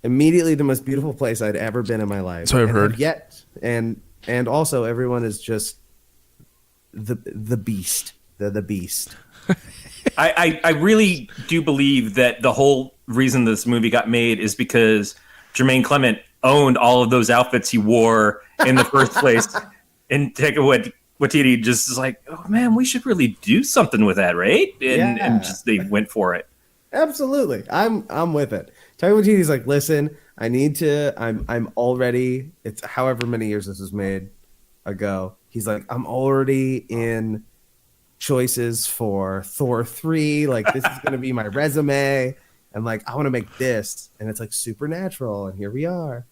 E: immediately the most beautiful place I'd ever been in my life.
D: So I've
E: And
D: heard.
E: Yet, and also everyone is just the beast. They're the beast.
F: I really do believe that the whole reason this movie got made is because Jermaine Clement owned all of those outfits he wore in the first place. And Taika Waititi just is like, oh man, we should really do something with that, right? And just they went for it.
E: Absolutely. I'm with it. Taika Waititi's like, listen, I'm already, it's however many years this was made ago. He's like, I'm already in choices for Thor 3. Like, this is going to be my resume. And like, I want to make this. And it's like Supernatural. And here we are.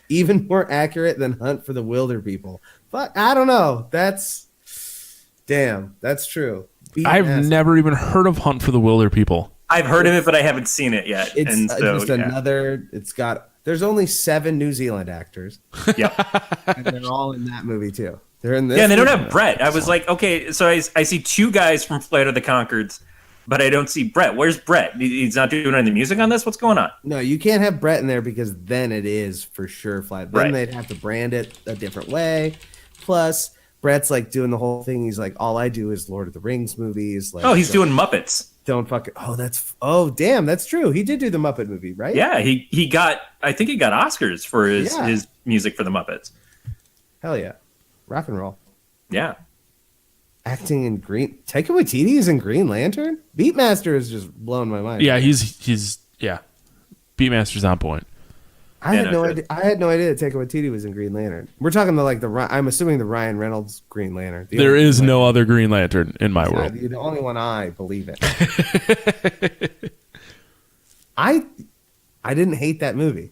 E: Even more accurate than Hunt for the Wilder People. But I don't know. That's true.
D: I've never even heard of Hunt for the Wilder People.
F: I've heard of it, but I haven't seen it yet.
E: It's
F: and so,
E: just another. There's only 7 New Zealand actors,
F: yeah.
E: and they're all in that movie too. They're in this.
F: Yeah, and they don't
E: movie.
F: have Brett. I was like, okay, so I see 2 guys from Flight of the Conchords, but I don't see Brett. Where's Brett? He's not doing any music on this? What's going on?
E: No, you can't have Brett in there because then it is for sure Flight. Then
F: Right.
E: they'd have to brand it a different way. Plus, Brett's like doing the whole thing. He's like, all I do is Lord of the Rings movies. Like,
F: Oh, he's doing Muppets.
E: Don't fucking. Oh, damn, that's true. He did do the Muppet movie, right?
F: Yeah, he got, I think he got Oscars for his music for the Muppets.
E: Hell yeah, rock and roll.
F: Yeah.
E: Acting in Green. Taika Waititi is in Green Lantern. Beatmaster is just blowing my mind.
D: Yeah, he's Beatmaster's on point.
E: I had
F: Yeah,
E: no
F: no,
E: idea. I had no idea that Taika Waititi was in Green Lantern. We're talking about I'm assuming the Ryan Reynolds Green Lantern. The
D: There
E: only
D: is
E: Green
D: no other Green Lantern in my world.
E: Lantern. The only one I believe in. I didn't hate that movie.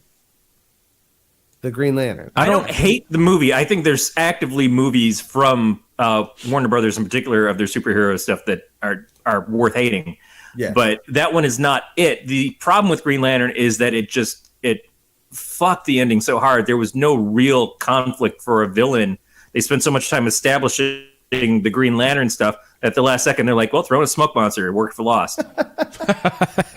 E: The Green Lantern.
F: I don't hate the movie. I think there's actively movies from Warner Brothers in particular of their superhero stuff that are worth hating.
E: Yeah.
F: But that one is not it. The problem with Green Lantern is that it fucked the ending so hard. There was no real conflict for a villain. They spent so much time establishing the Green Lantern stuff at the last second they're like, well, throw in a smoke monster. It worked for Lost.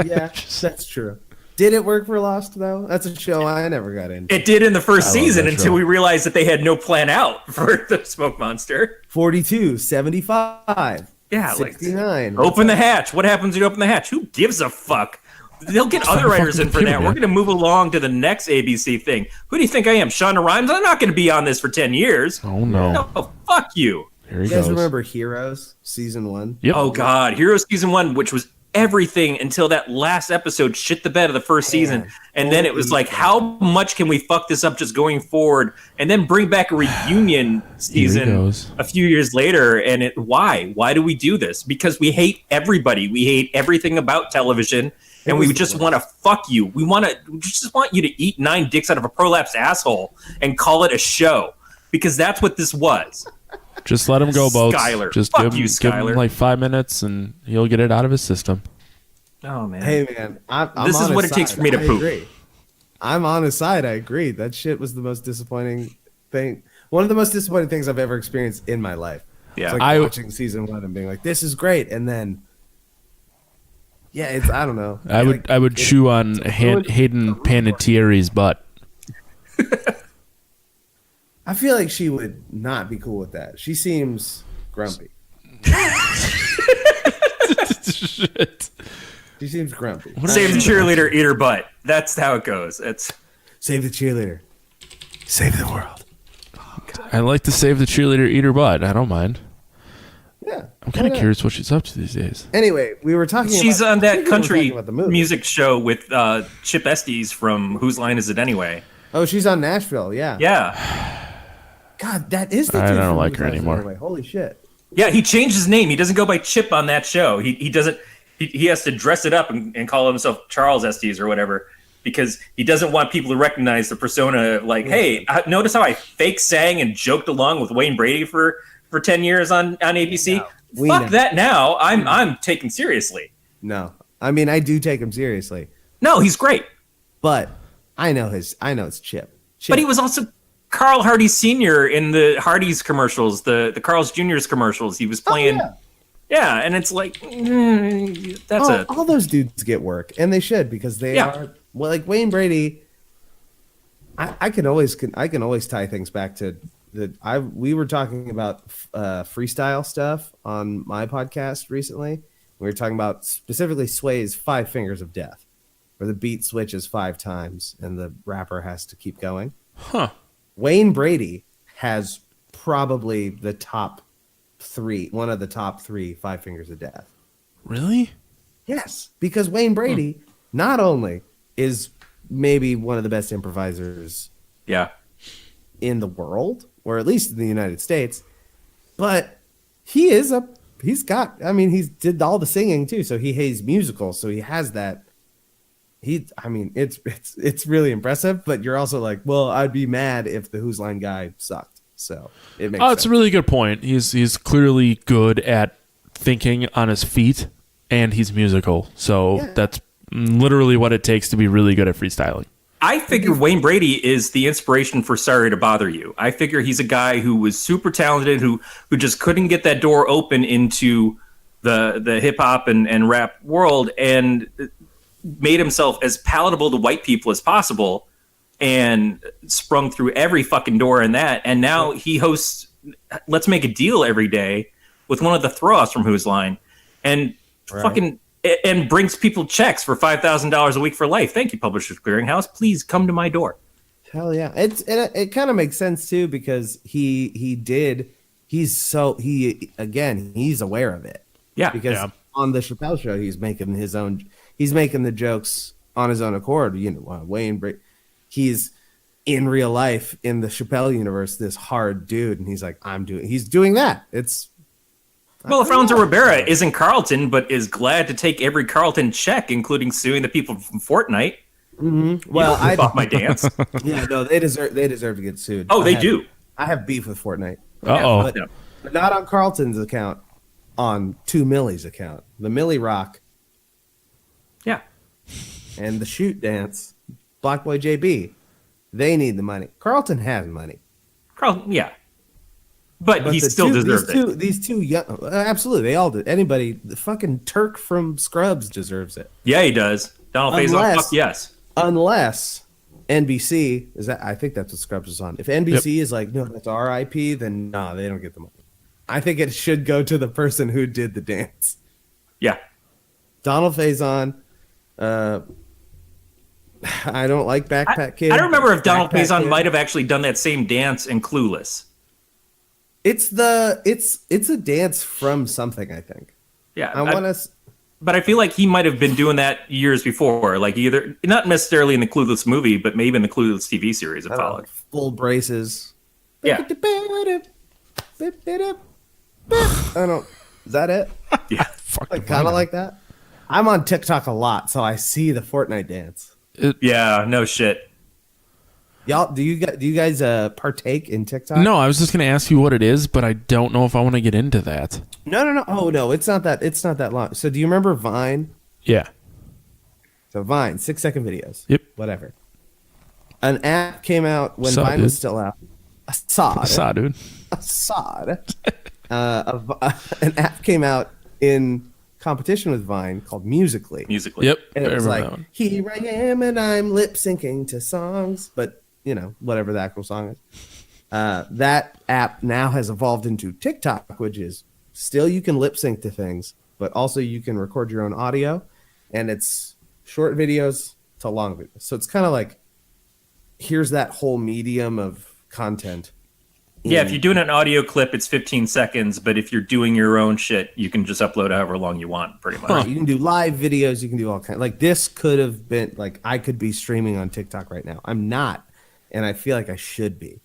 E: Yeah, that's true. Did it work for Lost though? That's a show I never got into.
F: It did in the first season
D: that
F: until
D: show.
F: we realized that they had no plan out for the smoke monster.
E: 42, 75,
F: Yeah, like
E: 69.
F: open the hatch. What happens when you open the hatch? Who gives a fuck? They'll get other writers in for
D: computer,
F: that. We're
D: man.
F: going to move along to the next ABC thing. Who do you think I am, Shonda Rhimes? I'm not going to be on this for 10 years.
D: Oh no.
F: No, fuck you.
D: Here he
E: You guys
D: goes.
E: remember Heroes season 1?
D: Yep.
F: Oh God, Heroes season 1, which was everything until that last episode shit the bed of the first season, and then it was like, how much can we fuck this up just going forward, and then bring back a reunion season
D: goes.
F: a few years later, and why do we do this? Because we hate everybody, we hate everything about television, and we just want to fuck you. We just want you to eat 9 dicks out of a prolapsed asshole and call it a show, because that's what this was.
D: Just let him go, Boatss.
F: Skyler.
D: Just
F: Fuck
D: give
F: you,
D: him
F: Skyler.
D: like 5 minutes, and he'll get it out of his system.
F: Oh man.
E: Hey man, I'm
F: This is
E: on
F: what
E: his
F: it takes
E: side.
F: for me to
E: I
F: poop.
E: agree. I'm on his side. I agree. That shit was the most disappointing thing. One of the most disappointing things I've ever experienced in my life.
F: Yeah.
E: It's like
D: I-
E: watching season 1 and being like, "This is great," and then, yeah, it's I don't know.
D: I would chew on Hayden Panettiere's butt.
E: I feel like she would not be cool with that. She seems grumpy.
D: Shit.
E: She seems grumpy.
F: Save the cheerleader, eat her butt. That's how it goes. It's
E: Save the cheerleader. Save the world.
D: I like to save the cheerleader, eat her butt. I don't mind.
E: Yeah.
D: I'm kind of curious what she's up to these days.
E: Anyway, we were talking
F: she's
E: about,
F: on that country
E: about the movie.
F: music show with Chip Estes from Whose Line Is It Anyway?
E: Oh, she's on Nashville, yeah.
F: Yeah.
E: God, that is the
D: I
E: dude
D: don't
E: from
D: like her
E: Whose Line Is It
D: anymore.
E: Anyway. Holy shit.
F: Yeah, he changed his name. He doesn't go by Chip on that show. He doesn't. He has to dress it up and call himself Charles Estes or whatever because he doesn't want people to recognize the persona. Like, hey, notice how I fake sang and joked along with Wayne Brady for 10 years on ABC. Fuck that now. I'm taken seriously.
E: No. I mean, I do take him seriously.
F: No, he's great.
E: But I know it's Chip.
F: But he was also Carl Hardy Sr. in the Hardy's commercials, the Carl's Jr.'s commercials. He was playing. Yeah, and it's like
E: all those dudes get work, and they should because they are well. Like Wayne Brady, I can always tie things back to we were talking about freestyle stuff on my podcast recently. We were talking about specifically Sway's 5 Fingers of Death, where the beat switches 5 times and the rapper has to keep going.
D: Huh.
E: Wayne Brady has probably the top 3, one of the top 3 5 Fingers of Death.
D: Really?
E: Yes, because Wayne Brady not only is maybe one of the best improvisers in the world, or at least in the United States, but he did all the singing too, so he's musical, so he has that. It's really impressive, but you're also like, well, I'd be mad if the Whose Line guy sucked. So it makes sense.
D: It's a really good point. He's clearly good at thinking on his feet, and he's musical. So that's literally what it takes to be really good at freestyling.
F: I figure Wayne Brady is the inspiration for Sorry to Bother You. I figure he's a guy who was super talented, who just couldn't get that door open into the hip hop and rap world, and made himself as palatable to white people as possible. And sprung through every fucking door in that. And now he hosts Let's Make a Deal every day with one of the throw-offs from Whose Line. And fucking and brings people checks for $5,000 a week for life. Thank you, Publishers Clearinghouse. Please come to my door.
E: Hell yeah. It kind of makes sense too, because he's aware of it.
F: Yeah.
E: Because on the Chappelle show, he's making the jokes on his own accord. Wayne Brady. He's in real life in the Chappelle universe, this hard dude, and he's like, he's doing that.
F: Well, Franzo Ribera isn't Carlton, but is glad to take every Carlton check, including suing the people from Fortnite.
E: Mm-hmm. Well,
F: I bought my dance.
E: Yeah, no, they deserve to get sued.
F: Oh, they do.
E: I have beef with Fortnite.
D: Uh-oh.
E: But not on Carlton's account, on 2 Millie's account. The Millie Rock.
F: Yeah.
E: And the Shoot Dance. Black Boy JB, they need the money. Carlton has money.
F: But he still deserves it.
E: These two young, absolutely, they all do. Anybody, the fucking Turk from Scrubs deserves it.
F: Yeah, he does. Donald Faison, fuck yes.
E: Unless NBC is that, I think that's what Scrubs is on. If NBC is like, no, that's our IP, then no, they don't get the money. I think it should go to the person who did the dance.
F: Yeah.
E: Donald Faison. I don't like Backpack Kid.
F: I don't remember if Donald Faison might have actually done that same dance in Clueless.
E: It's a dance from something, I think.
F: Yeah. But I feel like he might have been doing that years before, like either not necessarily in the Clueless movie, but maybe in the Clueless TV series it followed.
E: Full braces.
F: Yeah.
E: Is that it?
F: Yeah.
E: Kind of like that. I'm on TikTok a lot, so I see the Fortnite dance.
F: Yeah, no shit.
E: Y'all, do you guys partake in TikTok?
D: No, I was just gonna ask you what it is, but I don't know if I want to get into that.
E: No. Oh no, it's not that long. So do you remember Vine?
D: Yeah.
E: So Vine, 6-second videos.
D: Yep.
E: Whatever. An app came out when Vine was still out. I saw, dude. An app came out in competition with Vine called Musical.ly.
D: Yep.
E: And it was like, here I am and I'm lip syncing to songs, but whatever the actual song is. That app now has evolved into TikTok, which is still you can lip sync to things, but also you can record your own audio, and it's short videos to long videos. So it's kind of like, here's that whole medium of content.
F: Yeah, if you're doing an audio clip, it's 15 seconds. But if you're doing your own shit, you can just upload however long you want, pretty much.
E: Right, you can do live videos. You can do all kinds. Like this could have been like I could be streaming on TikTok right now. I'm not, and I feel like I should be,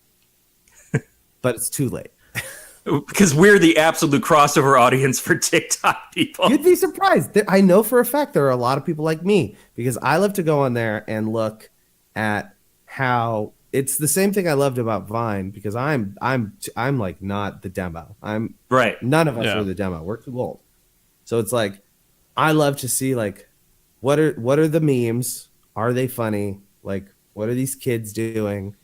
E: but it's too late.
F: Because we're the absolute crossover audience for TikTok people.
E: You'd be surprised. I know for a fact there are a lot of people like me because I love to go on there and look at how it's the same thing I loved about Vine because I'm like not the demo. I'm
F: right.
E: None of us
D: Yeah.
E: are the demo. We're too old. So it's like I love to see like what are the memes? Are they funny? Like what are these kids doing?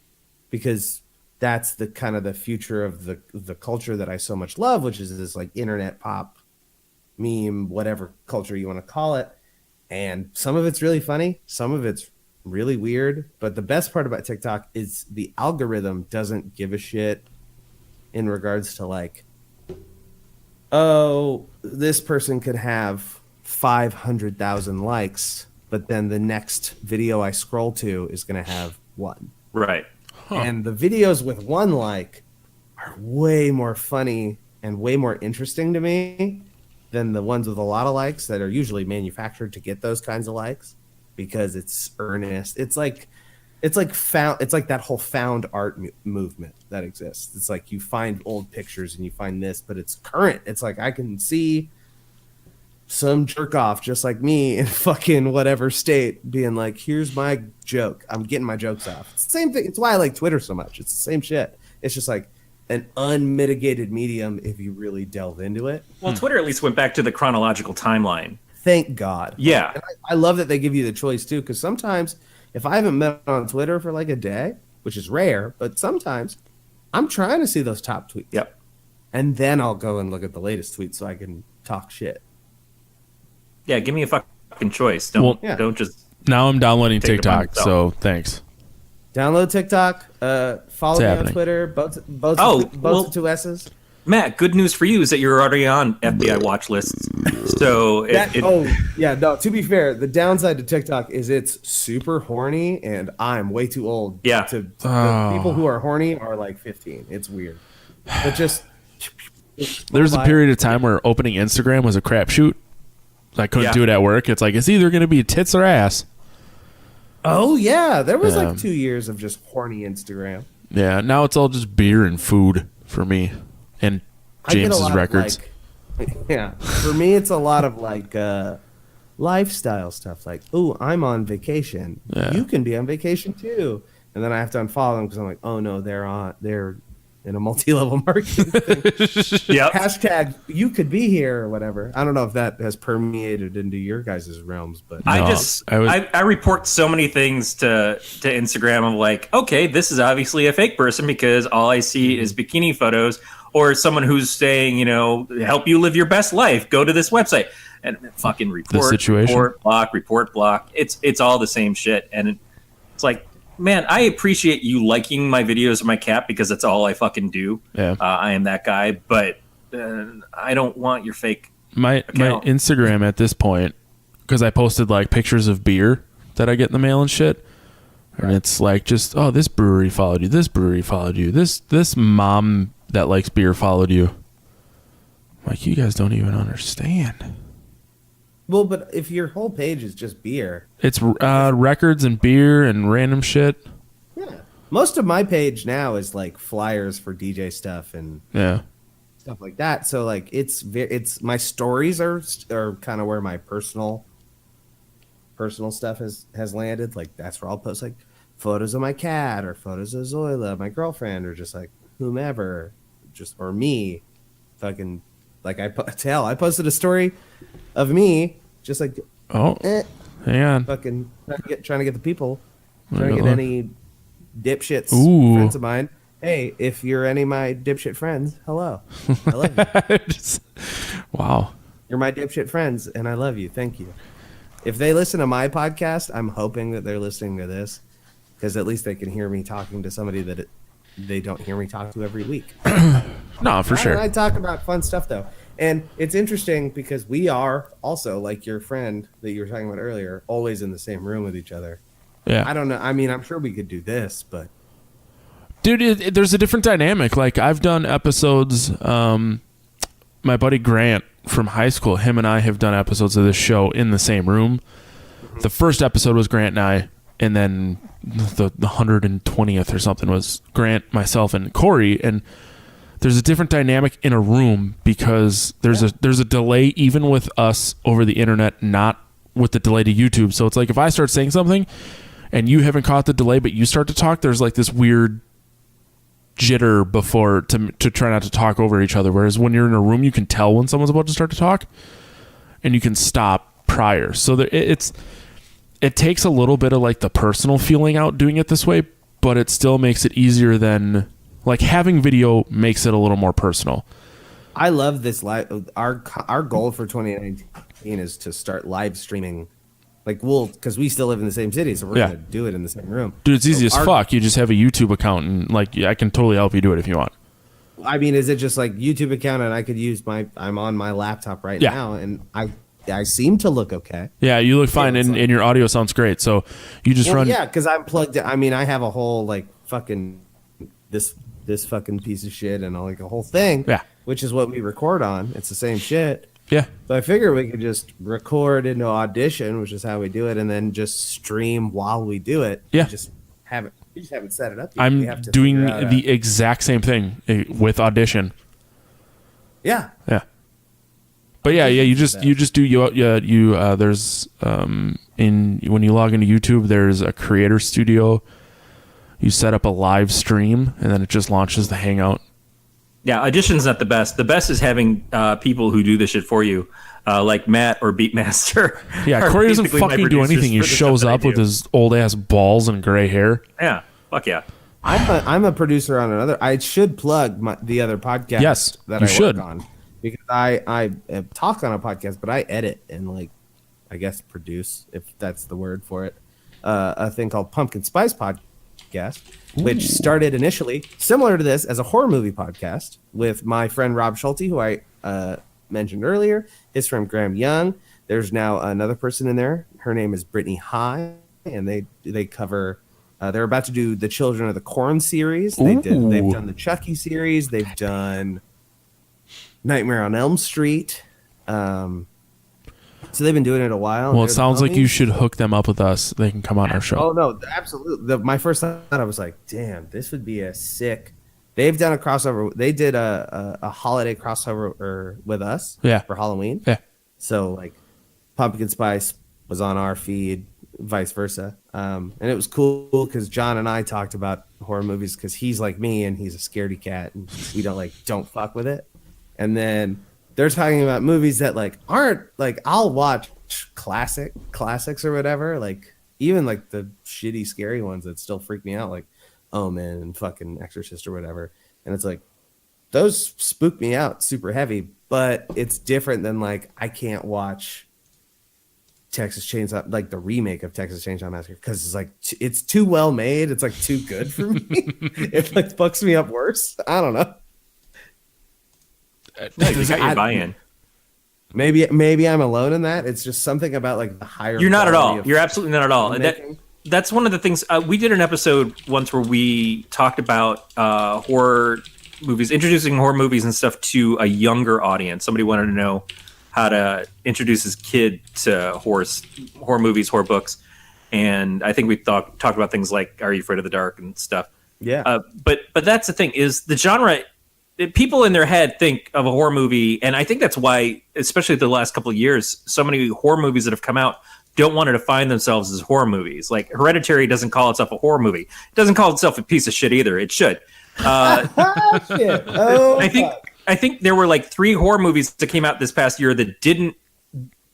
E: Because that's the kind of the future of the culture that I so much love, which is this like internet pop meme, whatever culture you want to call it. And some of it's really funny. Some of it's really weird. But the best part about TikTok is the algorithm doesn't give a shit in regards to like, oh, this person could have 500,000 likes, but then the next video I scroll to is going to have one.
F: Right.
E: And the videos with one like are way more funny and way more interesting to me than the ones with a lot of likes that are usually manufactured to get those kinds of likes because it's earnest. It's like that whole found art movement that exists. It's like you find old pictures and you find this, but it's current. It's like I can see some jerk off just like me in fucking whatever state being like, here's my joke. I'm getting my jokes off. It's the same thing. It's why I like Twitter so much. It's the same shit. It's just like an unmitigated medium if you really delve into it.
F: Well, Twitter at least went back to the chronological timeline.
E: Thank God.
F: Yeah.
E: And I love that they give you the choice too, because sometimes if I haven't been on Twitter for like a day, which is rare, but sometimes I'm trying to see those top tweets.
F: Yep.
E: And then I'll go and look at the latest tweets so I can talk shit.
F: Yeah, give me a fucking choice. Don't just.
D: Now I'm downloading
F: Take it upon
D: TikTok, so thanks.
E: Download TikTok. Follow me
D: happening.
E: on Twitter. Boats
F: well-
E: with two S's.
F: Matt, good news for you is that you're already on FBI watch lists. So
E: To be fair, the downside to TikTok is it's super horny, and I'm way too old.
F: Yeah.
E: The people who are horny are like 15. It's weird, but just
D: There's a period of time where opening Instagram was a crapshoot. I couldn't do it at work. It's like it's either going to be tits or ass.
E: Oh yeah, there was like 2 years of just horny Instagram.
D: Yeah, now it's all just beer and food for me and
E: I get a
D: James's
E: lot of,
D: records.
E: For me, it's a lot of like lifestyle stuff. Like, oh, I'm on vacation.
D: Yeah.
E: You can be on vacation too. And then I have to unfollow them because I'm like, oh no, they're in a multi-level marketing thing.
F: Yep.
E: Hashtag you could be here or whatever. I don't know if that has permeated into your guys' realms, but
F: I report so many things to Instagram. I'm like, okay, this is obviously a fake person because all I see is bikini photos or someone who's saying, help you live your best life. Go to this website and fucking report block. It's all the same shit. And it's like, man, I appreciate you liking my videos of my cat because that's all I fucking do.
D: Yeah.
F: I am that guy, but I don't want your fake
D: My
F: account.
D: Instagram at this point, because I posted like pictures of beer that I get in the mail and shit, and it's like just this brewery followed you, this brewery followed you, this mom that likes beer followed you. Like, you guys don't even understand.
E: well, but if your whole page is just beer,
D: It's records and beer and random shit.
E: yeah. Most of my page now is like flyers for DJ stuff and
D: Yeah.
E: stuff like that. So like it's my stories are kind of where my personal stuff has landed. Like that's where I'll post like photos of my cat or photos of Zoila, my girlfriend, or just like whomever, or me, fucking like I posted a story of me just like
D: Hang on.
E: fucking trying to get the people, trying to get any dipshits
D: Ooh.
E: friends of mine. Hey, if you're any of my dipshit friends, hello. I love you.
D: Wow.
E: You're my dipshit friends, and I love you. Thank you. If they listen to my podcast, I'm hoping that they're listening to this, because at least they can hear me talking to somebody that they don't hear me talk to every week.
D: No, for sure.
E: I talk about fun stuff, though. And it's interesting because we are also, like your friend that you were talking about earlier, always in the same room with each other.
D: Yeah.
E: I don't know. I mean, I'm sure we could do this, but
D: Dude, there's a different dynamic. Like, I've done episodes, my buddy Grant from high school, him and I have done episodes of this show in the same room. The first episode was Grant and I, and then the 120th or something was Grant, myself, and Corey. And there's a different dynamic in a room because there's a delay even with us over the internet, not with the delay to YouTube. So it's like if I start saying something and you haven't caught the delay, but you start to talk, there's like this weird jitter before to try not to talk over each other. Whereas when you're in a room, you can tell when someone's about to start to talk, and you can stop prior. So it takes a little bit of like the personal feeling out doing it this way, but it still makes it easier than like having video makes it a little more personal.
E: I love this live. Our goal for 2019 is to start live streaming. Like because we still live in the same city, so we're gonna do it in the same room.
D: Dude, it's easy as fuck. You just have a YouTube account, and like I can totally help you do it if you want.
E: I mean, is it just like YouTube account, and I could use I'm on my laptop right now, and I seem to look okay.
D: Yeah, you look fine, and your audio sounds great. So you just run.
E: Yeah, because I'm plugged in. I mean, I have a whole like fucking this fucking piece of shit, and like a whole thing.
D: Yeah,
E: which is what we record on. It's the same shit.
D: Yeah.
E: So I figure we could just record into Audition, which is how we do it, and then just stream while we do it.
D: Yeah.
E: We just haven't set it up yet.
D: I'm doing the exact same thing with Audition.
E: Yeah.
D: Yeah. But you just do there's when you log into YouTube, there's a creator studio. You set up a live stream, and then it just launches the Hangout.
F: Yeah, Audition's not the best. The best is having people who do this shit for you, like Matt or Beatmaster.
D: Yeah, Corey doesn't fucking do anything. He shows up with his old ass balls and gray hair.
F: Yeah, fuck yeah.
E: I'm a producer on another. I should plug the other podcast that I work on, because I talk on a podcast, but I edit and like I guess produce, if that's the word for it, a thing called Pumpkin Spice Podcast, which started initially similar to this as a horror movie podcast with my friend Rob Schulte, who I mentioned earlier, his friend Graham Young. There's now another person in there. Her name is Brittany High, and they cover. They're about to do the Children of the Corn series. They've done the Chucky series. They've done Nightmare on Elm Street. So they've been doing it a while.
D: Well, it sounds like you should hook them up with us. They can come on our show.
E: Oh no, absolutely. My first thought, I was like, damn, this would be a sick. They've done a crossover. They did a holiday crossover with us. For Halloween.
D: Yeah.
E: So like, Pumpkin Spice was on our feed, vice versa. And it was cool because John and I talked about horror movies because he's like me and he's a scaredy cat and we don't fuck with it. And then they're talking about movies that like aren't like, I'll watch classics or whatever, like even like the shitty scary ones that still freak me out, like Omen and fucking Exorcist or whatever. And it's like those spook me out super heavy, but it's different than like I can't watch Texas Chainsaw, like the remake of Texas Chainsaw Massacre, because it's like it's too well made. It's like too good for me. It like fucks me up worse. I don't know.
F: No, you got your buy-in.
E: Maybe I'm alone in that. It's just something about like the higher.
F: You're not at all. You're absolutely not at all. That's one of the things we did an episode once where we talked about horror movies, introducing horror movies and stuff to a younger audience. Somebody wanted to know how to introduce his kid to horror movies, horror books, and I think we talked about things like "Are You Afraid of the Dark?" and stuff.
E: Yeah.
F: But that's the thing is the genre. People in their head think of a horror movie, and I think that's why, especially the last couple of years, so many horror movies that have come out don't want to define themselves as horror movies. Like Hereditary doesn't call itself a horror movie. It doesn't call itself a piece of shit either. It should.
E: Shit. Oh,
F: I think there were like 3 horror movies that came out this past year that didn't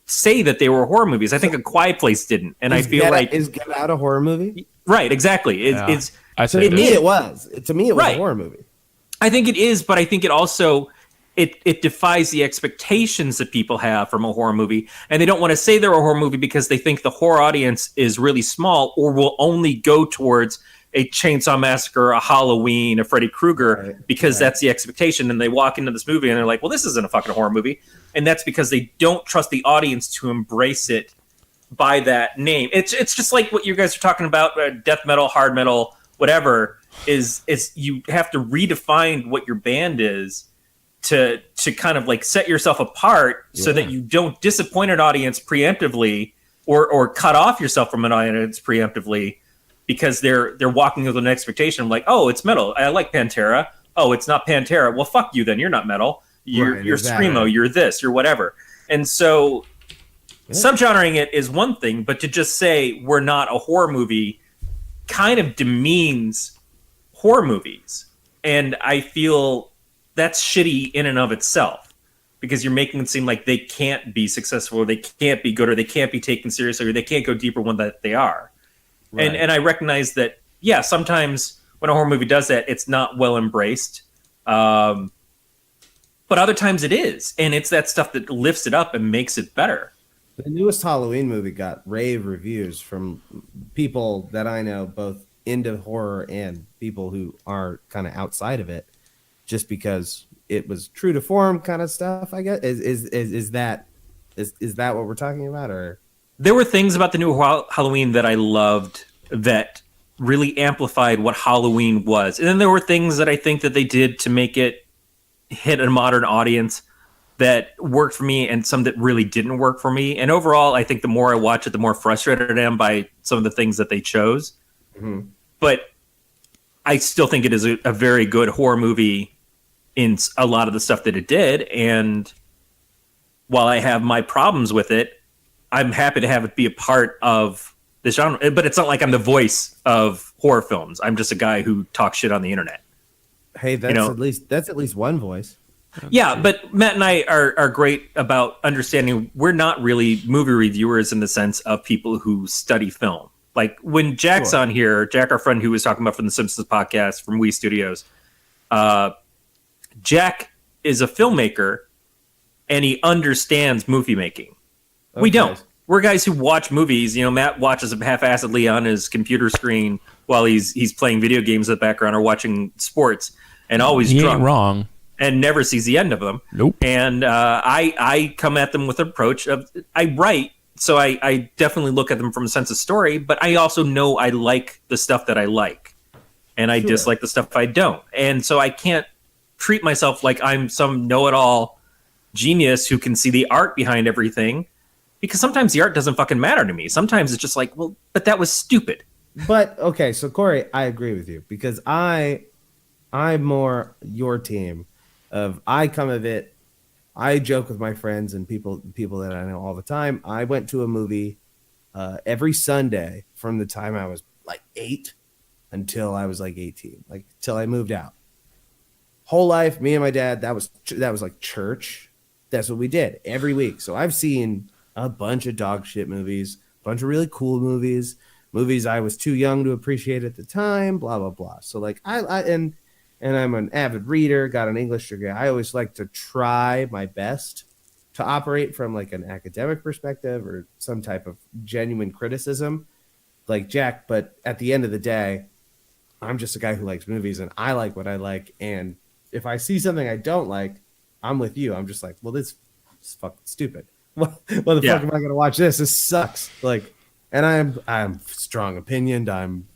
F: say that they were horror movies. I think A Quiet Place didn't, and I feel like
E: is Get Out a horror movie?
F: Right, exactly. It's
E: to me it was a horror movie.
F: I think it is, but I think it also it defies the expectations that people have from a horror movie, and they don't want to say they're a horror movie because they think the horror audience is really small or will only go towards a Chainsaw Massacre, a Halloween, a Freddy Krueger, because that's the expectation. And they walk into this movie and they're like, well, this isn't a fucking horror movie. And that's because they don't trust the audience to embrace it by that name. It's just like what you guys are talking about, death metal, hard metal, whatever, is you have to redefine what your band is to kind of like set yourself apart so that you don't disappoint an audience preemptively or cut off yourself from an audience preemptively because they're walking with an expectation of like, oh, it's metal. I like Pantera. Oh, it's not Pantera. Well, fuck you then. You're not metal. You're screamo. You're this. You're whatever. And so subgenring it is one thing, but to just say we're not a horror movie kind of demeans horror movies. And I feel that's shitty in and of itself because you're making it seem like they can't be successful or they can't be good or they can't be taken seriously or they can't go deeper when that they are. Right. And I recognize that, yeah, sometimes when a horror movie does that, it's not well embraced. But other times it is. And it's that stuff that lifts it up and makes it better.
E: The newest Halloween movie got rave reviews from people that I know, both into horror and people who are kind of outside of it, just because it was true to form kind of stuff. I guess is that what we're talking about? Or
F: there were things about the new Halloween that I loved that really amplified what Halloween was, and then there were things that I think that they did to make it hit a modern audience that worked for me and some that really didn't work for me. And overall, I think the more I watch it, the more frustrated I am by some of the things that they chose. Mm-hmm. But I still think it is a very good horror movie in a lot of the stuff that it did. And while I have my problems with it, I'm happy to have it be a part of the genre. But it's not like I'm the voice of horror films. I'm just a guy who talks shit on the internet.
E: Hey, that's at least one voice.
F: Yeah, but Matt and I are great about understanding we're not really movie reviewers in the sense of people who study film. Like when Jack's on here, Jack, our friend who was talking about from the Simpsons podcast from Wii Studios, Jack is a filmmaker and he understands movie making. Okay. We don't. We're guys who watch movies. You know, Matt watches them half-assedly on his computer screen while he's playing video games in the background or watching sports and always drunk.
D: Ain't wrong.
F: And never sees the end of them.
D: Nope.
F: And I come at them with an approach of I write, so I definitely look at them from a sense of story, but I also know I like the stuff that I like, and I dislike the stuff I don't. And so I can't treat myself like I'm some know-it-all genius who can see the art behind everything, because sometimes the art doesn't fucking matter to me. Sometimes it's just like, well, but that was stupid.
E: But okay, so Corey, I agree with you because I'm more your team. I come of it. I joke with my friends and people that I know all the time. I went to a movie every Sunday from the time I was like 8 until I was like 18, like till I moved out. Whole life, me and my dad. That was like church. That's what we did every week. So I've seen a bunch of dog shit movies, a bunch of really cool movies I was too young to appreciate at the time. Blah blah blah. So like And I'm an avid reader, got an English degree. I always like to try my best to operate from like an academic perspective or some type of genuine criticism like Jack. But at the end of the day, I'm just a guy who likes movies and I like what I like. And if I see something I don't like, I'm with you. I'm just like, well, this is fucking stupid. What the fuck am I going to watch this? This sucks. Like, and I'm strong opinioned. I'm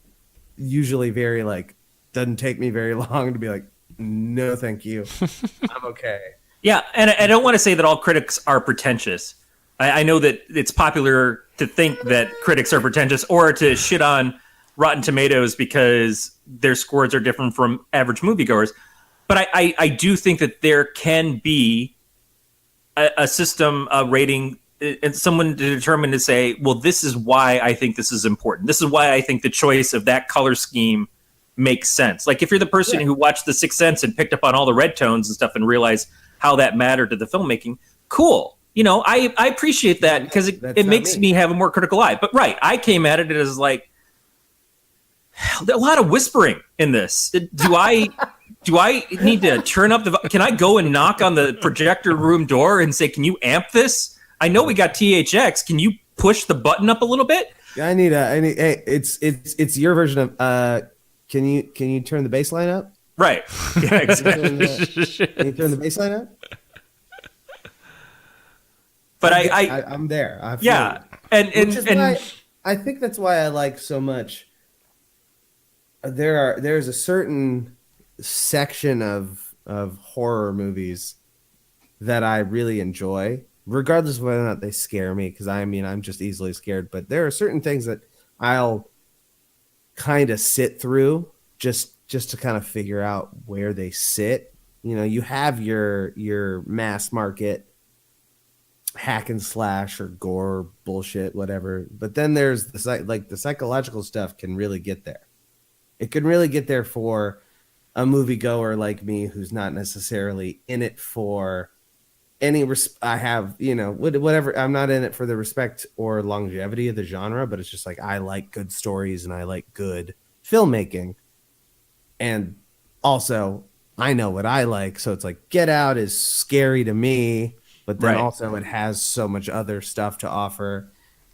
E: usually very like, doesn't take me very long to be like, no, thank you. I'm okay.
F: Yeah, and I don't want to say that all critics are pretentious. I know that it's popular to think that critics are pretentious or to shit on Rotten Tomatoes because their scores are different from average moviegoers. But I do think that there can be a system, a rating, and someone to determine to say, well, this is why I think this is important. This is why I think the choice of that color scheme makes sense. Like if you're the person who watched The Sixth Sense and picked up on all the red tones and stuff and realized how that mattered to the filmmaking, cool. You know, I appreciate that because it makes me have a more critical eye. But I came at it as like a lot of whispering in this. Do I need to turn up can I go and knock on the projector room door and say, can you amp this? I know we got THX. Can you push the button up a little bit?
E: Hey, it's your version of Can you turn the bass line up?
F: Right. Yeah, exactly.
E: Can you turn the bass line up?
F: But
E: I'm there. I feel
F: yeah,
E: it.
F: and
E: Which is why I think that's why I like so much. There's a certain section of horror movies that I really enjoy, regardless of whether or not they scare me. Because I'm just easily scared. But there are certain things that I'll kind of sit through just to kind of figure out where they sit. You know, you have your mass market hack and slash or gore bullshit, whatever. But then there's the psychological stuff can really get there. It can really get there for a moviegoer like me who's not necessarily in it for any I have, whatever. I'm not in it for the respect or longevity of the genre, but it's just like I like good stories and I like good filmmaking. And also, I know what I like. So it's like Get Out is scary to me, but then also it has so much other stuff to offer.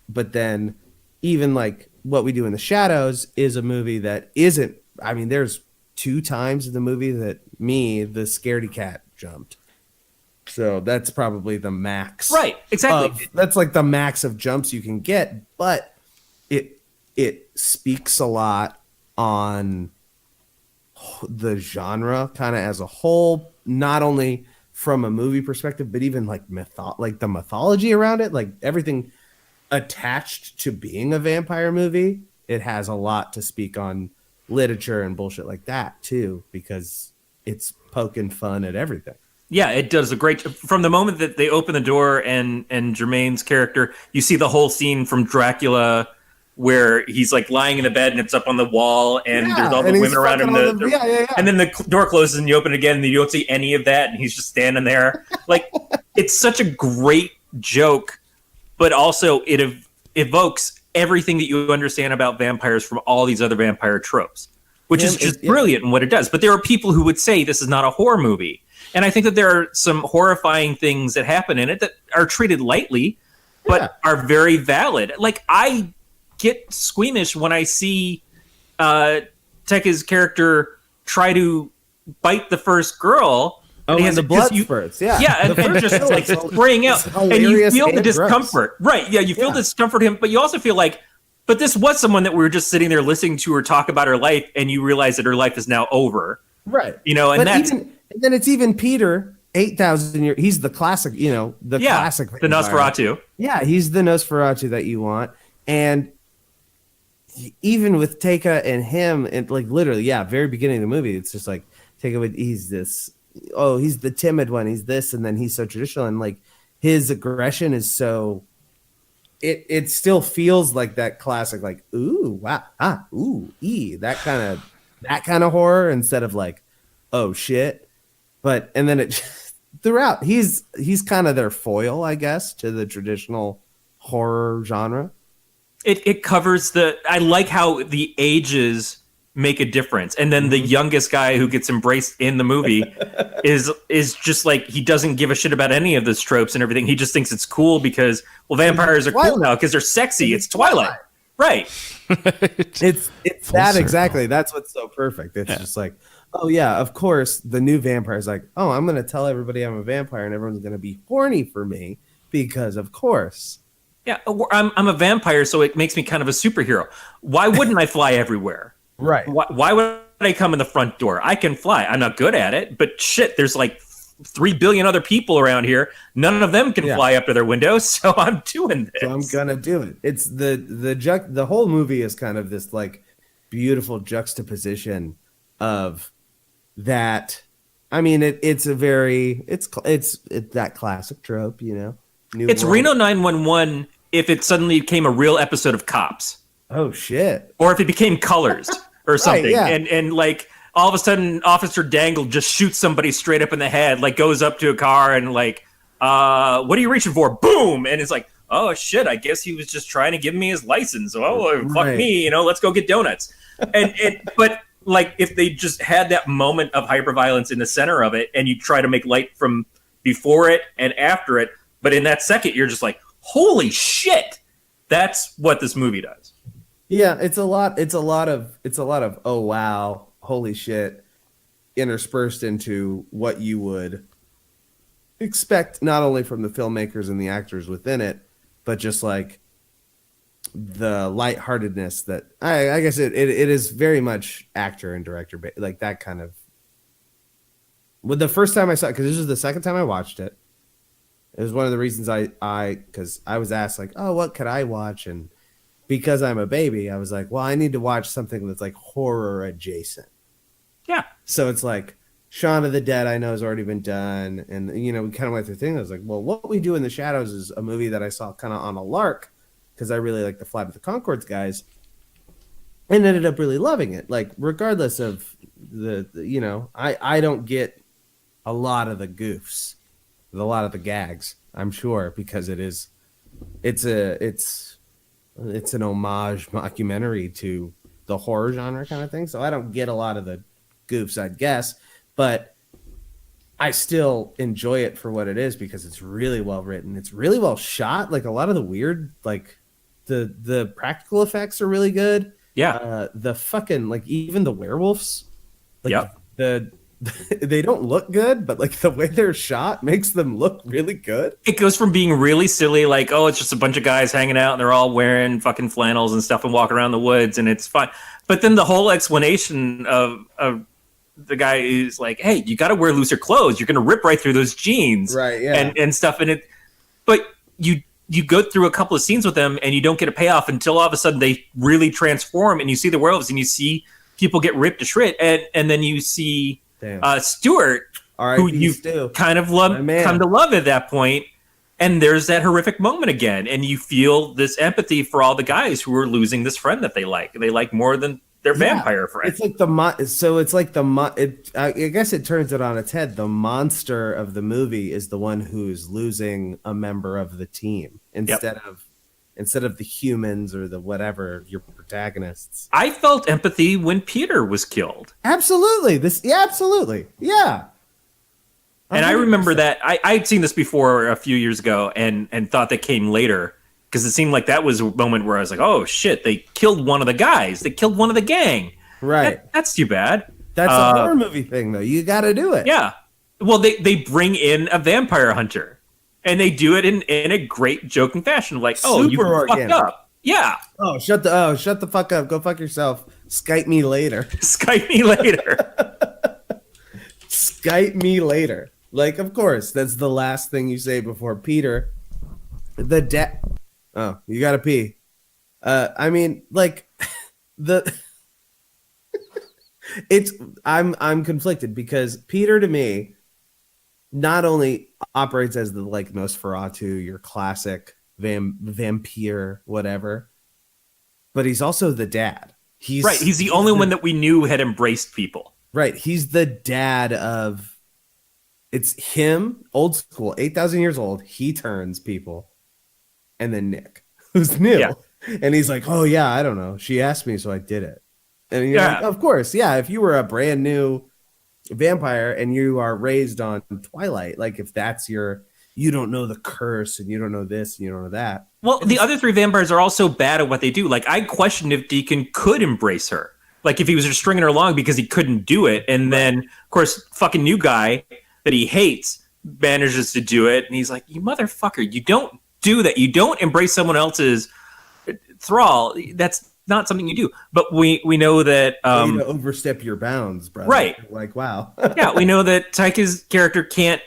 E: But then even like What We Do in the Shadows is a movie that isn't, there's 2 times in the movie that the scaredy cat jumped. So that's probably the max.
F: right, exactly.
E: That's like the max of jumps you can get, but it speaks a lot on the genre kind of as a whole, not only from a movie perspective, but even like the mythology around it, like everything attached to being a vampire movie. It has a lot to speak on literature and bullshit like that too, because it's poking fun at everything.
F: Yeah, it does a great. From the moment that they open the door and Jermaine's character, you see the whole scene from Dracula, where he's like lying in the bed and it's up on the wall, and there's all the women around him. And then the door closes and you open it again, and you don't see any of that, and he's just standing there. Like, it's such a great joke, but also it evokes everything that you understand about vampires from all these other vampire tropes, which is just brilliant in what it does. But there are people who would say this is not a horror movie. And I think that there are some horrifying things that happen in it that are treated lightly, but are very valid. Like, I get squeamish when I see Tekka's character try to bite the first girl.
E: Oh, and the blood spurts. Yeah,
F: and just like spraying out. And you feel the discomfort. Right, yeah, you feel the discomfort him, but you also feel like, but this was someone that we were just sitting there listening to her talk about her life, and you realize that her life is now over.
E: Right.
F: And that's...
E: And then it's even Peter, 8,000 years. He's the classic, classic.
F: The Nosferatu.
E: Yeah, he's the Nosferatu that you want. And even with Tekka and him, and like literally, very beginning of the movie, it's just like Tekka, he's this, he's the timid one, he's this, and then he's so traditional, and like his aggression is so, it still feels like that classic, like, ooh, wow, ooh, that kind of horror, instead of like, oh shit. But and then it throughout he's kind of their foil, I guess, to the traditional horror genre.
F: It covers I like how the ages make a difference, and then the youngest guy who gets embraced in the movie is just like, he doesn't give a shit about any of those tropes and everything. He just thinks it's cool because vampires are cool now because they're sexy. It's Twilight. Right.
E: it's that exactly. That's what's so perfect. It's just like, oh yeah, of course, the new vampire is like, oh, I'm going to tell everybody I'm a vampire and everyone's going to be horny for me because, of course.
F: Yeah, I'm a vampire, so it makes me kind of a superhero. Why wouldn't I fly everywhere?
E: Right.
F: Why would I come in the front door? I can fly. I'm not good at it, but shit, there's like 3 billion other people around here. None of them can fly up to their windows, so I'm doing this. So
E: I'm going to do it. It's the whole movie is kind of this like beautiful juxtaposition of that. I mean, it's that classic trope, It's
F: world. Reno 911 if it suddenly became a real episode of Cops.
E: Oh shit!
F: Or if it became Colors or something,
E: right,
F: and like all of a sudden Officer Dangle just shoots somebody straight up in the head, like goes up to a car and like, what are you reaching for? Boom! And it's like, oh shit! I guess he was just trying to give me his license. Oh fuck me, let's go get donuts. But like if they just had that moment of hyperviolence in the center of it, and you try to make light from before it and after it, but in that second you're just like, holy shit, that's what this movie does.
E: Yeah, it's a lot of oh wow, holy shit, interspersed into what you would expect not only from the filmmakers and the actors within it, but just like the lightheartedness that I guess it is very much actor and director like that kind of. Well, the first time I saw it, because this was the second time I watched it, it was one of the reasons because I was asked like, oh, what could I watch? And because I'm a baby, I was like, well, I need to watch something that's like horror adjacent.
F: Yeah.
E: So it's like Shaun of the Dead, I know has already been done. And, we kind of went through things. I was like, well, What We Do in the Shadows is a movie that I saw kind of on a lark because I really like the Flight of the Conchords guys and ended up really loving it. Like, regardless of I don't get a lot of the goofs, a lot of the gags, I'm sure, because it's an homage mockumentary to the horror genre kind of thing. So I don't get a lot of the goofs, I'd guess, but I still enjoy it for what it is because it's really well written. It's really well shot. Like a lot of the weird, like the practical effects are really good.
F: Yeah.
E: The fucking, like even the werewolves, like
F: Yep.
E: they don't look good, but like the way they're shot makes them look really good.
F: It goes from being really silly, like, oh, it's just a bunch of guys hanging out and they're all wearing fucking flannels and stuff and walking around the woods and it's fun. But then the whole explanation of the guy is like, hey, you got to wear looser clothes. You're going to rip right through those jeans.
E: Right, yeah.
F: And stuff. And but you go through a couple of scenes with them and you don't get a payoff until all of a sudden they really transform and you see the werewolves and you see people get ripped to shred. And then you see Stuart, who you kind of come to love at that point, and there's that horrific moment again, and you feel this empathy for all the guys who are losing this friend that they like more than their vampire friend.
E: It's like I guess it turns it on its head. The monster of the movie is the one who's losing a member of the team instead of the humans or the whatever your protagonists.
F: I felt empathy when Peter was killed.
E: Absolutely. Absolutely. Yeah. 100%.
F: And I remember that I'd seen this before a few years ago and thought that came later because it seemed like that was a moment where I was like, oh shit, they killed one of the guys. They killed one of the gang.
E: Right.
F: That's too bad.
E: That's a horror movie thing though. You got to do it.
F: Yeah. Well, they bring in a vampire hunter. And they do it in a great joking fashion, like, "Oh,
E: super
F: you
E: organic.
F: fucked up, yeah."
E: Oh, shut the fuck up. Go fuck yourself. Skype me later.
F: Skype me later.
E: Skype me later. Like, of course, that's the last thing you say before Peter. Oh, you gotta pee. I mean, like I'm conflicted because Peter to me not only operates as the like Nosferatu, your classic vampire, whatever, but he's also the dad.
F: He's the only one that we knew had embraced people.
E: Right. He's the dad of. It's him, old school, 8,000 years old. He turns people, and then Nick, who's new, and he's like, "Oh yeah, I don't know. She asked me, so I did it." And you're like, "Of course, yeah. If you were a brand new vampire and you are raised on Twilight, like if that's you don't know the curse and you don't know this and you don't know that."
F: Well, the other three vampires are also bad at what they do. Like I questioned if Deacon could embrace her, like if he was just stringing her along because he couldn't do it, and then of course, fucking new guy that he hates manages to do it, and he's like, "You motherfucker, you don't do that. You don't embrace someone else's thrall. That's not something you do." But we know that
E: you need to overstep your bounds, brother.
F: Right?
E: Like, wow.
F: Yeah, we know that Taika's character can't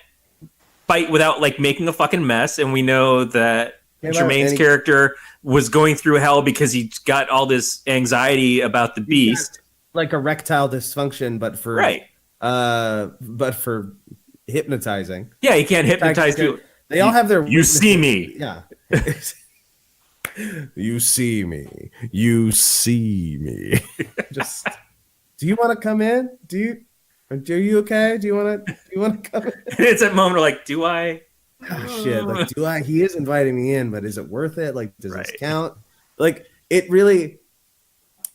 F: fight without like making a fucking mess, and we know that Jermaine's character was going through hell because he got all this anxiety about the beast,
E: like erectile dysfunction, but for hypnotizing.
F: Yeah, he can't hypnotize you.
E: They all have their.
F: You see me.
E: Yeah. You see me. You see me. Just. Do you want to come in? Do you okay? Do you want to come in?
F: It's that moment where like, do I?
E: Oh shit! Like, do I? He is inviting me in, but is it worth it? Like, does this count? Like, it really.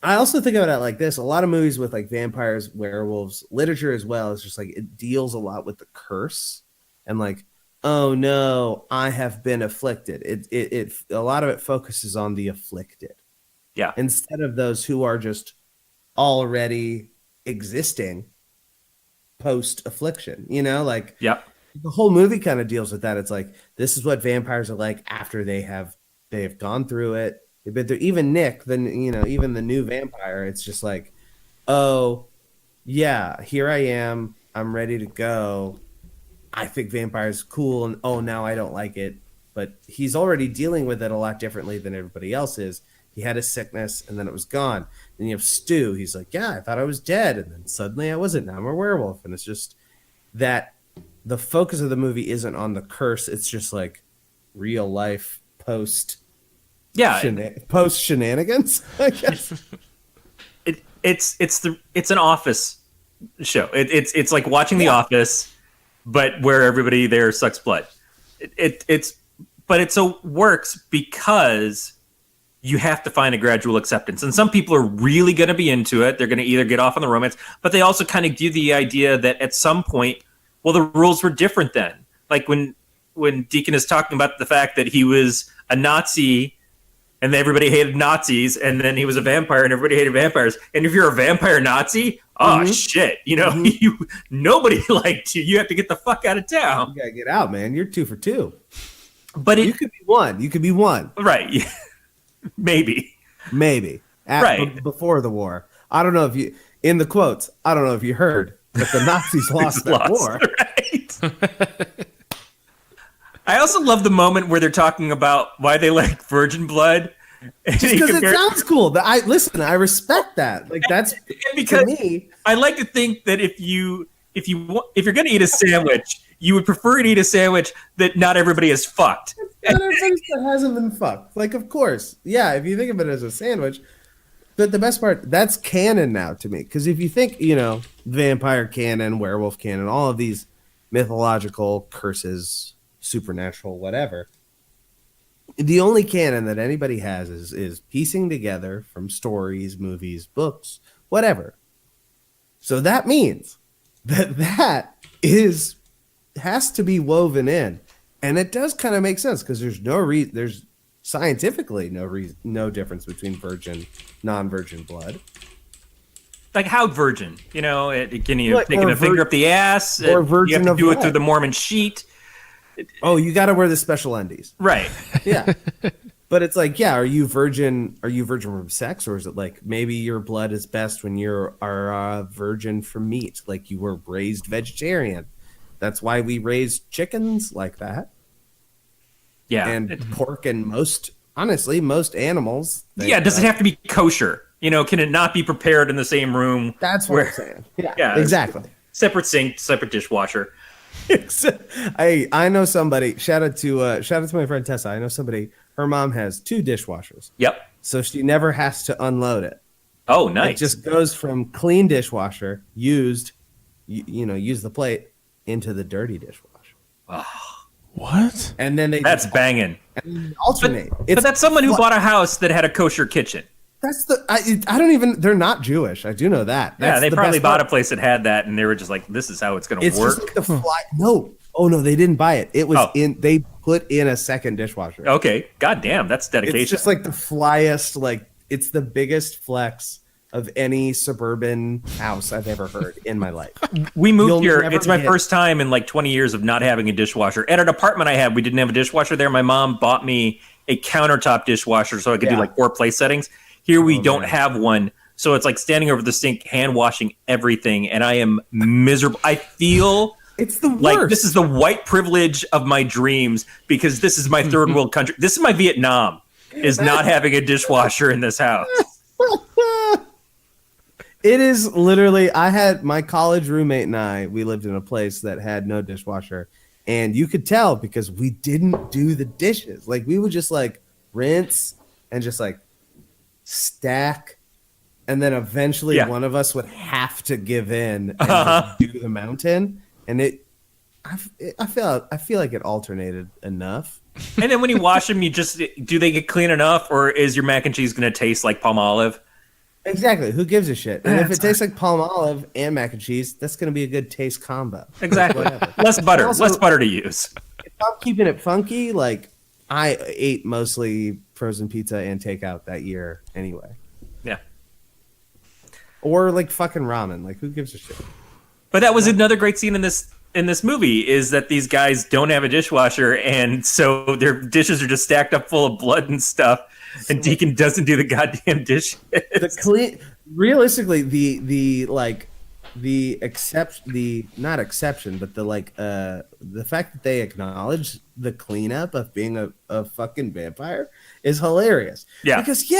E: I also think about it like this: a lot of movies with like vampires, werewolves, literature as well is just like it deals a lot with the curse and like, oh no, I have been afflicted. It a lot of it focuses on the afflicted.
F: Yeah.
E: instead of those who are just already existing post affliction. You know, like
F: Yep.
E: the whole movie kind of deals with that. It's like this is what vampires are like after they have gone through it. They've been through. Even Nick, even the new vampire. It's just like, oh yeah, here I am. I'm ready to go. I think vampires cool, and oh, now I don't like it. But he's already dealing with it a lot differently than everybody else is. He had a sickness, and then it was gone. Then you have Stu. He's like, yeah, I thought I was dead, and then suddenly I wasn't. Now I'm a werewolf, and it's just that the focus of the movie isn't on the curse. It's just like real life post shenanigans. I guess
F: It's an office show. It's like watching The Office, but where everybody there sucks blood. But it so works because you have to find a gradual acceptance. And some people are really going to be into it. They're going to either get off on the romance, but they also kind of do the idea that at some point, well, the rules were different then. Like when Deacon is talking about the fact that he was a Nazi and everybody hated Nazis, and then he was a vampire and everybody hated vampires. And if you're a vampire Nazi, shit, nobody liked you. You have to get the fuck out of town.
E: You gotta get out, man. You're 2 for 2.
F: But
E: you could be one. You could be one.
F: Right. Maybe.
E: Before the war. I don't know if you, in the quotes, I don't know if you heard, but the Nazis lost that war.
F: Right. I also love the moment where they're talking about why they like virgin blood.
E: Just because it sounds cool. I respect that. Like that's
F: because
E: to me.
F: I like to think that if you're going to eat a sandwich, you would prefer to eat a sandwich that not everybody is fucked.
E: Not everybody that hasn't been fucked. Like, of course, yeah. If you think of it as a sandwich, but the best part, that's canon now to me. Because if you think, vampire canon, werewolf canon, all of these mythological curses, supernatural, whatever. The only canon that anybody has is piecing together from stories, movies, books, whatever. So that means that has to be woven in, and it does kind of make sense because there's scientifically no difference between virgin, non-virgin blood.
F: Like how virgin? Taking a finger up the ass,
E: or virgin
F: you have to do
E: of
F: it through the Mormon sheet.
E: Oh, you got to wear the special undies,
F: right?
E: Yeah, but it's like, yeah, are you virgin from sex, or is it like maybe your blood is best when you are virgin from meat, like you were raised vegetarian? That's why we raise chickens like that. Yeah, and pork and most animals.
F: Does it have to be kosher? Can it not be prepared in the same room?
E: That's what I'm saying. Yeah, exactly.
F: Separate sink, separate dishwasher.
E: I know somebody. Shout out to my friend Tessa. I know somebody. Her mom has 2 dishwashers.
F: Yep.
E: So she never has to unload it.
F: Oh, nice.
E: It just goes from clean dishwasher, used, use the plate, into the dirty dishwasher.
F: Oh.
D: What?
E: And then
F: that's banging.
E: And alternate.
F: But that's someone who bought a house that had a kosher kitchen.
E: That's they're not Jewish. I do know that.
F: They probably bought a place that had that, and they were just like, this is how it's going to work.
E: Just like the fly. No. Oh, no, they didn't buy it. It was they put in a second dishwasher.
F: Okay. God damn, that's dedication.
E: It's just like the flyest, it's the biggest flex of any suburban house I've ever heard in my life.
F: We moved here. It's my first time in 20 years of not having a dishwasher. At an apartment I had, we didn't have a dishwasher there. My mom bought me a countertop dishwasher so I could do 4 place settings. Here we don't have one. So it's like standing over the sink, hand washing everything. And I am miserable. I feel
E: it's the worst.
F: Like this is the white privilege of my dreams because this is my third world country. This is my Vietnam, is not having a dishwasher in this house.
E: It is literally, I had my college roommate and we lived in a place that had no dishwasher. And you could tell because we didn't do the dishes. We would just rinse and just stack. And then eventually one of us would have to give in and just do the mountain. And I feel like it alternated enough.
F: And then when you wash them, do they get clean enough, or is your mac and cheese going to taste like palm olive?
E: Exactly. Who gives a shit? And if it tastes like palm olive and mac and cheese, that's going to be a good taste combo.
F: Exactly. Less butter. Less butter to use.
E: If I'm keeping it funky, I ate mostly frozen pizza and takeout that year anyway.
F: Yeah.
E: Or like fucking ramen. Like, who gives a shit?
F: But that was another great scene in this movie, is that these guys don't have a dishwasher, and so their dishes are just stacked up full of blood and stuff, and Deacon doesn't do the goddamn dishes.
E: Realistically, the not exception, but the fact that they acknowledge the cleanup of being a fucking vampire is hilarious.
F: Yeah.
E: Because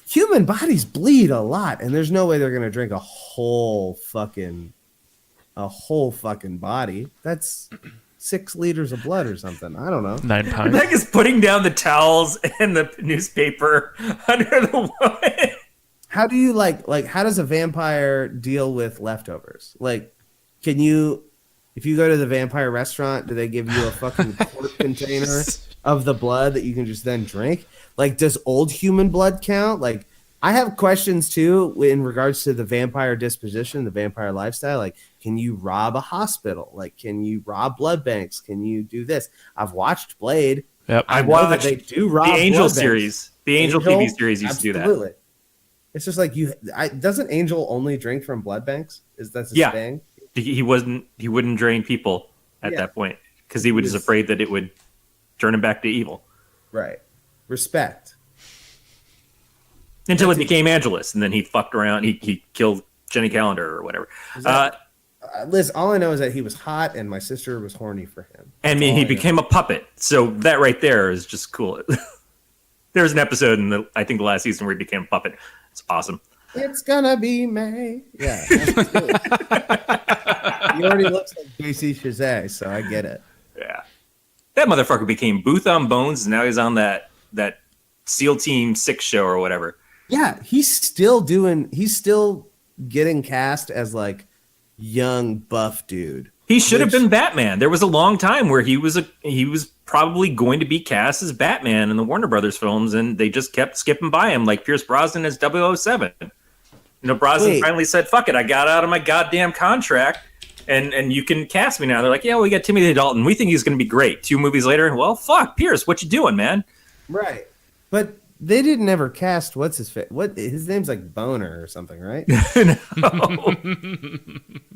E: human bodies bleed a lot, and there's no way they're gonna drink a whole fucking body. That's 6 liters of blood or something. I don't know.
D: 9 pints.
F: Meg is putting down the towels and the newspaper under the woman.
E: How do you how does a vampire deal with leftovers? Like, if you go to the vampire restaurant, do they give you a fucking quart container of the blood that you can just then drink? Like, does old human blood count? Like, I have questions too in regards to the vampire disposition, the vampire lifestyle. Like, can you rob a hospital? Like, can you rob blood banks? Can you do this? I've watched Blade.
D: Yep.
F: I
E: know that
F: watched
E: they do rob
F: the Angel
E: blood banks.
F: series. The Angel TV series used
E: Absolutely.
F: to do that.
E: It's just like doesn't Angel only drink from blood banks? That's his thing?
F: He wouldn't drain people at that point because he was afraid that it would turn him back to evil.
E: Right. Respect.
F: Until it became Angelus, and then he fucked around. He killed Jenny Calendar or whatever.
E: Liz, all I know is that he was hot and my sister was horny for him.
F: And he became a puppet. So that right there is just cool. There's an episode in I think the last season where he became a puppet. It's awesome.
E: It's gonna be May. Yeah. Absolutely. He already looks like JC Chazet, so I get it.
F: Yeah. That motherfucker became Booth on Bones, and now he's on that SEAL Team 6 show or whatever.
E: Yeah, he's still getting cast as like young buff dude.
F: He should have been Batman. There was a long time where he was probably going to be cast as Batman in the Warner Brothers films, and they just kept skipping by him, like Pierce Brosnan as 007. Brosnan finally said, "Fuck it, I got out of my goddamn contract, and you can cast me now." They're like, "Yeah, we got Timothy Dalton. We think he's going to be great." 2 movies later, well, fuck, Pierce, what you doing, man?
E: Right, but they didn't ever cast what's his face. What his name's like Boner or something, right?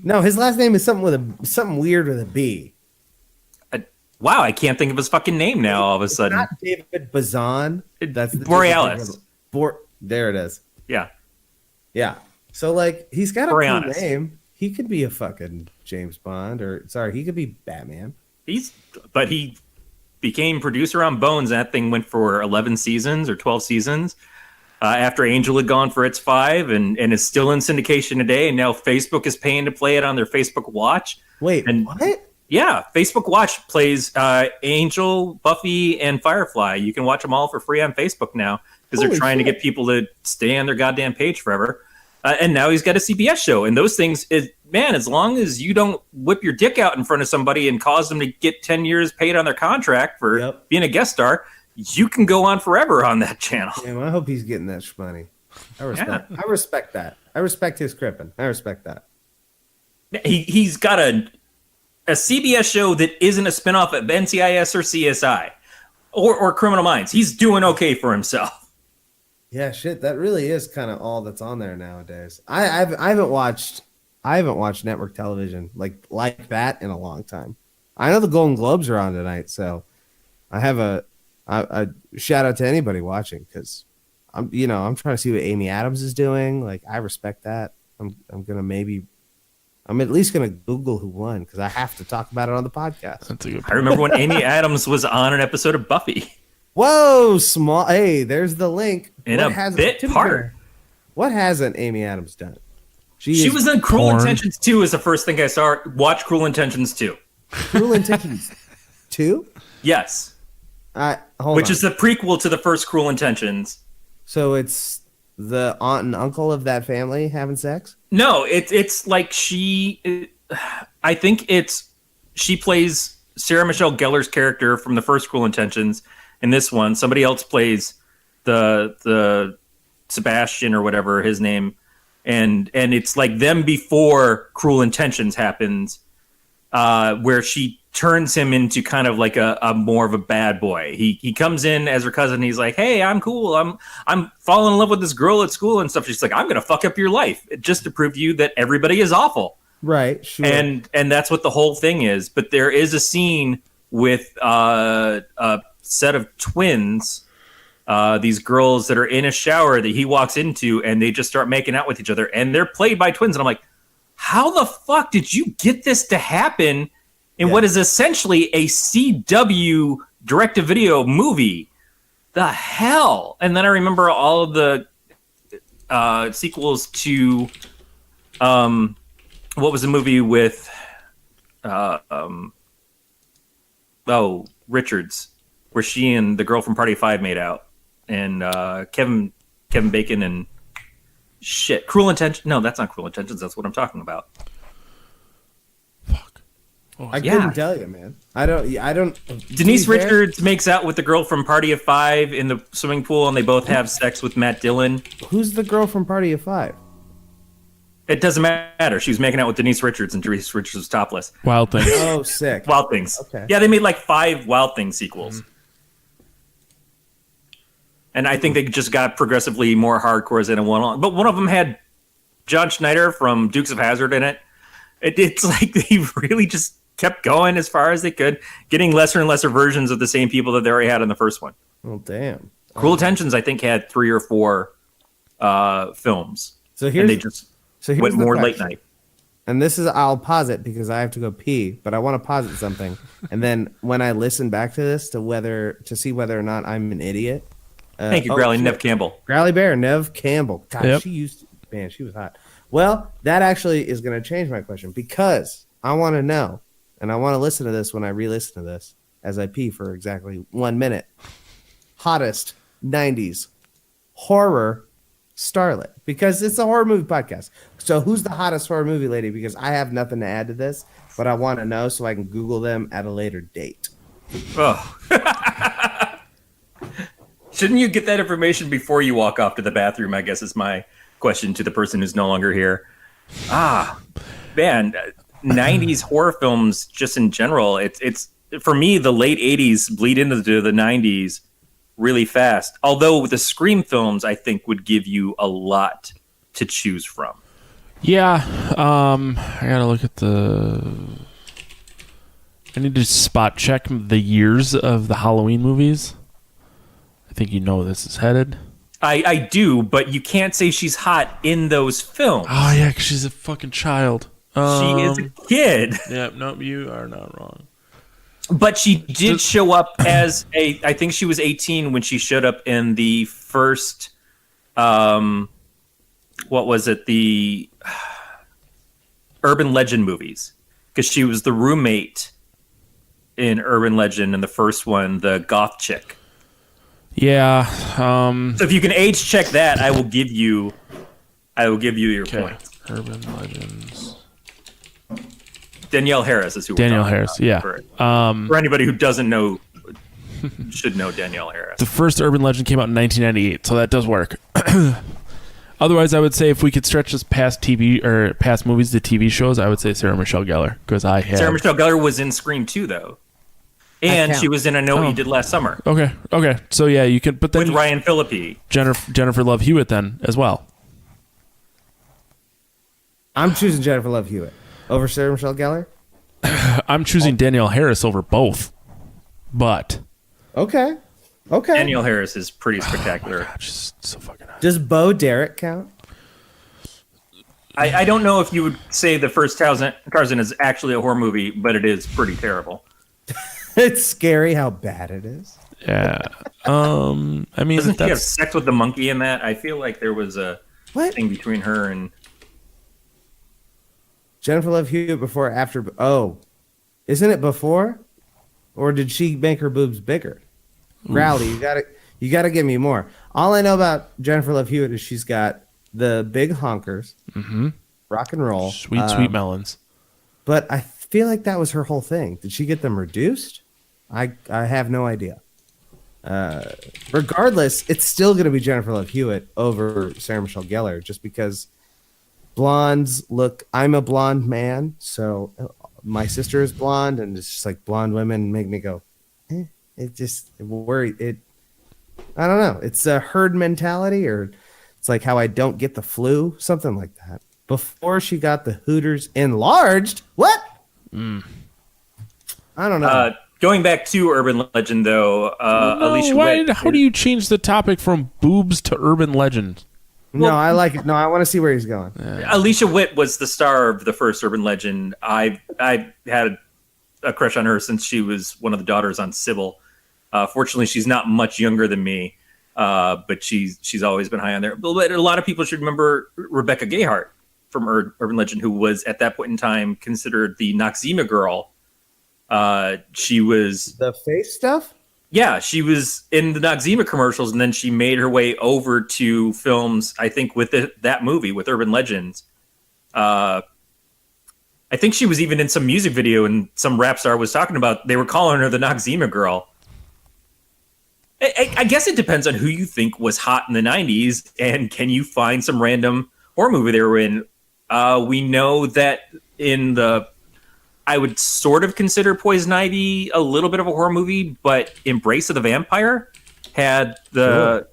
E: No, his last name is something weird with a B.
F: Wow, I can't think of his fucking name now. All of a sudden,
E: not David Bazan. That's
F: Borealis.
E: There it is.
F: Yeah.
E: So like, he's got a
F: Borealis.
E: cool name. He could be a fucking James Bond, he could be Batman.
F: But he became producer on Bones. That thing went for 11 seasons or 12 seasons. After Angel had gone for its 5 and is still in syndication today. And now Facebook is paying to play it on their Facebook Watch.
E: Wait, what?
F: Yeah, Facebook Watch plays Angel, Buffy, and Firefly. You can watch them all for free on Facebook now because they're trying to get people to stay on their goddamn page forever. And now he's got a CBS show. And those things, as long as you don't whip your dick out in front of somebody and cause them to get 10 years paid on their contract for being a guest star, you can go on forever on that channel.
E: Damn, I hope he's getting that money. I respect that. I respect his crippin'. I respect that.
F: He's got a CBS show that isn't a spinoff of NCIS or CSI or Criminal Minds. He's doing okay for himself.
E: Yeah, shit. That really is kind of all that's on there nowadays. I haven't watched network television like that in a long time. I know the Golden Globes are on tonight, so I have a shout out to anybody watching because I'm trying to see what Amy Adams is doing. Like, I respect that. I'm at least gonna Google who won because I have to talk about it on the podcast.
D: That's a good point.
F: I remember when Amy Adams was on an episode of Buffy.
E: Whoa, small. Hey, there's the link.
F: In a bit part.
E: What hasn't Amy Adams done?
F: She was in Cruel Intentions 2 is the first thing I saw her. Watch Cruel Intentions 2.
E: Cruel Intentions 2?
F: Yes. Which is the prequel to the first Cruel Intentions.
E: So it's the aunt and uncle of that family having sex?
F: No, it's like I think she plays Sarah Michelle Gellar's character from the first Cruel Intentions. In this one, somebody else plays the Sebastian or whatever his name, and it's like them before Cruel Intentions happens, where she turns him into kind of like a more of a bad boy. He comes in as her cousin. He's like, hey, I'm cool. I'm falling in love with this girl at school and stuff. She's like, I'm gonna fuck up your life just to prove to you that everybody is awful.
E: Right. Sure.
F: And that's what the whole thing is. But there is a scene with a set of twins, these girls that are in a shower that he walks into, and they just start making out with each other, and they're played by twins. And I'm like, how the fuck did you get this to happen in what is essentially a CW direct-to-video movie? The hell? And then I remember all of the sequels to what was the movie with Richards, where she and the girl from Party of Five made out, and Kevin Bacon and shit. Cruel Intentions. No, that's not Cruel Intentions. That's what I'm talking about.
D: Fuck.
E: I couldn't tell you, man. I don't.
F: Denise Richards makes out with the girl from Party of Five in the swimming pool, and they both have sex with Matt Dillon.
E: Who's the girl from Party of Five?
F: It doesn't matter. She was making out with Denise Richards, and Denise Richards was topless.
D: Wild Things.
E: Oh, sick.
F: Wild Things.
E: Okay.
F: Yeah, they made like 5 Wild Things sequels. And I think they just got progressively more hardcore as they went on. But one of them had John Schneider from Dukes of Hazzard in it. It's like they really just kept going as far as they could, getting lesser and lesser versions of the same people that they already had in the first one.
E: Oh, damn.
F: Cruel Intentions, I think, had 3 or 4 films.
E: So here's,
F: and they just went more late night.
E: And this is, I'll pause it because I have to go pee, but I want to posit something. And then when I listen back to this to see whether or not I'm an idiot.
F: Thank you, Growly. Nev Campbell.
E: Growly Bear, Nev Campbell. God,
D: Yep.
E: she was hot. Well, that actually is going to change my question because I want to know, and I want to listen to this when I re-listen to this as I pee for exactly 1 minute. Hottest 90s horror starlet, because it's a horror movie podcast. So who's the hottest horror movie lady? Because I have nothing to add to this, but I want to know so I can Google them at a later date.
F: Oh. Shouldn't you get that information before you walk off to the bathroom? I guess is my question to the person who's no longer here. Man, 90s horror films just in general. It's for me, the late 80s bleed into the 90s really fast. Although the Scream films, I think, would give you a lot to choose from.
D: Yeah, I gotta look at I need to spot check the years of the Halloween movies. I think you know where this is headed.
F: I do, but you can't say she's hot in those films.
D: Oh yeah, 'cause she's a fucking child.
F: She is a kid.
D: Yeah, no, you are not wrong.
F: But she did show up as I think she was 18 when she showed up in the first, what was it? The Urban Legend movies. Because she was the roommate in Urban Legend in the first one, the goth chick.
D: Yeah.
F: So if you can age check that, I will give you your point.
D: Urban Legends.
F: Danielle Harris is who
D: Danielle
F: we're talking
D: Harris,
F: about.
D: yeah.
F: For anybody who doesn't know, should know Danielle Harris.
D: The first Urban Legend came out in 1998, so that does work. Otherwise, I would say if we could stretch this past TV or past movies to TV shows, I would say Sarah Michelle Gellar, because
F: Sarah Michelle Gellar was in Scream 2, though. And she was in I Know What You Did Last Summer.
D: Okay. So yeah, you could, but then
F: with Ryan Phillippe.
D: Jennifer Love Hewitt then as well.
E: I'm choosing Jennifer Love Hewitt over Sarah Michelle Gellar.
D: I'm choosing Danielle Harris over both. But
E: okay.
F: Danielle Harris is pretty spectacular.
D: God, she's so fucking hot.
E: Does Bo Derek count?
F: I don't know if you would say the first Tarzan is actually a horror movie, but it is pretty terrible.
E: It's scary how bad it is.
D: Yeah. I mean,
F: Doesn't she have sex with the monkey in that? I feel like there was a
E: What?
F: thing between her and
E: Jennifer Love Hewitt before or after? Oh, isn't it before? Or did she make her boobs bigger? Rowley, you gotta give me more. All I know about Jennifer Love Hewitt is she's got the big honkers, rock and roll,
D: sweet melons.
E: But I feel like that was her whole thing. Did she get them reduced? I have no idea. Regardless, it's still going to be Jennifer Love Hewitt over Sarah Michelle Gellar, just because blondes look. I'm a blonde man, so my sister is blonde, and it's just like blonde women make me go, it just worry it. I don't know. It's a herd mentality, or it's like how I don't get the flu, something like that. Before she got the Hooters enlarged, what? I don't know.
F: Going back to urban legend, though, Alicia Witt.
D: How do you change the topic from boobs to urban legend?
E: No, I like it. No, I want to see where he's going.
F: Alicia Witt was the star of the first urban legend. I had a crush on her since she was one of the daughters on Sybil. Fortunately, she's not much younger than me, but she's always been high on there. But a lot of people should remember Rebecca Gayheart from Urban Legend, who was at that point in time considered the Noxzema girl. She was
E: The face stuff?
F: Yeah, she was in the Noxzema commercials, and then she made her way over to films, I think, with that movie, with Urban Legends. I think she was even in some music video, and some rap star was talking about, they were calling her the Noxzema girl. I guess it depends on who you think was hot in the 90s, and can you find some random horror movie they were in. We know that in I would sort of consider Poison Ivy a little bit of a horror movie, but Embrace of the Vampire had the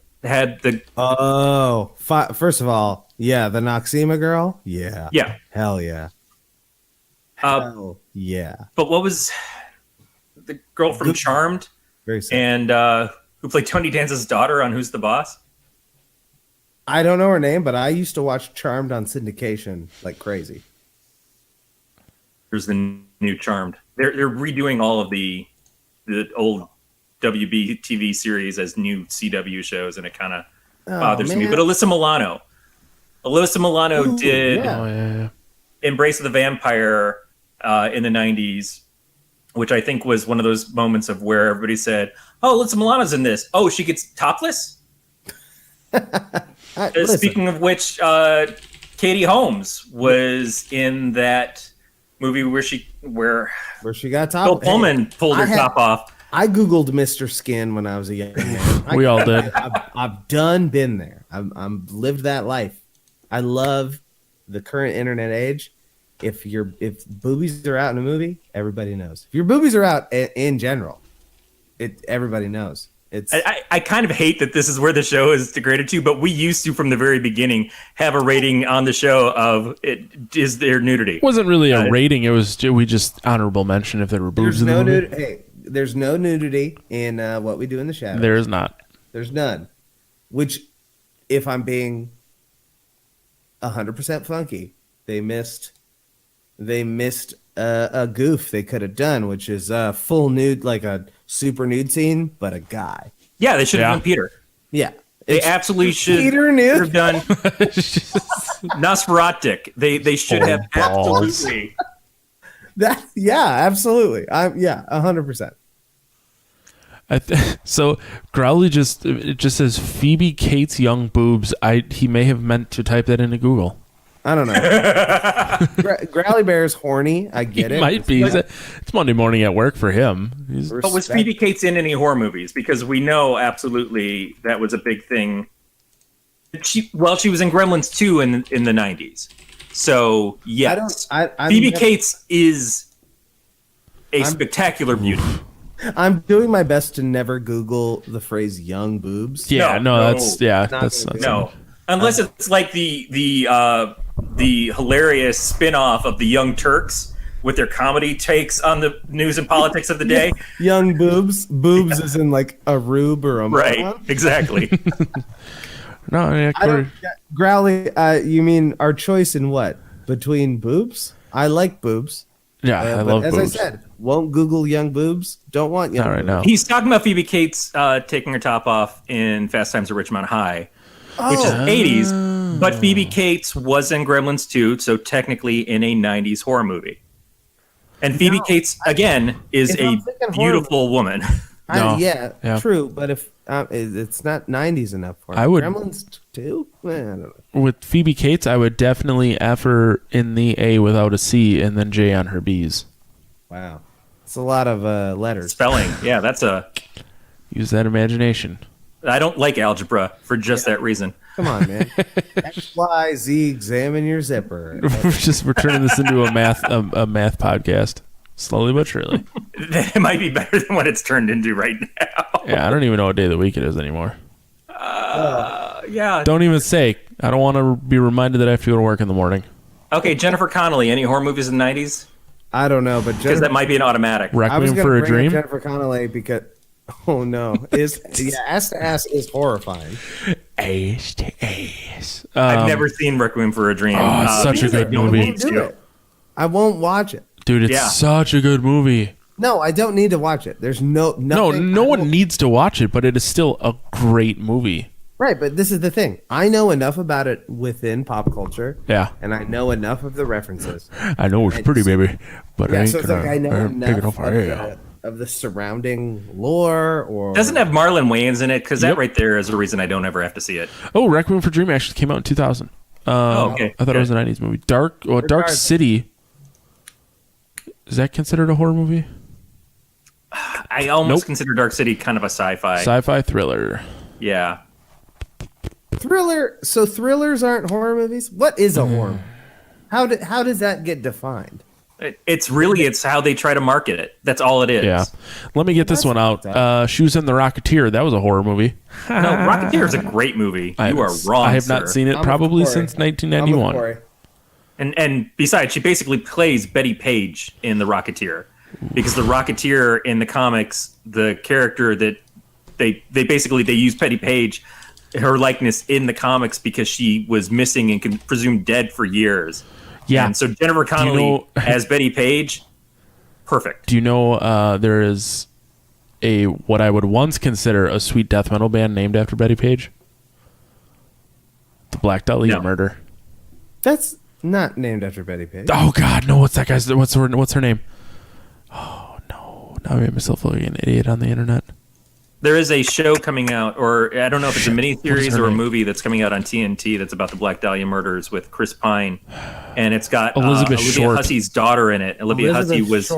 E: first of all, yeah, the Noxzema girl, yeah, hell yeah, hell yeah.
F: But what was the girl from Charmed,
E: Very sad.
F: and who played Tony Danza's daughter on Who's the Boss?
E: I don't know her name, but I used to watch Charmed on syndication like crazy.
F: There's the new Charmed. They're redoing all of the old WB TV series as new CW shows, and it kind of bothers me. But Alyssa Milano did Embrace of the Vampire in the 90s, which I think was one of those moments of where everybody said, "Oh, Alyssa Milano's in this. Oh, she gets topless." Speaking of which, Katie Holmes was in that movie where she got top. Bill Pullman pulled her top off.
E: I googled Mr. Skin when I was a young man.
D: We all did.
E: I've done been there. I've lived that life. I love the current internet age. If boobies are out in a movie, everybody knows. If your boobies are out in general, everybody knows.
F: I kind of hate that this is where the show is degraded to, but we used to, from the very beginning, have a rating on the show of is there nudity.
D: It wasn't really a rating. It was we just honorable mention if there were boobs in the movie.
E: There's no nudity in What We Do in the Shadows.
D: There is not.
E: There's none. Which, if I'm being 100% funky, they missed a goof they could have done, which is full nude, like a super nude scene, but a guy.
F: Yeah, they should have done Peter.
E: Yeah.
F: They absolutely should have done Nosferatu. They should have absolutely.
E: Absolutely. 100%.
D: So Growly it just says Phoebe Cates young boobs. He may have meant to type that into Google.
E: I don't know. Growly Bear's horny. I get it.
D: Might be. It's Monday morning at work for him.
F: But was Phoebe Cates in any horror movies? Because we know absolutely that was a big thing. She was in Gremlins 2 in the 90s. So, yes. Phoebe Cates is a spectacular beauty.
E: I'm doing my best to never Google the phrase young boobs.
D: Yeah, that's
F: no. Unless it's like the hilarious spin-off of the Young Turks with their comedy takes on the news and politics of the day.
E: Young boobs. Boobs is in like a rube or a
F: right,
E: moron.
F: Exactly.
D: No,
E: Growly, you mean our choice in what? Between boobs? I like boobs.
D: Yeah, I love boobs.
E: As I said, won't Google young boobs. Don't want young boobs.
D: Right now.
F: He's talking about Phoebe Cates taking her top off in Fast Times at Ridgemont High. Which is 80s, but Phoebe Cates was in Gremlins 2, so technically in a 90s horror movie. And Phoebe Cates, again, is a beautiful woman.
E: True, but if it's not 90s enough for me. Gremlins 2? I don't know.
D: With Phoebe Cates, I would definitely F her in the A without a C and then J on her B's.
E: Wow. It's a lot of letters.
F: Spelling, yeah, that's a...
D: Use that imagination.
F: I don't like algebra for just that reason.
E: Come on, man. X, Y, Z, examine your zipper.
D: We're turning this into a math podcast, slowly but surely.
F: It might be better than what it's turned into right now.
D: Yeah, I don't even know what day of the week it is anymore.
F: Yeah.
D: Don't even say. I don't want to be reminded that I have to go to work in the morning.
F: Okay, Jennifer Connelly. Any horror movies in the 90s?
E: I don't know, but
F: Because that might be an automatic.
E: I was
D: Requiem
E: gonna
D: for a
E: bring up
D: Dream.
E: Jennifer Connelly because ass to ass is horrifying.
D: Ace to ace.
F: I've never seen Requiem for a Dream.
D: Oh, it's such a good movie.
E: I won't watch it.
D: Dude, it's such a good movie.
E: No, I don't need to watch it. There's no
D: one needs to watch it, but it is still a great movie.
E: Right, but this is the thing. I know enough about it within pop culture.
D: Yeah.
E: And I know enough of the references.
D: I know it's pretty, baby, but I ain't
E: so it's
D: gonna
E: like I know
D: pick it
E: enough
D: up
E: of the surrounding lore or
F: Doesn't have Marlon Wayans in it, because that right there is a reason I don't ever have to see it.
D: Oh, Requiem for a Dream actually came out in 2000.
F: Okay.
D: I thought it was a 90s movie. Dark City. Is that considered a horror movie?
F: I almost consider Dark City kind of a sci-fi.
D: Sci-fi thriller.
F: Yeah.
E: thriller. So thrillers aren't horror movies. What is a horror? How does that get defined?
F: It's how they try to market it. That's all it is.
D: Yeah. Let me get this one out. Shoes and the Rocketeer. That was a horror movie.
F: No, Rocketeer is a great movie. You are wrong.
D: I have not seen it probably since 1991.
F: And besides, she basically plays Betty Page in The Rocketeer, because The Rocketeer in the comics, the character that they use Betty Page, her likeness in the comics, because she was missing and presumed dead for years.
D: Yeah.
F: And so Jennifer Connelly as Betty Page, perfect.
D: Do you know there is what I would once consider a sweet death metal band named after Betty Page? The Black Dahlia Murder.
E: That's not named after Betty Page.
D: Oh God, no! What's that guy's? What's her name? Oh no! Now I made myself look like an idiot on the internet.
F: There is a show coming out, or I don't know if it's a miniseries or a movie that's coming out on TNT that's about the Black Dahlia murders with Chris Pine, and it's got Olivia Hussey's daughter in it. Olivia Hussey was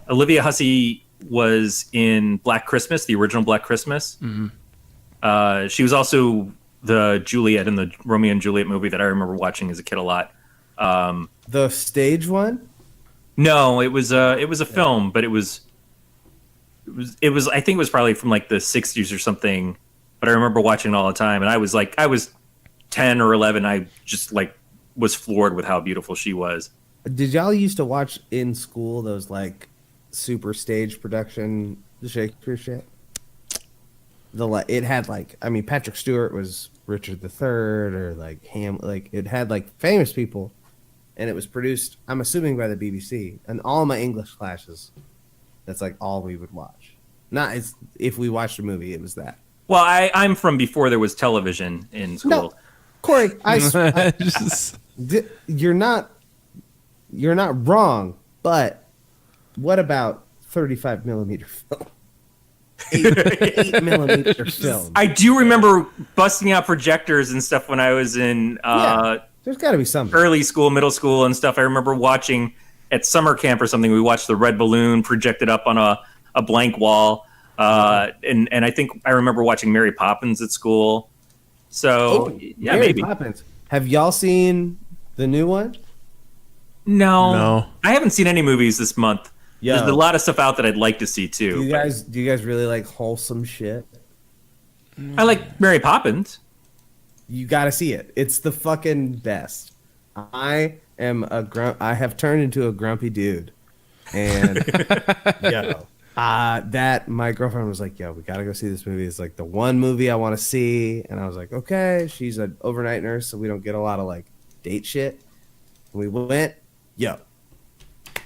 F: Olivia Hussey was in Black Christmas, the original Black Christmas. Mm-hmm. She was also the Juliet in the Romeo and Juliet movie that I remember watching as a kid a lot.
E: The stage one?
F: No, it was a film, but it was I think it was probably from like the 60s or something, but I remember watching it all the time, and I was 10 or 11. I just was floored with how beautiful she was.
E: Did y'all used to watch in school those super stage production Shakespeare shit? It had Patrick Stewart was Richard III, or it had famous people, and it was produced, I'm assuming, by the BBC. And all my English classes, that's all we would watch. Not if we watched a movie, it was that.
F: Well, I'm from before there was television in school.
E: No, Corey, you're not wrong. But what about 35 millimeter film? 8 millimeter film.
F: I do remember busting out projectors and stuff when I was in
E: there's got to be something.
F: Early school, middle school, and stuff. I remember watching at summer camp or something. We watched The Red Balloon projected up on a blank wall, and I think I remember watching Mary Poppins at school. So
E: Mary
F: maybe.
E: Poppins. Have y'all seen the new one?
F: No, I haven't seen any movies this month.
E: Yo.
F: There's a lot of stuff out that I'd like to see too.
E: Do you guys really like wholesome shit?
F: I like Mary Poppins.
E: You got to see it. It's the fucking best. I have turned into a grumpy dude, and that my girlfriend was like, "Yo, we got to go see this movie. It's the one movie I want to see." And I was like, "Okay." She's an overnight nurse, so we don't get a lot of date shit. We went. Yo.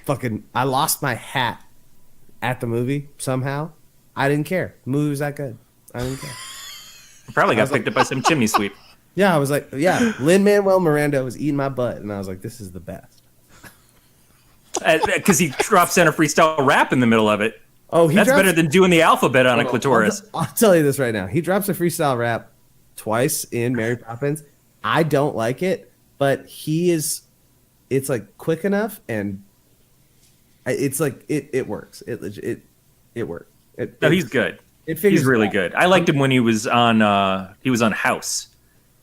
E: Fucking, I lost my hat at the movie somehow. I didn't care. The movie was that good. I didn't care.
F: Probably got picked up by some chimney sweep.
E: Yeah, I was like, Lin-Manuel Miranda was eating my butt, and I was like, this is the best.
F: Because he drops in a freestyle rap in the middle of it.
E: Oh,
F: that's better than doing the alphabet on a clitoris.
E: I'll tell you this right now. He drops a freestyle rap twice in Mary Poppins. I don't like it, but it's quick enough, and it works. It works.
F: No, he's good. He's really good. I liked him when he was on House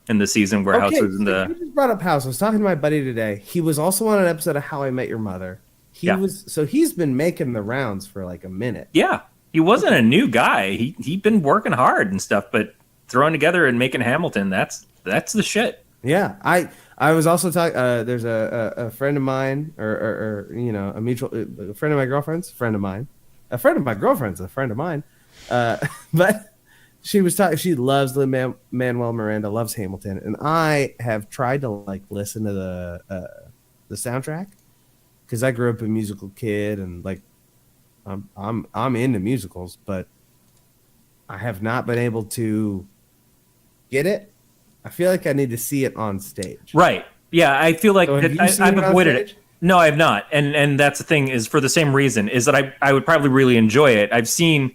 F: in the season where House was in the.
E: You just brought up House. I was talking to my buddy today. He was also on an episode of How I Met Your Mother. He's been making the rounds for like a minute.
F: Yeah, he wasn't a new guy. He'd been working hard and stuff, but throwing together and making Hamilton, that's the shit.
E: Yeah, I was also talking. There's a friend of mine, or a friend of my girlfriend's friend of mine, a friend of my girlfriend's a friend of mine, but she was talking. She loves Lin-Manuel Miranda, loves Hamilton, and I have tried to like listen to the soundtrack because I grew up a musical kid and like I'm into musicals, but I have not been able to get it. I feel like I need to see it on stage.
F: Right. Yeah, I feel like I've avoided it. No, I have not. And that's the thing is for the same reason is that I would probably really enjoy it. I've seen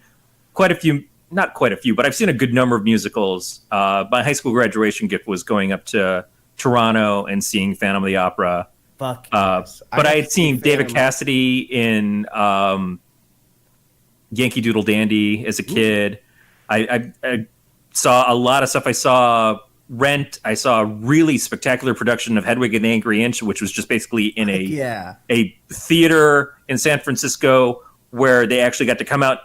F: not quite a few, but I've seen a good number of musicals. My high school graduation gift was going up to Toronto and seeing Phantom of the Opera.
E: Fuck. Yes.
F: But I had seen David Cassidy in Yankee Doodle Dandy as a kid. I saw a lot of stuff. I saw Rent. I saw a really spectacular production of Hedwig and the Angry Inch, which was just basically in a theater in San Francisco where they actually got to come out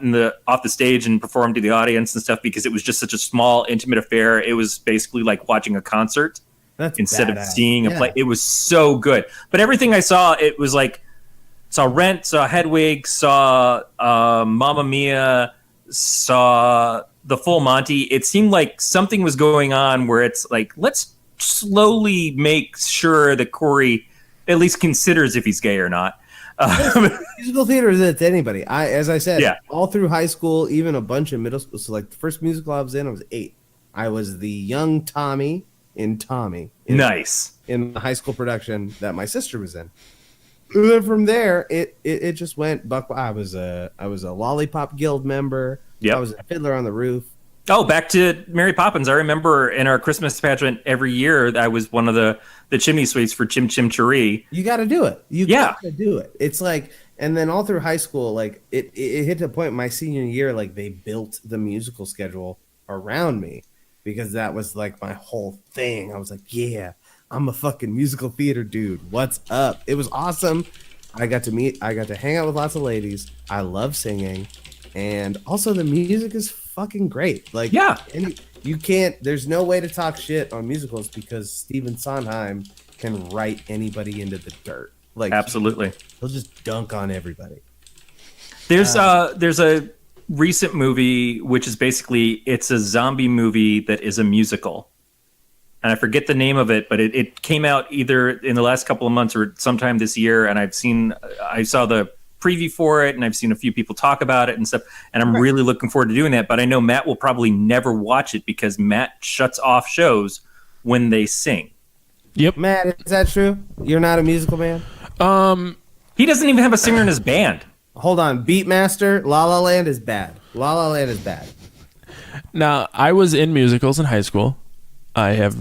F: off the stage and perform to the audience and stuff because it was just such a small, intimate affair. It was basically like watching a concert instead of seeing a play. It was so good. But everything I saw, it was like saw Rent, saw Hedwig, saw Mamma Mia, saw the Full Monty. It seemed like something was going on where it's like, let's slowly make sure that Corey at least considers if he's gay or not.
E: Musical theater is to anybody. As I said, all through high school, even a bunch of middle school. So like the first musical I was 8. I was the young Tommy in Tommy.
F: Nice.
E: In the high school production that my sister was in. And then from there, it just went buck. I was a Lollipop Guild member.
F: Yep.
E: I was a Fiddler on the Roof.
F: Oh, back to Mary Poppins. I remember in our Christmas pageant every year, I was one of the chimney sweeps for Chim Chim Cheree.
E: You got to do it. You got to do it. It's like, and then all through high school, like it hit to a point my senior year, like they built the musical schedule around me because that was like my whole thing. I was like, yeah, I'm a fucking musical theater dude. What's up? It was awesome. I got to hang out with lots of ladies. I love singing. And also the music is fucking great. Like, there's no way to talk shit on musicals because Stephen Sondheim can write anybody into the dirt. Like,
F: absolutely.
E: He'll just dunk on everybody.
F: There's a recent movie, which is basically, it's a zombie movie that is a musical. And I forget the name of it, but it came out either in the last couple of months or sometime this year. And I saw the preview for it and I've seen a few people talk about it and stuff. And I'm really looking forward to doing that. But I know Matt will probably never watch it because Matt shuts off shows when they sing.
D: Yep.
E: Matt, is that true? You're not a musical man?
F: He doesn't even have a singer in his band.
E: Hold on. Beatmaster, La La Land is bad. La La Land is bad.
D: Now, I was in musicals in high school. I have.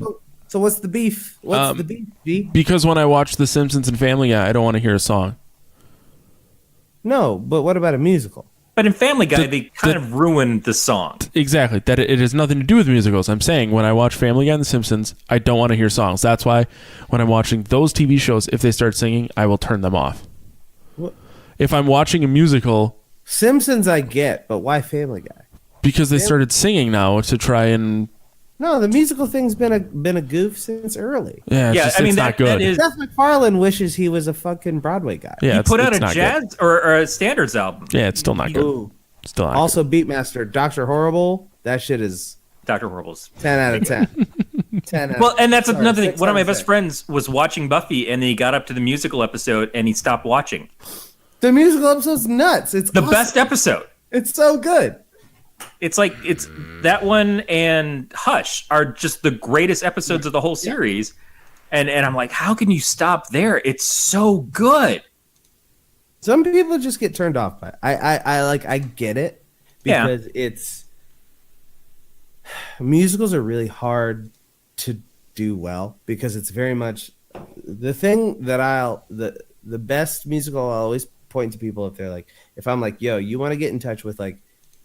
E: So what's the beef? What's the beef, G?
D: Because when I watch The Simpsons and Family Guy, I don't want to hear a song.
E: No, but what about a musical?
F: But in Family Guy, they kind of ruined the song.
D: Exactly. That it has nothing to do with musicals. I'm saying when I watch Family Guy and The Simpsons, I don't want to hear songs. That's why when I'm watching those TV shows, if they start singing, I will turn them off. What? If I'm watching a musical...
E: Simpsons I get, but why Family Guy?
D: Because they started singing now to try and...
E: No, the musical thing's been a goof since early.
D: Yeah, it's not good.
E: Seth MacFarlane wishes he was a fucking Broadway guy.
F: Yeah, he put out a jazz or a standards album.
D: Yeah, it's still not good.
E: Ooh. Still not also good. Beatmaster, Dr. Horrible. That shit is
F: Dr. Horrible's
E: 10 out of 10. 10 out
F: well, and that's
E: sorry,
F: another thing. One of my best friends was watching Buffy, and then he got up to the musical episode, and he stopped watching.
E: The musical episode's nuts. It's
F: the
E: awesome.
F: best episode.
E: It's so good.
F: It's like it's that one and Hush are just the greatest episodes of the whole series, and I'm like, how can you stop there? It's so good.
E: Some people just get turned off by it. I get it because it's musicals are really hard to do well because it's very much the thing that the best musical I'll always point to people if I'm like, yo, you want to get in touch with like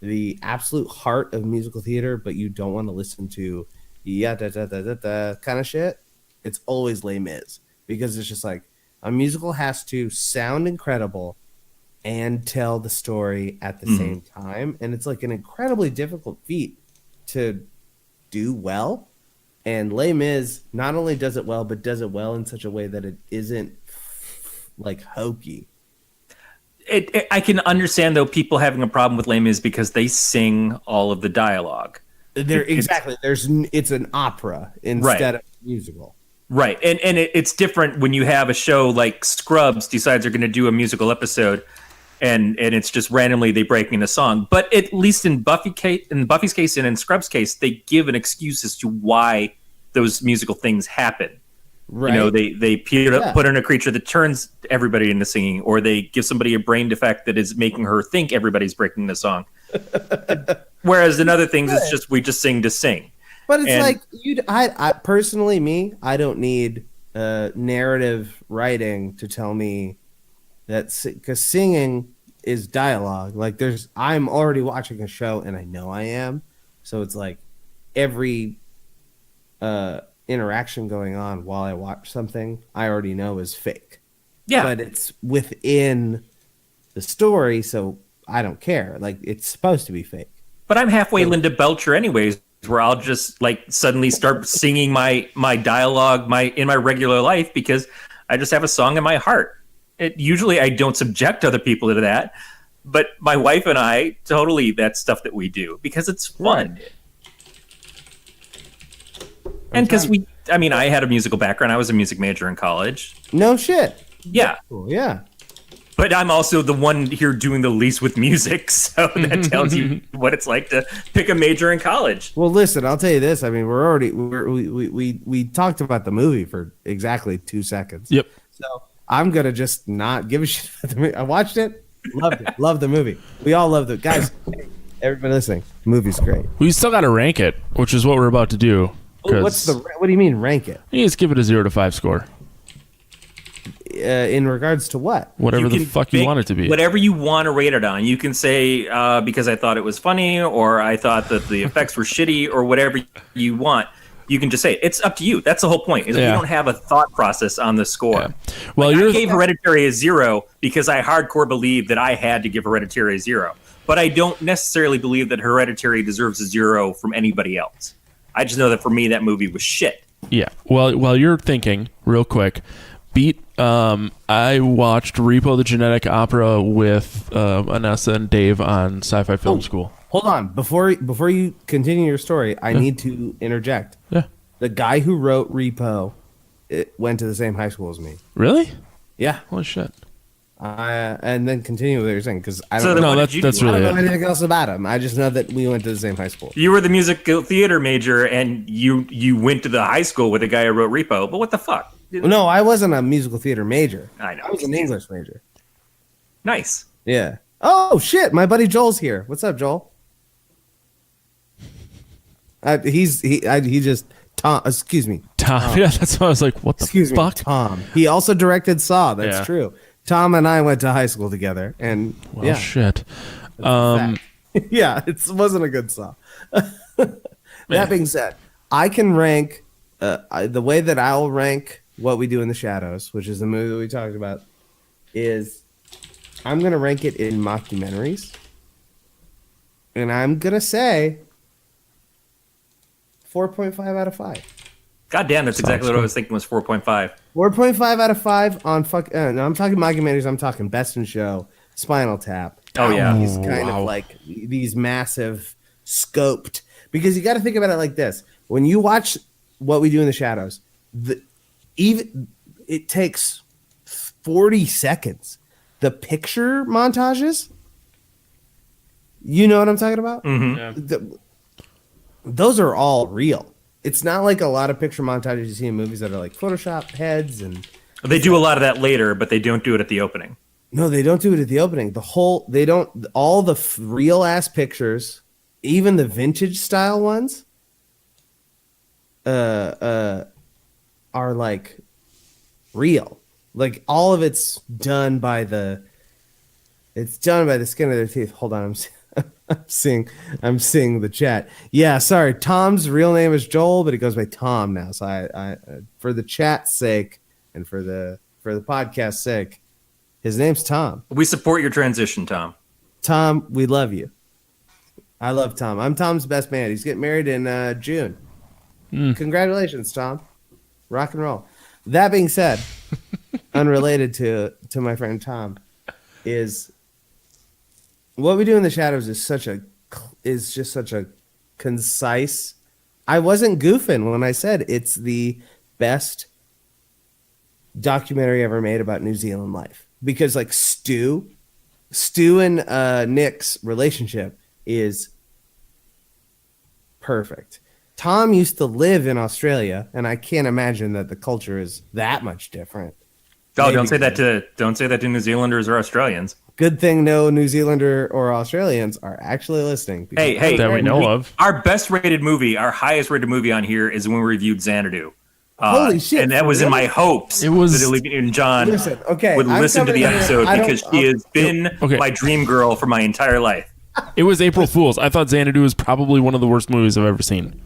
E: the absolute heart of musical theater, but you don't want to listen to kind of shit, it's always Les Mis, because it's just like a musical has to sound incredible and tell the story at the same time, and it's like an incredibly difficult feat to do well. And Les Mis not only does it well, but does it well in such a way that it isn't like hokey.
F: I can understand though people having a problem with Les Mis because they sing all of the dialogue. It's an opera instead of a musical. Right. And it's different when you have a show like Scrubs decides they're going to do a musical episode and it's just randomly they break in a song. But at least in Buffy's case and in Scrubs' case, they give an excuse as to why those musical things happen. Right. You know, they put in a creature that turns everybody into singing, or they give somebody a brain defect that is making her think everybody's breaking the song. Whereas in other things, it's just we just sing to sing.
E: But it's I personally, I don't need narrative writing to tell me that, because singing is dialogue. Like I'm already watching a show and I know I am. So it's like every interaction going on while I watch something, I already know is fake. Yeah. But it's within the story, so I don't care. Like, it's supposed to be fake.
F: But I'm halfway Linda Belcher anyways, where I'll just like suddenly start singing my dialogue in my regular life because I just have a song in my heart. Usually I don't subject other people to that, but my wife and I, totally, that's stuff that we do because it's fun. Right. And because I had a musical background. I was a music major in college.
E: No shit.
F: Yeah.
E: Cool. Yeah.
F: But I'm also the one here doing the least with music, so that tells you what it's like to pick a major in college.
E: Well, listen, I'll tell you this. I mean, we talked about the movie for exactly 2 seconds.
D: Yep.
E: So I'm gonna just not give a shit about the movie. I watched it, loved it, loved the movie. We all loved it, guys. Everybody listening, the movie's great.
D: We still got to rank it, which is what we're about to do.
E: What do you mean rank it?
D: You just give it a 0 to 5 score.
E: In regards to what?
D: Whatever the fuck you want it to be.
F: Whatever you want to rate it on. You can say because I thought it was funny, or I thought that the effects were shitty, or whatever you want. You can just say it. It's up to you. That's the whole point. Is we don't have a thought process on the score. Yeah.
D: Well,
F: I gave Hereditary a 0 because I hardcore believe that I had to give Hereditary a 0. But I don't necessarily believe that Hereditary deserves a 0 from anybody else. I just know that for me, that movie was shit.
D: Yeah. Well, while you're thinking, real quick, I watched Repo the Genetic Opera with Anessa and Dave on Sci-Fi Film School.
E: Hold on. Before you continue your story, I need to interject.
D: Yeah.
E: The guy who wrote Repo went to the same high school as me.
D: Really?
E: Yeah.
D: Holy shit.
E: And then continue what you're saying, because I
D: don't know. That's really
E: I don't know anything else about him. I just know that we went to the same high school.
F: You were the musical theater major, and you went to the high school with the guy who wrote Repo. But what the fuck?
E: No, I wasn't a musical theater major.
F: I know.
E: I was an English major.
F: Nice.
E: Yeah. Oh shit! My buddy Joel's here. What's up, Joel? He just Tom. Excuse me.
D: Tom. Yeah, that's why I was like, what the fuck?
E: Tom. He also directed Saw. That's true. Tom and I went to high school together, and
D: shit.
E: Yeah, it wasn't a good Saw. That being said, I can rank the way that I'll rank What We Do in the Shadows, which is the movie that we talked about, is I'm gonna rank it in mockumentaries, and I'm gonna say 4.5 out of 5.
F: God damn, that's exactly what I was thinking was 4.5.
E: 4.5 out of 5 on no, I'm talking mockumentaries. I'm talking Best in Show, Spinal Tap.
F: Oh yeah,
E: these kind of like these massive scoped. Because you got to think about it like this: when you watch What We Do in the Shadows, it takes 40 seconds. The picture montages, you know what I'm talking about?
F: Mm-hmm.
E: Yeah. Those are all real. It's not like a lot of picture montages you see in movies that are like Photoshop heads and.
F: They do a lot of that later, but they don't do it at the opening.
E: No, they don't do it at the opening. All the real ass pictures, even the vintage style ones, are like real. Like all of it's done by the skin of their teeth. Hold on, I'm seeing the chat. Yeah, sorry. Tom's real name is Joel, but he goes by Tom now. So I for the chat's sake and for the podcast's sake, his name's Tom.
F: We support your transition, Tom.
E: Tom, we love you. I love Tom. I'm Tom's best man. He's getting married in June. Congratulations, Tom. Rock and roll. That being said, unrelated to my friend Tom, is what we do in the shadows is just such a concise. I wasn't goofing when I said it's the best documentary ever made about New Zealand life, because like Stu and Nick's relationship is perfect. Tom used to live in Australia, and I can't imagine that the culture is that much different.
F: Oh, don't say that to New Zealanders or Australians.
E: Good thing no New Zealander or Australians are actually listening.
F: Hey,
D: that we know of.
F: Our best rated movie, our highest rated movie on here is when we reviewed Xanadu.
E: Holy shit!
F: And that was in my hopes.
D: It was-
F: that Olivia and John
E: would
F: listen to the episode because she has been my dream girl for my entire life.
D: It was April Fool's. I thought Xanadu was probably one of the worst movies I've ever seen.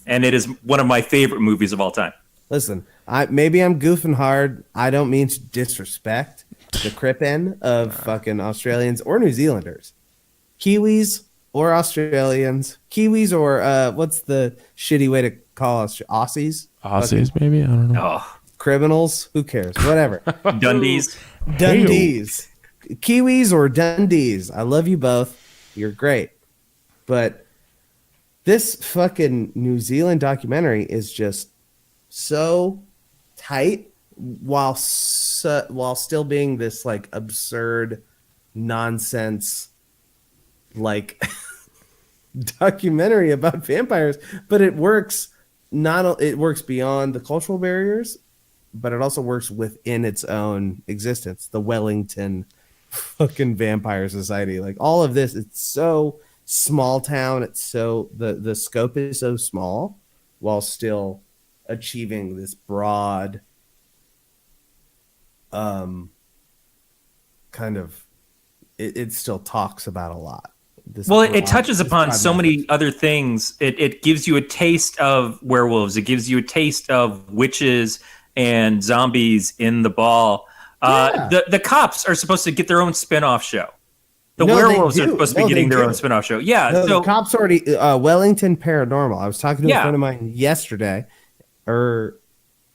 F: And it is one of my favorite movies of all time.
E: Listen, maybe I'm goofing hard. I don't mean to disrespect the Crippen of fucking Australians or New Zealanders, Kiwis or Australians, Kiwis or what's the shitty way to call us? Aussies?
D: Aussies, maybe? I don't know.
F: Oh,
E: Criminals? Who cares? Whatever.
F: Dundees.
E: Dundees. Kiwis or Dundees. I love you both. You're great. But this fucking New Zealand documentary is just so tight while still being this like absurd nonsense like documentary about vampires, but it works beyond the cultural barriers, but it also works within its own existence. The Wellington fucking vampire society, like all of this, it's so small town, it's so the scope is so small while still achieving this broad kind of it still talks about a lot.
F: It touches upon so many other things. It gives you a taste of werewolves. It gives you a taste of witches and zombies in the ball. The cops are supposed to get their own spin-off show. The werewolves are supposed to be getting their own spin-off show. Yeah.
E: No, the cops already Wellington Paranormal. I was talking to a friend of mine yesterday.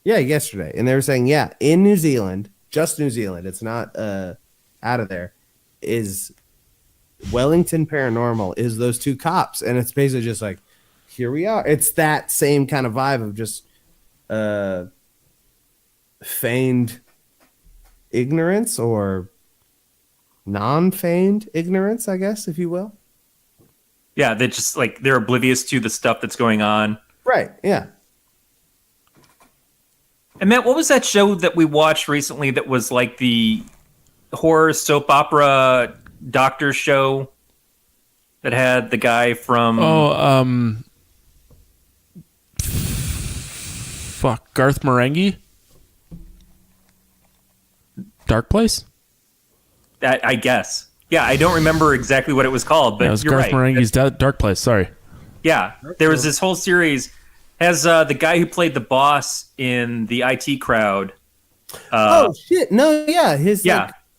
E: Yesterday. And they were saying, in New Zealand, just New Zealand, it's not out of there, is Wellington Paranormal is those two cops. And it's basically just like, here we are. It's that same kind of vibe of just feigned ignorance or non-feigned ignorance, I guess, if you will.
F: Yeah, they just like they're oblivious to the stuff that's going on.
E: Right, yeah.
F: And Matt, what was that show that we watched recently that was like the horror soap opera doctor show that had the guy from
D: Garth Marenghi? Dark Place?
F: I guess. Yeah, I don't remember exactly what it was called, but
D: it was
F: you're
D: Garth
F: right.
D: Marenghi's Dark Place, sorry.
F: Yeah, there was this whole series. Has the guy who played the boss in the IT Crowd.
E: Oh, shit. No, yeah.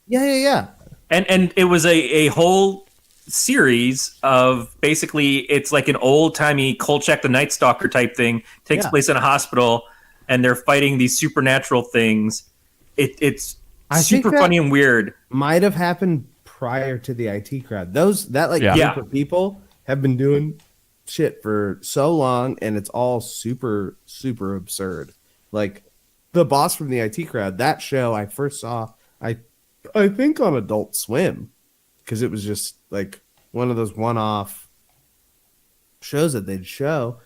E: Yeah.
F: And it was a whole series of basically, it's like an old-timey Kolchak the Night Stalker type thing. Takes place in a hospital, and they're fighting these supernatural things. It's super funny and weird.
E: Might have happened prior to the IT Crowd. Group of people have been doing shit for so long, and it's all super, super absurd. Like the boss from the IT Crowd, that show I first saw, I think on Adult Swim, because it was just like one of those one-off shows that they'd show.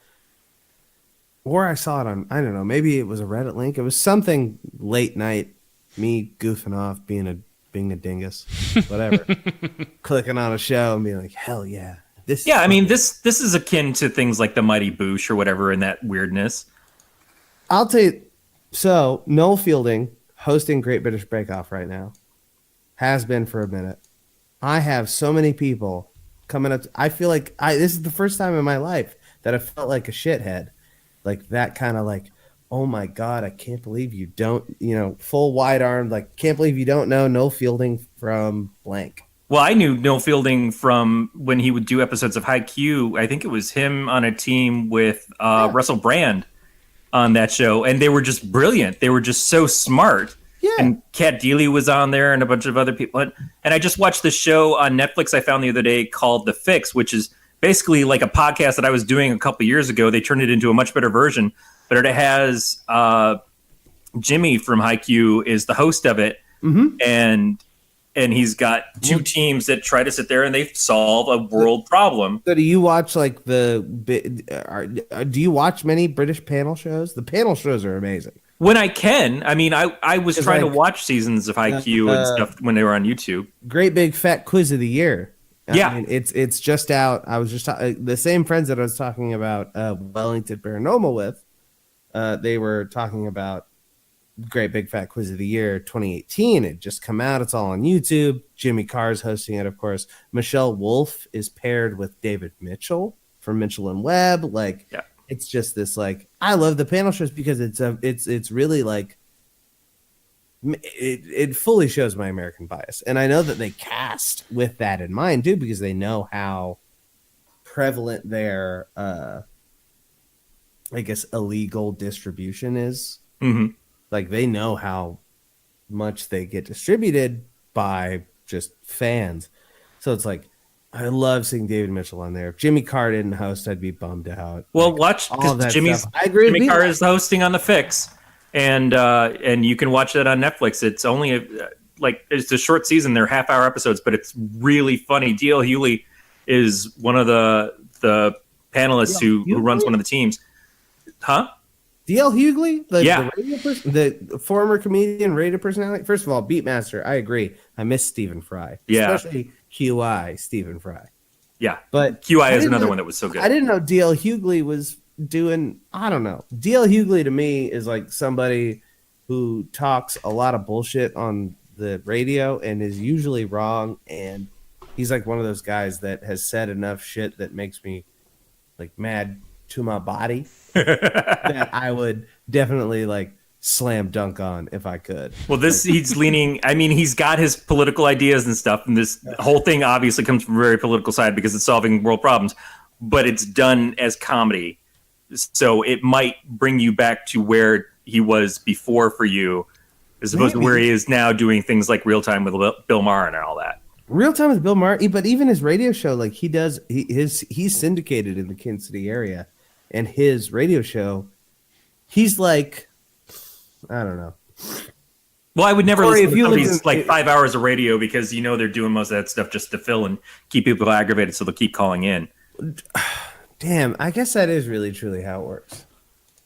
E: Or I saw it on, I don't know, maybe it was a Reddit link. It was something late night, me goofing off, being a dingus, whatever, clicking on a show and being like, hell yeah. This
F: is akin to things like the Mighty Boosh or whatever in that weirdness.
E: I'll tell you. So Noel Fielding hosting Great British Bake Off right now, has been for a minute. I have so many people coming up. I feel like this is the first time in my life that I felt like a shithead, like that kind of like, oh my God, I can't believe you don't, full wide arm, like can't believe you don't know Noel Fielding from blank.
F: Well, I knew Noel Fielding from when he would do episodes of High Q. I think it was him on a team with Russell Brand on that show, and they were just brilliant. They were just so smart.
E: Yeah.
F: And Kat Deely was on there and a bunch of other people. And I just watched the show on Netflix I found the other day called The Fix, which is basically like a podcast that I was doing a couple years ago. They turned it into a much better version, but it has Jimmy from High Q is the host of it.
E: Mm-hmm.
F: And he's got two teams that try to sit there and they solve a world problem.
E: So do you watch like do you watch many British panel shows? The panel shows are amazing.
F: When I can. I mean, I was trying to watch seasons of High Q and stuff when they were on YouTube.
E: Great Big Fat Quiz of the Year.
F: Yeah.
E: I mean, it's just out. I was just the same friends that I was talking about Wellington Paranormal with. They were talking about Great Big Fat Quiz of the Year 2018. It just come out. It's all on YouTube. Jimmy Carr's hosting it, of course. Michelle Wolf is paired with David Mitchell from Mitchell and Webb. Like,
F: yeah.
E: It's just this like I love the panel shows because it's really like it fully shows my American bias, and I know that they cast with that in mind too because they know how prevalent their I guess illegal distribution is.
F: Mm-hmm.
E: Like they know how much they get distributed by just fans, so it's like. I love seeing David Mitchell on there. If Jimmy Carr didn't host, I'd be bummed out.
F: Well,
E: like,
F: watch because Jimmy Carr is hosting on The Fix, and you can watch that on Netflix. It's only it's a short season. They're half-hour episodes, but it's really funny. D.L. Hughley is one of the panelists who runs one of the teams. Huh?
E: D.L. Hughley, the radio person, the former comedian, radio personality. First of all, Beatmaster. I agree. I miss Stephen Fry.
F: Yeah.
E: Especially QI, Stephen Fry.
F: Yeah.
E: But
F: QI is another one that was so good.
E: I didn't know D.L. Hughley was doing, I don't know. D.L. Hughley to me is like somebody who talks a lot of bullshit on the radio and is usually wrong. And he's like one of those guys that has said enough shit that makes me like mad to my body that I would definitely like slam dunk on if I could.
F: Well, he's leaning. I mean, he's got his political ideas and stuff, and this whole thing obviously comes from a very political side because it's solving world problems, but it's done as comedy, so it might bring you back to where he was before for you, as opposed to where he is now doing things like Real Time with Bill Maher and all that.
E: Real Time with Bill Maher, but even his radio show, like he's syndicated in the Kansas City area, and his radio show, he's like. I don't know.
F: Well, I would never listen to somebody's like 5 hours of radio because they're doing most of that stuff just to fill and keep people aggravated, so they'll keep calling in.
E: Damn, I guess that is really truly how it works.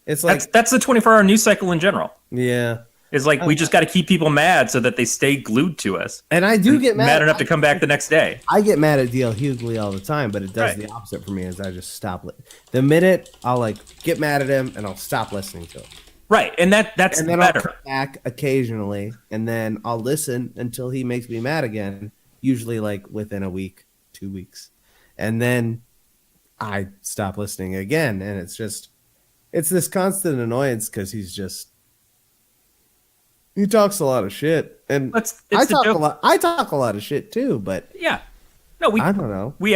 E: It's like
F: that's the 24-hour news cycle in general.
E: Yeah,
F: it's like we just got to keep people mad so that they stay glued to us.
E: And I do get mad
F: enough to come back the next day.
E: I get mad at D.L. Hughley all the time, but it does the opposite for me. Is I just stop it. The minute I'll like get mad at him and I'll stop listening to him.
F: Right, and that's
E: and then
F: better.
E: I'll come back occasionally, and then I'll listen until he makes me mad again. Usually, like within a week, 2 weeks, and then I stop listening again. And it's this constant annoyance because he talks a lot of shit, and I talk a lot. I talk a lot of shit too, but
F: yeah, no, I don't know. We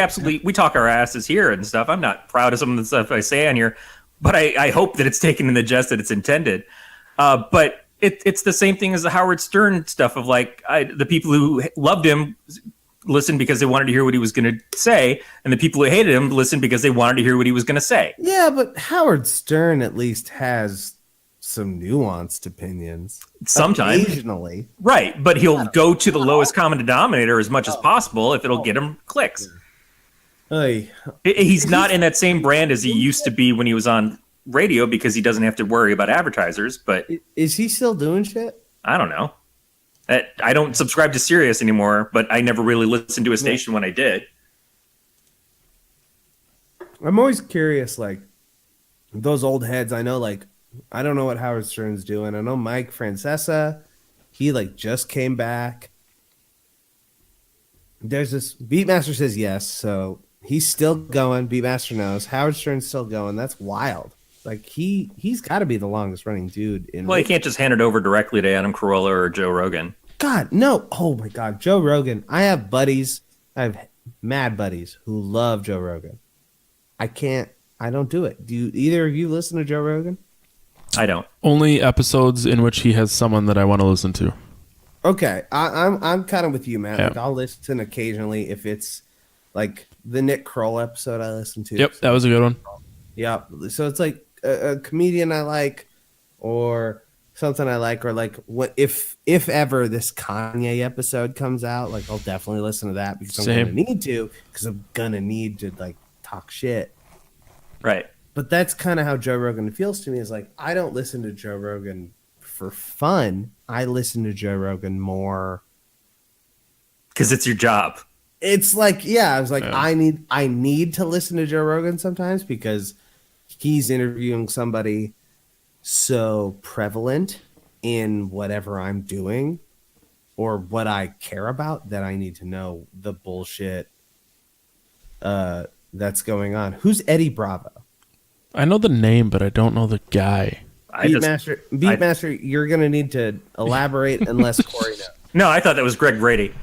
F: talk our asses here and stuff. I'm not proud of some of the stuff I say on here. But I hope that it's taken in the jest that it's intended. But it's the same thing as the Howard Stern stuff of like the people who loved him listened because they wanted to hear what he was going to say, and the people who hated him listened because they wanted to hear what he was going to say.
E: Yeah, but Howard Stern at least has some nuanced opinions.
F: Sometimes.
E: Occasionally.
F: Right, but he'll go to the lowest common denominator as much as possible if it'll get him clicks. He's not in that same brand as he used to be when he was on radio because he doesn't have to worry about advertisers. But
E: is he still doing shit?
F: I don't know. I don't subscribe to Sirius anymore, but I never really listened to a station when I did.
E: I'm always curious, like those old heads. I know, like I don't know what Howard Stern's doing. I know Mike Francesa. He like just came back. there's this Beatmaster says yes, so he's still going. Beatmaster knows. Howard Stern's still going. That's wild. Like he's got to be the longest running dude in.
F: Well, you can't just hand it over directly to Adam Carolla or Joe Rogan.
E: God, no. Oh my God, Joe Rogan. I have buddies. I have mad buddies who love Joe Rogan. I don't do it. Do either of you listen to Joe Rogan?
F: I don't.
D: Only episodes in which he has someone that I want to listen to.
E: Okay, I'm kind of with you, man.
D: Yeah.
E: Like I'll listen occasionally if it's like the Nick Kroll episode I listened to.
D: Yep, that was a good one.
E: Yeah, so it's like a comedian I like, or something I like, or like what if ever this Kanye episode comes out, like I'll definitely listen to that because
D: Same.
E: I'm gonna need to like talk shit.
F: Right.
E: But that's kind of how Joe Rogan feels to me. Is like I don't listen to Joe Rogan for fun. I listen to Joe Rogan more
F: Because it's your job.
E: it's like, yeah, I was like,
D: Yeah.
E: I need to listen to Joe Rogan sometimes because he's interviewing somebody so prevalent in whatever I'm doing or what I care about that I need to know the bullshit that's going on. Who's Eddie Bravo?
D: I know the name, but I don't know the guy.
E: Beatmaster, you're gonna need to elaborate unless Corey knows.
F: No, I thought that was Greg Brady.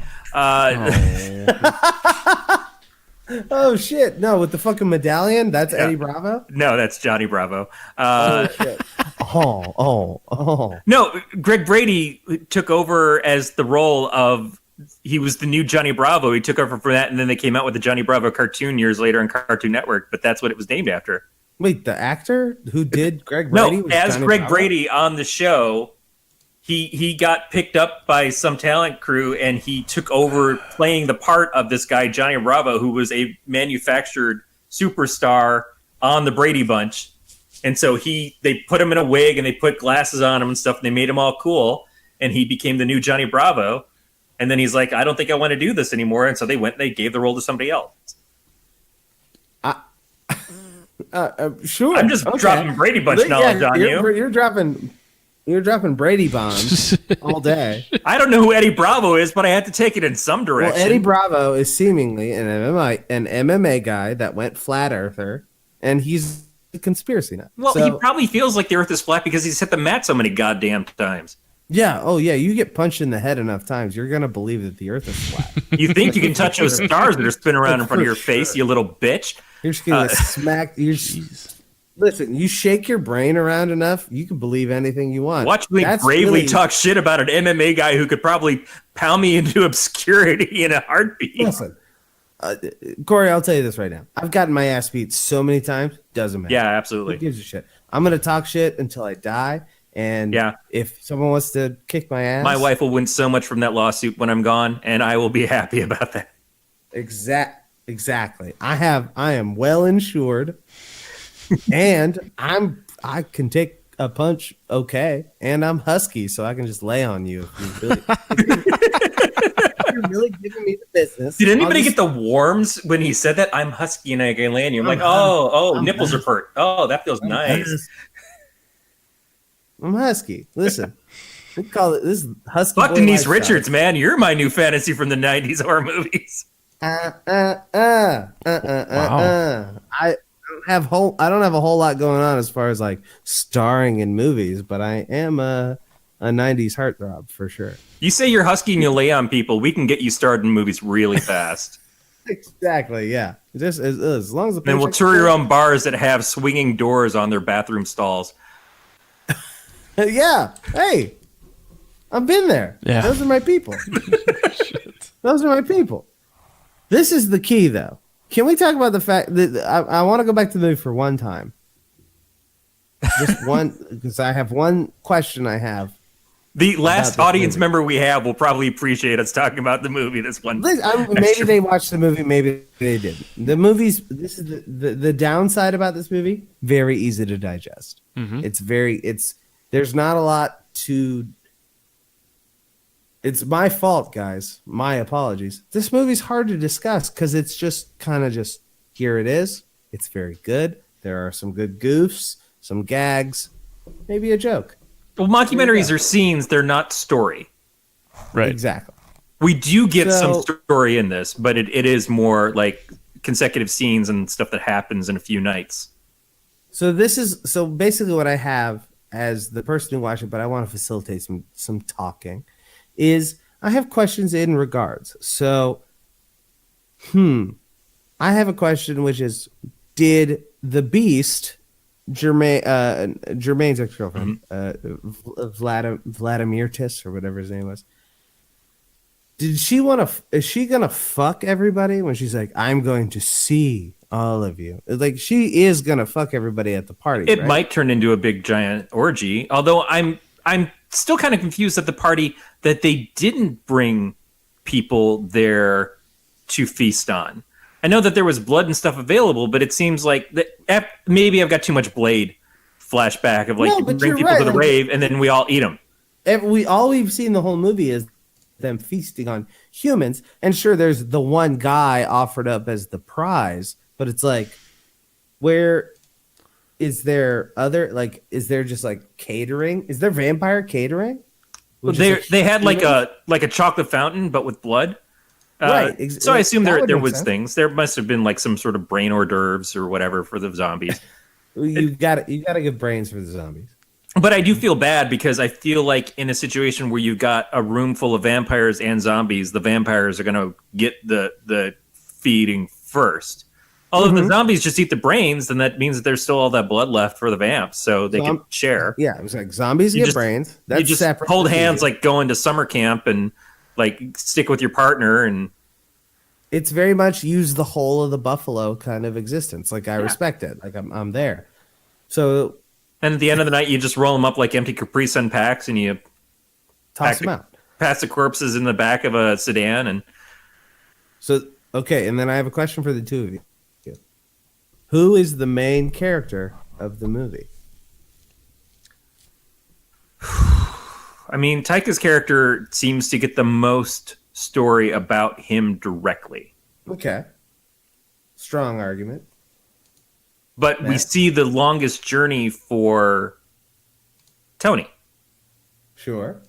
E: Oh shit! No, with the fucking medallion, that's Eddie Bravo.
F: No, that's Johnny Bravo.
E: Oh shit! Oh!
F: No, Greg Brady took over as the role of. He was the new Johnny Bravo. He took over for that, and then they came out with the Johnny Bravo cartoon years later on Cartoon Network. But that's what it was named after.
E: Wait, the actor who did Greg Brady?
F: No,
E: was
F: as
E: Johnny
F: Greg
E: Bravo?
F: Brady on the show, he got picked up by some talent crew, and he took over playing the part of this guy Johnny Bravo, who was a manufactured superstar on the Brady Bunch. And so they put him in a wig and they put glasses on him and stuff, and they made him all cool, and he became the new Johnny Bravo. And then he's like, I don't think I want to do this anymore. And so they gave the role to somebody else.
E: Sure.
F: I'm just dropping Brady Bunch knowledge on you.
E: You're dropping Brady bombs all day.
F: I don't know who Eddie Bravo is, but I had to take it in some direction.
E: Well, Eddie Bravo is seemingly an MMA guy that went flat earther, and he's a conspiracy nut.
F: Well,
E: So-
F: he probably feels like the Earth is flat because he's hit the mat so many goddamn times.
E: yeah. Oh, yeah. You get punched in the head enough times, you're gonna believe that the Earth is flat.
F: You think you can touch those stars that are spinning around in front of your face, you little bitch?
E: You're just gonna smack. Listen, you shake your brain around enough, you can believe anything you want.
F: Watch me
E: That's
F: bravely
E: really-
F: talk shit about an MMA guy who could probably pound me into obscurity in a heartbeat.
E: Listen, Corey, I'll tell you this right now. I've gotten my ass beat so many times, doesn't matter.
F: Yeah,
E: Who
F: absolutely.
E: gives a shit? I'm gonna talk shit until I die. And
F: Yeah.
E: if someone wants to kick my ass,
F: My wife will win so much from that lawsuit when I'm gone, and I will be happy about that.
E: Exactly. I am well insured, and I can take a punch okay, and I'm husky, so I can just lay on you if you really, if you're really giving me the business.
F: Did anybody
E: I'll
F: get the warms when he said that? I'm husky and I can land you. I'm like, oh, nipples are pert. Oh, that feels nice.
E: I'm husky. Listen, we call it this is husky.
F: Fuck
E: boy
F: Denise
E: lifestyle.
F: Richards, man. You're my new fantasy from the 90s horror movies.
E: I don't have a whole lot going on as far as like starring in movies, but I am a 90s heartthrob for sure.
F: You say you're husky and you lay on people. We can get you started in movies really fast.
E: Exactly, yeah. Just as long as the
F: Then we'll
E: paycheck's
F: tour your
E: good.
F: own bars that have swinging doors on their bathroom stalls.
E: Yeah. Hey, I've been there.
D: Yeah.
E: Those are my people. Those are my people. This is the key, though. Can we talk about the fact that I want to go back to the movie for one time? Just one, because I have one question I have.
F: The last
E: this
F: audience
E: movie.
F: member we have will probably appreciate us talking about the movie this one.
E: Maybe they watched the movie, maybe they didn't. The movies, this is the downside about this movie, very easy to digest. There's not a lot to. It's my fault, guys. My apologies. This movie's hard to discuss because it's just kind of just here it is. It's very good. There are some good goofs, some gags, maybe a joke.
F: Well, mockumentaries are scenes; they're not story.
D: Right.
E: Exactly.
F: We do get some
E: So-
F: story in this, but it is more like consecutive scenes and stuff that happens in a few nights.
E: So basically what I have as the person who watched it, but I want to facilitate some talking, is I have questions in regards. So, I have a question, which is, did the Beast, Jermaine's ex-girlfriend, Vladimir Tis, or whatever his name was, is she gonna fuck everybody when she's like, I'm going to see all of you? Like, she is gonna fuck everybody at the party.
F: It
E: right?
F: might turn into a big giant orgy, although I'm still kind of confused at the party that they didn't bring people there to feast on. I know that there was blood and stuff available, but it seems like that maybe I've got too much Blade flashback of like
E: No,
F: you
E: but
F: bring
E: you're
F: people
E: right,
F: to the
E: like-
F: rave and then we all eat them.
E: All we've seen the whole movie is them feasting on humans, and sure, there's the one guy offered up as the prize, but it's like, where is there other, like, is there just like catering? Is there vampire catering?
F: Well,
E: Which is,
F: they had like
E: humans?
F: a chocolate fountain, but with blood.
E: Right,
F: So I assume
E: that would
F: there
E: make
F: was
E: sense.
F: things. There must have been like some sort of brain hors d'oeuvres or whatever for the zombies.
E: you got to give brains for the zombies.
F: But I do feel bad because I feel like in a situation where you've got a room full of vampires and zombies, the vampires are going to get the feeding first. Although if the zombies just eat the brains, then that means that there's still all that blood left for the vamps, so they can share.
E: Yeah, it was like zombies
F: You
E: get
F: just-
E: brains. That's
F: You just
E: separate.
F: hold
E: That's
F: hands
E: easy.
F: like going to summer camp and like stick with your partner and
E: It's very much use the whole of the buffalo kind of existence. Like, I respect it. Like, I'm there. So
F: at the end of the night you just roll them up like empty Capri Sun packs and you
E: toss them out.
F: pass the corpses in the back of a sedan and
E: So, okay, and then I have a question for the two of you. Who is the main character of the movie?
F: I mean, Taika's character seems to get the most story about him directly.
E: Okay. Strong argument.
F: But we
E: Matt?
F: see the longest journey for Tony.
E: Sure.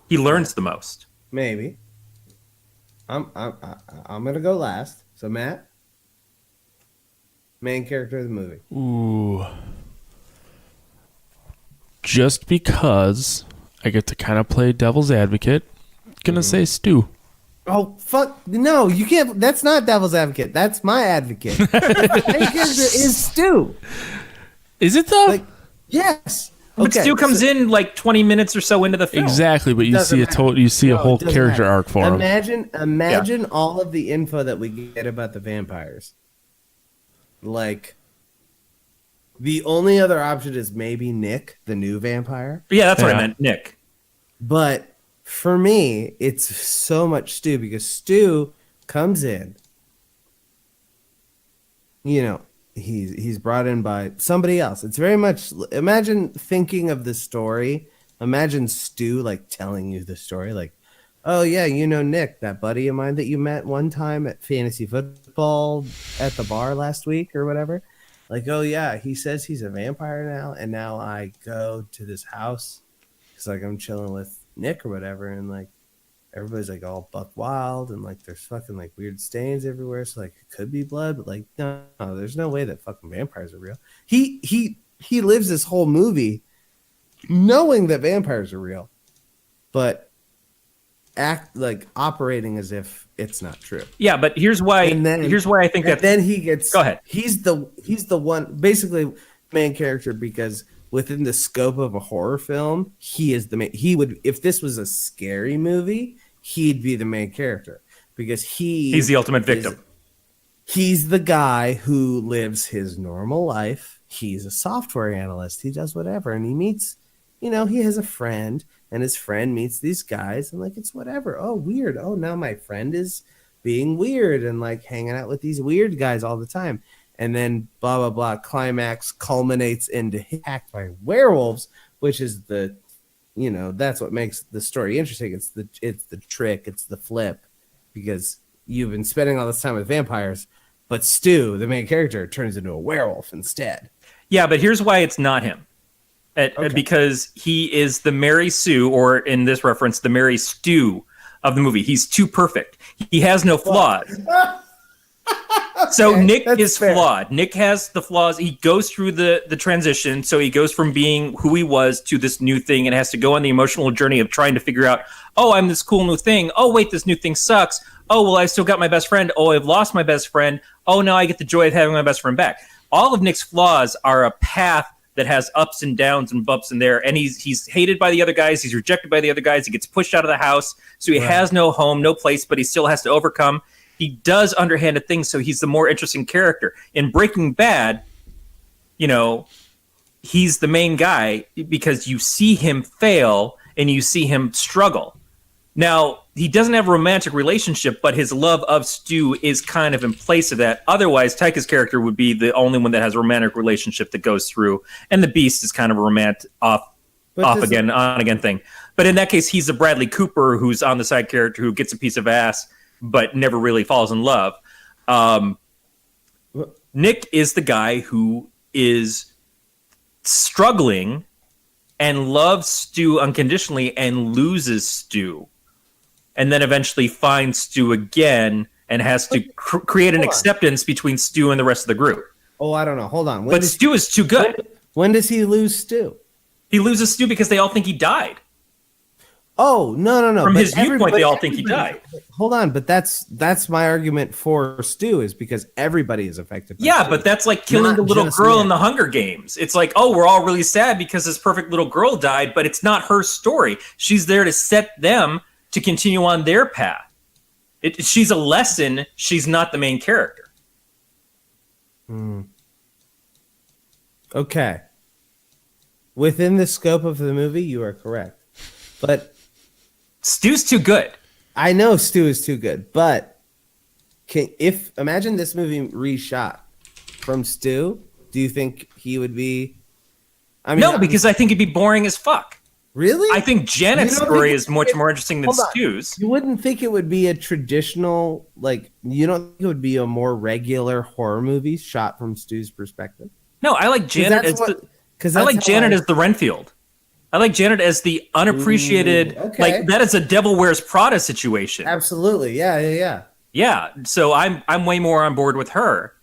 F: He learns the most.
E: Maybe. I'm gonna go last. So, Matt, main character of the movie.
D: Ooh. Just because I get to kind of play devil's advocate, gonna say Stu.
E: Oh, fuck. No, you can't. That's not devil's advocate. That's my advocate. The main character is Stu.
D: Is it though?
E: Like, yes.
F: But Stu comes in like 20 minutes or so into the film.
D: Exactly, but you
E: Doesn't
D: see
E: matter.
D: you see a
E: No,
D: whole
E: it doesn't
D: character
E: matter.
D: arc for him.
E: Imagine all of the info that we get about the vampires. Like, the only other option is maybe Nick, the new vampire.
F: Yeah, that's what I
D: Yeah.
F: meant, Nick.
E: But for me, it's so much Stu, because Stu comes in. You know, he's brought in by somebody else. It's very much, imagine thinking of the story. Imagine Stu like telling you the story, like, oh yeah, you know Nick, that buddy of mine that you met one time at fantasy football at the bar last week or whatever. Like, oh yeah, he says he's a vampire now, and now I go to this house because like I'm chilling with Nick or whatever, and like everybody's like all buck wild, and like there's fucking like weird stains everywhere, so like it could be blood, but like no, there's no way that fucking vampires are real. He lives this whole movie knowing that vampires are real, but act like operating as if it's not true.
F: Yeah, but here's why I think
E: And
F: that
E: then he gets.
F: Go ahead.
E: He's the one, basically main character, because within the scope of a horror film, he is the main. He would, if this was a scary movie, he'd be the main character, because
F: he's the ultimate victim.
E: He's the guy who lives his normal life. He's a software analyst. He does whatever, and he meets. You know, he has a friend, and his friend meets these guys, and like it's whatever. Oh, weird. Oh, now my friend is being weird and like hanging out with these weird guys all the time. And then blah blah blah. Climax culminates into attacked by werewolves, which is the, you know, that's what makes the story interesting. It's the trick. It's the flip, because you've been spending all this time with vampires, but Stu, the main character, turns into a werewolf instead.
F: Yeah, but here's why it's not him. because he is the Mary Sue, or in this reference, the Mary Stu of the movie. He's too perfect. He has no flaws. So Nick is fair. Flawed. Nick has the flaws. He goes through the transition. So he goes from being who he was to this new thing and has to go on the emotional journey of trying to figure out, oh, I'm this cool new thing. Oh, wait, this new thing sucks. Oh, well, I still got my best friend. Oh, I've lost my best friend. Oh, now I get the joy of having my best friend back. All of Nick's flaws are a path that has ups and downs and bumps in there. And he's hated by the other guys. He's rejected by the other guys. He gets pushed out of the house. So he has no home, no place, but he still has to overcome. He does underhanded things, so he's the more interesting character. In Breaking Bad, he's the main guy because you see him fail and you see him struggle. Now, he doesn't have a romantic relationship, but his love of Stu is kind of in place of that. Otherwise, Taika's character would be the only one that has a romantic relationship that goes through, and the Beast is kind of a romantic off again, on again thing. But in that case, he's a Bradley Cooper who's on the side character who gets a piece of ass but never really falls in love. Nick is the guy who is struggling and loves Stu unconditionally and loses Stu, and then eventually finds Stu again and has to create an acceptance between Stu and the rest of the group.
E: Oh, I don't know. Hold on.
F: But Stu is too good.
E: When does he lose Stu?
F: He loses Stu because they all think he died.
E: Oh, no.
F: From his viewpoint, they all think he died.
E: Hold on, but that's my argument for Stu is because everybody is affected by Stu.
F: But that's like killing the little girl in the Hunger Games. It's like, oh, we're all really sad because this perfect little girl died, but it's not her story. She's there to set them to continue on their path. She's a lesson. She's not the main character.
E: Okay. Within the scope of the movie, you are correct. But
F: Stu's too good.
E: I know Stu is too good, but imagine this movie reshot from Stu, do you think he would be?
F: No, because I think it'd be boring as fuck.
E: Really?
F: I think Janet's story is much more interesting than Stu's.
E: You wouldn't think it would be a traditional, you don't think it would be a more regular horror movie shot from Stu's perspective?
F: No, I like Janet as the Renfield. I like Janet as the unappreciated, that is a Devil Wears Prada situation.
E: Absolutely, yeah.
F: Yeah, so I'm way more on board with her.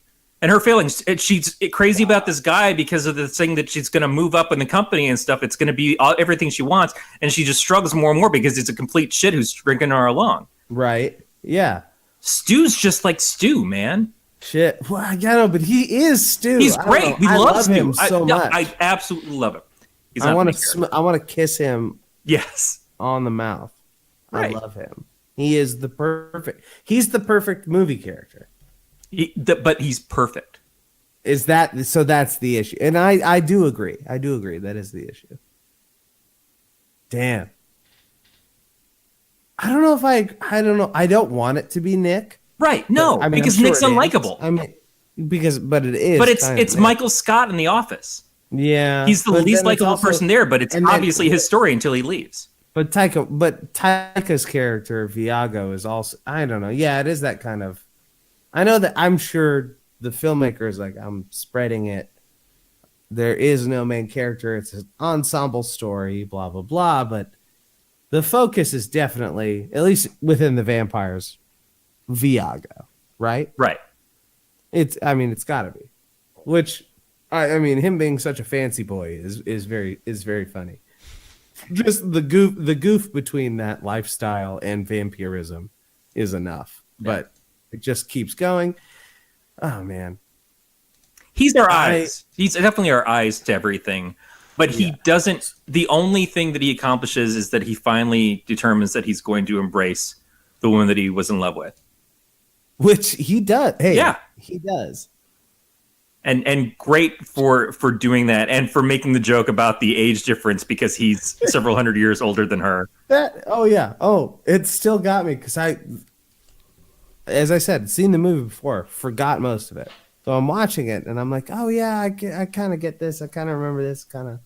F: And her feelings, she's crazy about this guy because of the thing that she's going to move up in the company and stuff. It's going to be everything she wants, and she just struggles more and more because it's a complete shit who's stringing her along.
E: Right, yeah.
F: Stu's just like Stu, man.
E: Shit, well, I know, but he is Stu.
F: He's great. We love
E: him so much.
F: I absolutely love him.
E: I want to kiss him.
F: Yes,
E: on the mouth.
F: Right.
E: I love him. He's the perfect movie character.
F: But he's perfect.
E: So that's the issue, and I do agree. That is the issue. Damn. I don't know if I don't know. I don't want it to be Nick.
F: Right? No, because Nick's unlikable.
E: But it is.
F: But it's Michael Scott in The Office.
E: Yeah,
F: he's the least likable person there, but it's obviously his story until he leaves.
E: But Taika's character Viago is also, I don't know. Yeah, it is that kind of. I know that I'm sure the filmmaker is like, I'm spreading it. There is no main character. It's an ensemble story, blah blah blah. But the focus is definitely, at least within the vampires, Viago, right?
F: Right.
E: It's got to be, which. I mean, him being such a fancy boy is very funny. Just the goof between that lifestyle and vampirism is enough, but it just keeps going. Oh man,
F: he's our eyes. He's definitely our eyes to everything, but he doesn't. The only thing that he accomplishes is that he finally determines that he's going to embrace the woman that he was in love with,
E: which he does. Hey,
F: yeah,
E: he does.
F: And great for doing that and for making the joke about the age difference because he's several hundred years older than her.
E: It still got me because as I said, seen the movie before, forgot most of it. So I'm watching it and I'm like, oh yeah, I kind of get this. I kind of remember this, kind of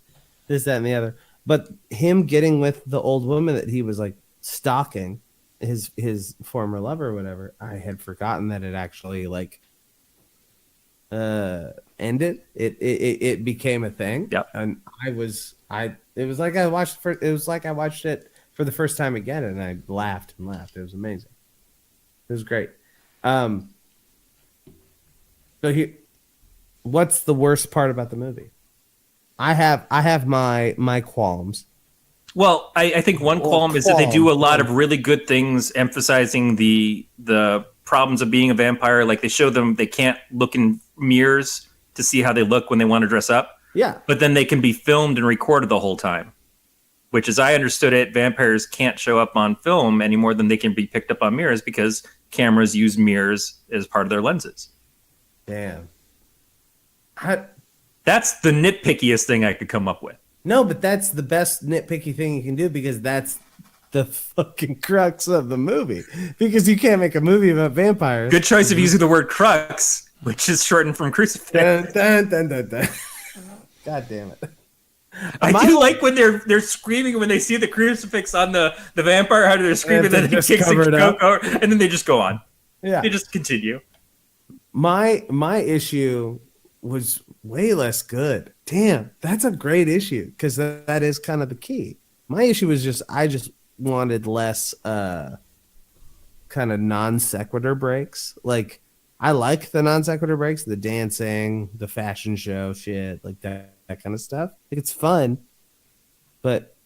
E: this, that, and the other. But him getting with the old woman that he was like stalking, his former lover or whatever, I had forgotten that it actually ended. It became a thing.
F: Yep.
E: And It was like I watched it for the first time again, and I laughed and laughed. It was amazing. It was great. So here, what's the worst part about the movie? I have my qualms.
F: Well, I think one qualm is that they do a lot of really good things emphasizing the problems of being a vampire. Like they show them they can't look in mirrors to see how they look when they want to dress up.
E: Yeah.
F: But then they can be filmed and recorded the whole time, which as I understood it, vampires can't show up on film any more than they can be picked up on mirrors because cameras use mirrors as part of their lenses.
E: Damn.
F: That's the nitpickiest thing I could come up with.
E: No, but that's the best nitpicky thing you can do because that's the fucking crux of the movie. Because you can't make a movie about vampires.
F: Good choice of using the word crux, which is shortened from crucifix.
E: Dun, dun, dun, dun, dun. God damn it.
F: I do like when they're screaming when they see the crucifix on the vampire, how they're screaming that it kicks and then they just go on.
E: Yeah.
F: They just continue.
E: My issue was way less good. Damn, that's a great issue because that is kind of the key. My issue was I just wanted less kind of non sequitur breaks. Like I like the non sequitur breaks, the dancing, the fashion show shit, like that kind of stuff. Like it's fun, but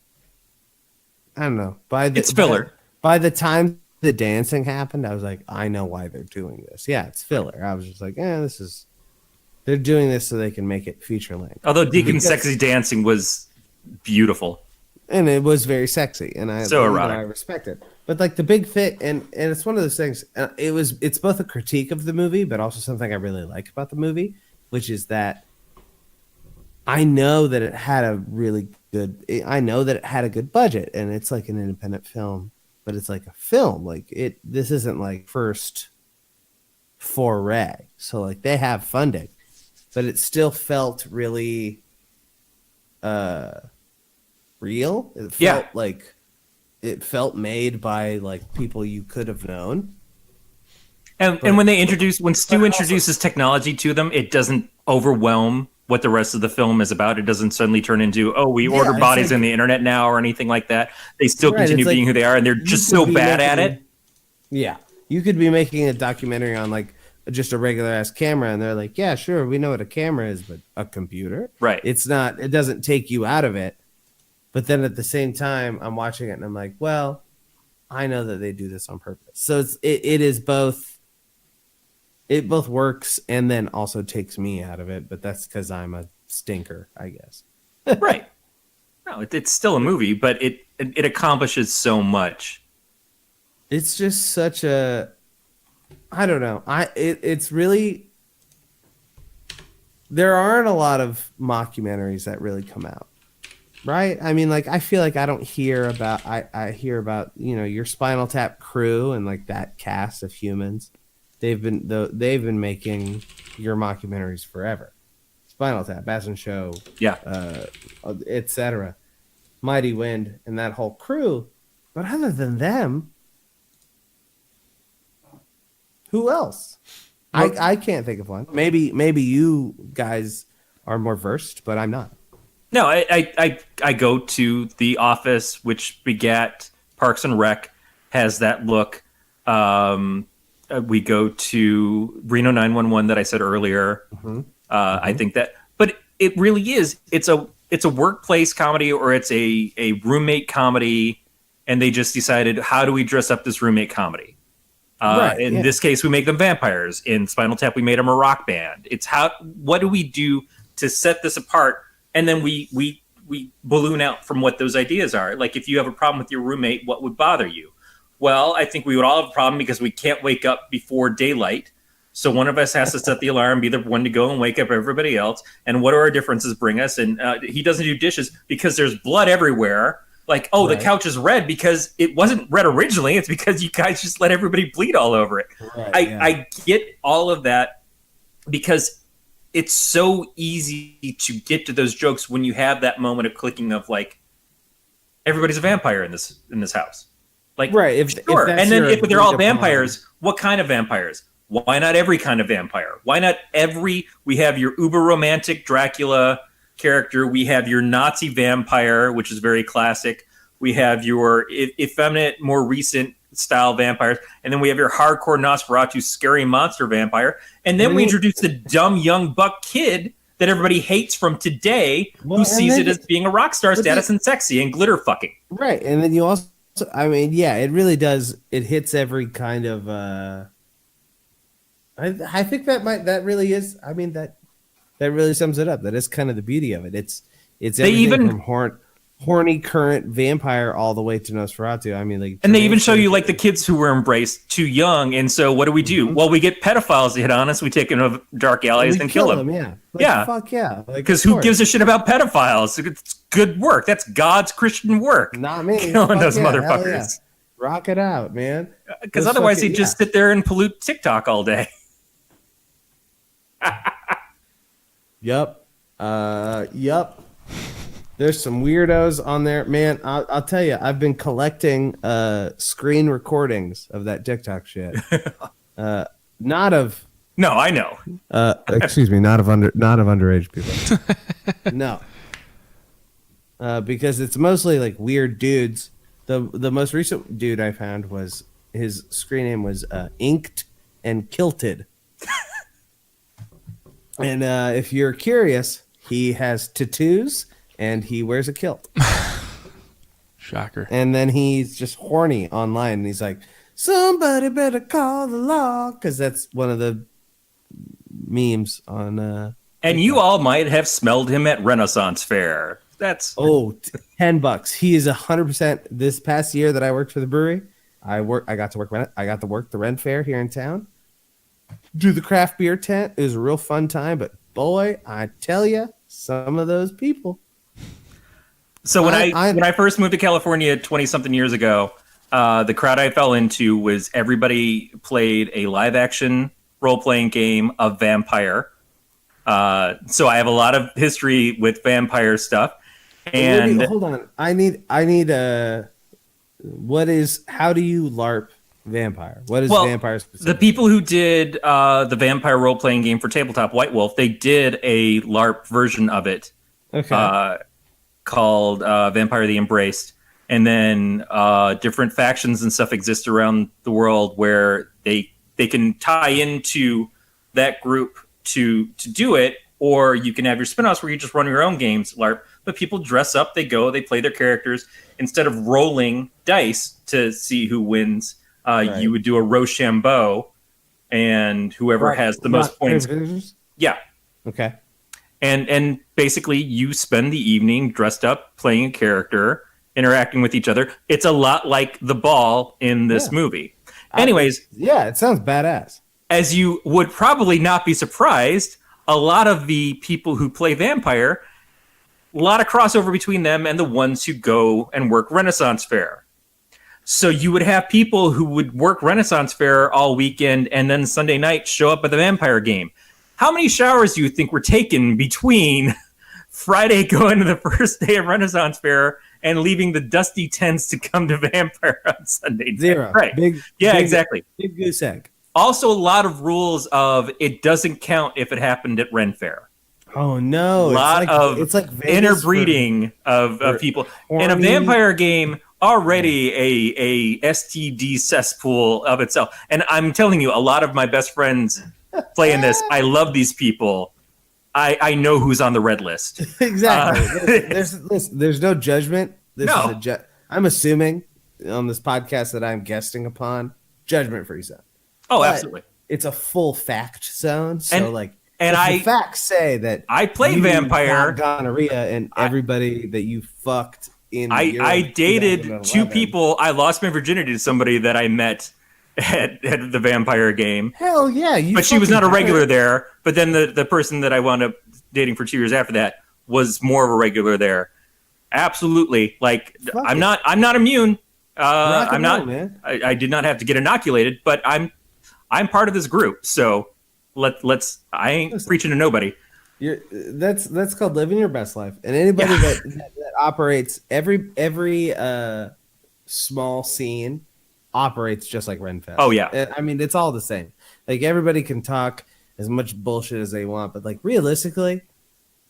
E: I don't know.
F: It's filler.
E: By the time the dancing happened, I was like, I know why they're doing this. Yeah, it's filler. I was just like, they're doing this so they can make it feature length.
F: Although Deacon's sexy dancing was beautiful.
E: And it was very sexy. And I respect it. But like the big fit, and it's one of those things, it's both a critique of the movie, but also something I really like about the movie, which is that I know that it had a good budget and it's like an independent film, but it's like a film. Like this isn't like first foray. So like they have funding. But it still felt really real. It felt like it felt made by like people you could have known.
F: And when Stu introduces technology to them, it doesn't overwhelm what the rest of the film is about. It doesn't suddenly turn into, we order bodies in the internet now or anything like that. They still continue being who they are, and they're just so bad at it. Yeah.
E: You could be making a documentary on like just a regular ass camera and they're like, yeah, sure, we know what a camera is, but a computer,
F: right?
E: It doesn't take you out of it. But then at the same time I'm watching it and I'm like, well, I know that they do this on purpose. So it both works and then also takes me out of it, but that's because I'm a stinker, I guess.
F: Right. No, it's still a movie, but it accomplishes so much.
E: It's just such a, I don't know. It's really, there aren't a lot of mockumentaries that really come out, right? I mean, like I feel like I don't hear about. I hear about your Spinal Tap crew and like that cast of humans. They've been making your mockumentaries forever. Spinal Tap, Bass and Show, etc. Mighty Wind and that whole crew. But other than them, who else? I can't think of one. Maybe you guys are more versed, but I'm not.
F: No, I go to The Office, which begat Parks and Rec, has that look. We go to Reno 911 that I said earlier. Mm-hmm. I think that, but it really is. It's a workplace comedy or it's a roommate comedy, and they just decided, how do we dress up this roommate comedy? In this case, we make them vampires. In Spinal Tap, we made them a rock band. It's what do we do to set this apart? And then we balloon out from what those ideas are. Like if you have a problem with your roommate, what would bother you? Well, I think we would all have a problem because we can't wake up before daylight. So one of us has to set the alarm, be the one to go and wake up everybody else. And what do our differences bring us? And he doesn't do dishes because there's blood everywhere. Like, the couch is red because it wasn't red originally. It's because you guys just let everybody bleed all over it. Right, I get all of that because it's so easy to get to those jokes when you have that moment of clicking of like, everybody's a vampire in this house. Like,
E: right. If
F: they're all vampires, what kind of vampires? Why not every kind of vampire? Why not we have your uber romantic Dracula character. We have your Nazi vampire, which is very classic. We have your effeminate, more recent style vampires, and then we have your hardcore Nosferatu scary monster vampire, and then we introduce the dumb young buck kid that everybody hates from today, who sees it as being a rock star status and sexy and glitter fucking.
E: Right, and then you also, I mean, yeah, it really does. It hits every kind of. I think that really is. I mean that really sums it up. That is kind of the beauty of it. It's everything from horny current vampire all the way to Nosferatu. I mean, like,
F: and they even show you like the kids who were embraced too young. And so what do we do? Well, we get pedophiles to hit on us. We take them to dark alleys and kill them.
E: Yeah, like,
F: yeah,
E: fuck yeah.
F: Because who gives a shit about pedophiles? It's good work. That's God's Christian work.
E: Not me.
F: Killing those motherfuckers.
E: Yeah. Rock it out, man.
F: Because otherwise he'd just sit there and pollute TikTok all day.
E: Yup. Yup. There's some weirdos on there, man. I'll tell you, I've been collecting screen recordings of that TikTok shit. Not of.
F: No, I know.
E: Excuse me, not of underage people. No. Because it's mostly like weird dudes. The most recent dude I found was his screen name was Inked and Kilted. And if you're curious, he has tattoos and he wears a kilt.
D: Shocker.
E: And then he's just horny online. And he's like, somebody better call the law. Because that's one of the memes on.
F: And you all might have smelled him at Renaissance Fair. That's
E: $10. He is 100%. This past year that I worked for the brewery, I got to work the Ren Fair here in town. Do the craft beer tent. It was a real fun time, but boy, I tell you, some of those people.
F: So when I first moved to California 20-something years ago, the crowd I fell into was everybody played a live-action role-playing game of vampire. So I have a lot of history with vampire stuff. And
E: hold on, I need how do you LARP vampire? What is vampire specific?
F: The people who did the vampire role-playing game for Tabletop White Wolf, they did a LARP version of it. Okay. Called Vampire the Embraced. And then different factions and stuff exist around the world where they can tie into that group to do it, or you can have your spin-offs where you just run your own games, LARP, but people dress up, they play their characters. Instead of rolling dice to see who wins, you would do a Rochambeau, and whoever has the most points. Yeah.
E: Okay.
F: And basically you spend the evening dressed up, playing a character, interacting with each other. It's a lot like The Ball in this movie. Anyways.
E: It sounds badass.
F: As you would probably not be surprised, a lot of the people who play vampire, a lot of crossover between them and the ones who go and work Renaissance Fair. So you would have people who would work Renaissance Fair all weekend and then Sunday night show up at the vampire game. How many showers do you think were taken between Friday going to the first day of Renaissance Fair and leaving the dusty tents to come to Vampire on Sunday night?
E: Zero.
F: Right. Exactly.
E: Big goose egg.
F: Also, a lot of rules of it doesn't count if it happened at Ren Fair.
E: Oh, no.
F: It's like interbreeding of people. In a vampire game, already a STD cesspool of itself. And I'm telling you, a lot of my best friends playing this, I love these people. I know who's on the red list.
E: Exactly. There's no judgment. I'm assuming on this podcast that I'm guesting upon, judgment-free zone.
F: Oh,
E: but
F: absolutely.
E: It's a full fact zone. So
F: the
E: facts say that
F: I played vampire,
E: gonorrhea, and everybody that you fucked in.
F: I dated two people. I lost my virginity to somebody that I met at the vampire game.
E: Hell yeah!
F: But she was not a regular there. But then the person that I wound up dating for 2 years after that was more of a regular there. Absolutely. I'm not immune. I'm not. Man. I did not have to get inoculated, but I'm part of this group. So let's. I ain't preaching to nobody.
E: That's called living your best life. And anybody that operates every small scene operates just like Renfest.
F: Oh yeah.
E: I mean, it's all the same. Like everybody can talk as much bullshit as they want, but like realistically,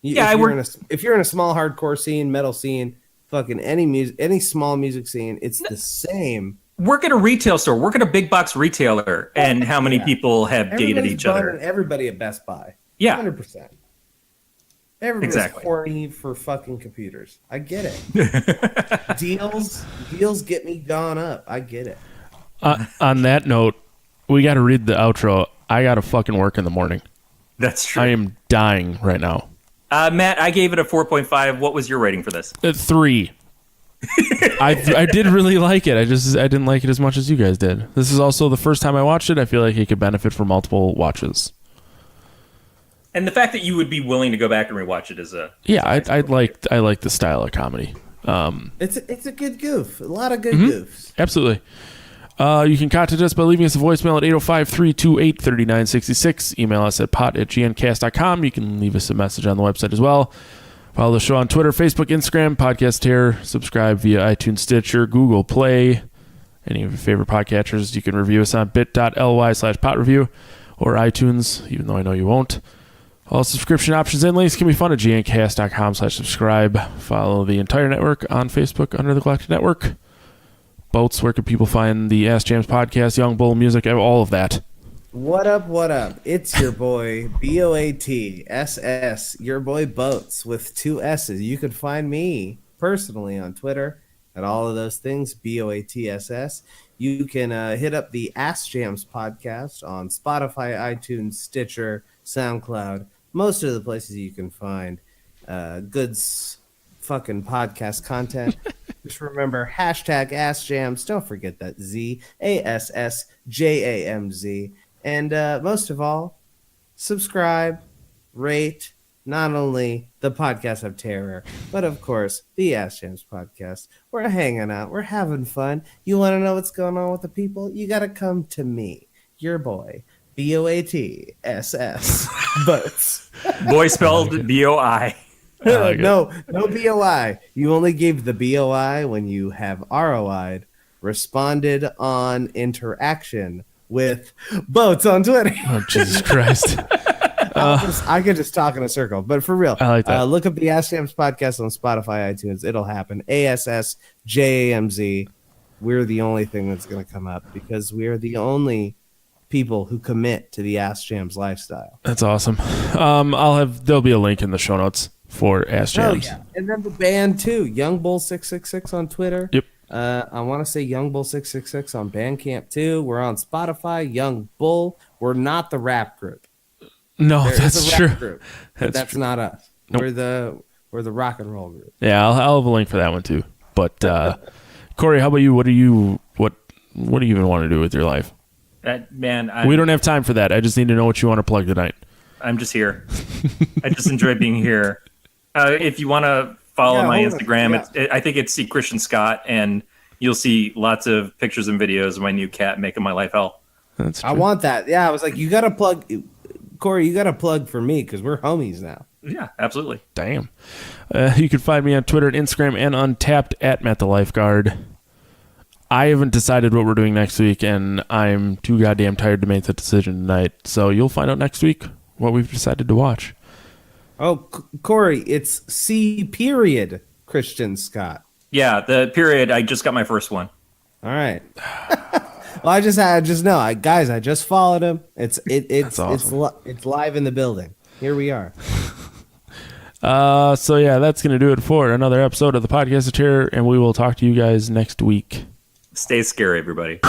E: If you're in a small hardcore scene, metal scene, fucking any small music scene, it's the same.
F: Work at a retail store, work at a big box retailer, and how many people have dated each other?
E: Everybody at Best Buy.
F: Yeah.
E: 100%. Everybody's horny for fucking computers. I get it. Deals get me gone up. I get it.
D: On that note, we got to read the outro. I got to fucking work in the morning.
F: That's true.
D: I am dying right now.
F: Matt, I gave it a 4.5. What was your rating for this?
D: 3. I did really like it. I didn't like it as much as you guys did. This is also the first time I watched it. I feel like it could benefit from multiple watches.
F: And the fact that you would be willing to go back and rewatch it is
D: I like the style of comedy.
E: It's a good goof. A lot of good goofs.
D: Absolutely. You can contact us by leaving us a voicemail at 805-328-3966. Email us at pot@gncast.com. You can leave us a message on the website as well. Follow the show on Twitter, Facebook, Instagram, Podcast Terror. Subscribe via iTunes, Stitcher, Google Play, any of your favorite podcatchers. You can review us on bit.ly/potreview or iTunes, even though I know you won't. All subscription options and links can be found at gncast.com/subscribe. Follow the entire network on Facebook under the Galactic Network. Boatss, where can people find the Ass Jams podcast, Young Bull music, all of that?
E: What up, what up? It's your boy, BOATSS, your boy Boatss with 2 S's. You can find me personally on Twitter at all of those things, BOATSS. You can hit up the Ass Jams podcast on Spotify, iTunes, Stitcher, SoundCloud, most of the places you can find good fucking podcast content. Just remember, #AssJams. Don't forget that Z, ASSJAMZ. And most of all, subscribe, rate, not only the Podcast of Terror, but of course, the Ass Jams podcast. We're hanging out. We're having fun. You want to know what's going on with the people? You got to come to me, your boy, BOATSS, Boatss.
F: Boy spelled B-O-I.
E: No BOI. You only gave the BOI when you have ROI'd, responded on interaction with Boatss on Twitter.
D: Oh, Jesus Christ.
E: I could just talk in a circle, but for real,
D: I like that.
E: Look up the Ass Jams podcast on Spotify, iTunes. It'll happen. ASSJAMZ. We're the only thing that's going to come up because we're the only people who commit to the Ass Jams lifestyle.
D: That's awesome. There'll be a link in the show notes for Ass Jams.
E: Oh, yeah. And then the band too, Young Bull 666 on Twitter.
D: Yep.
E: I want to say Young Bull 666 on Bandcamp too. We're on Spotify, Young Bull. We're not the rap group.
D: No, that's true.
E: Group, that's not us. Nope. We're the rock and roll group.
D: Yeah, I'll have a link for that one too. But Corey, how about you? What do you even want to do with your life? We don't have time for that. I just need to know what you want to plug tonight.
F: I'm just here. I just enjoy being here. If you want to follow my Instagram, I think it's C. Christian Scott, and you'll see lots of pictures and videos of my new cat making my life hell.
D: That's true.
E: I want that. Yeah, I was like, you got to plug, Corey, you got to plug for me because we're homies now.
F: Yeah, absolutely.
D: Damn. You can find me on Twitter and Instagram and Untapped at Matt the Lifeguard. I haven't decided what we're doing next week, and I'm too goddamn tired to make that decision tonight. So you'll find out next week what we've decided to watch.
E: Oh, Corey, it's C. Christian Scott.
F: Yeah, the period. I just got my first one.
E: All right. Well, I just know, I just followed him. It's awesome. It's live in the building. Here we are.
D: So yeah, that's gonna do it for another episode of the Podcast of Terror, and we will talk to you guys next week.
F: Stay scary, everybody.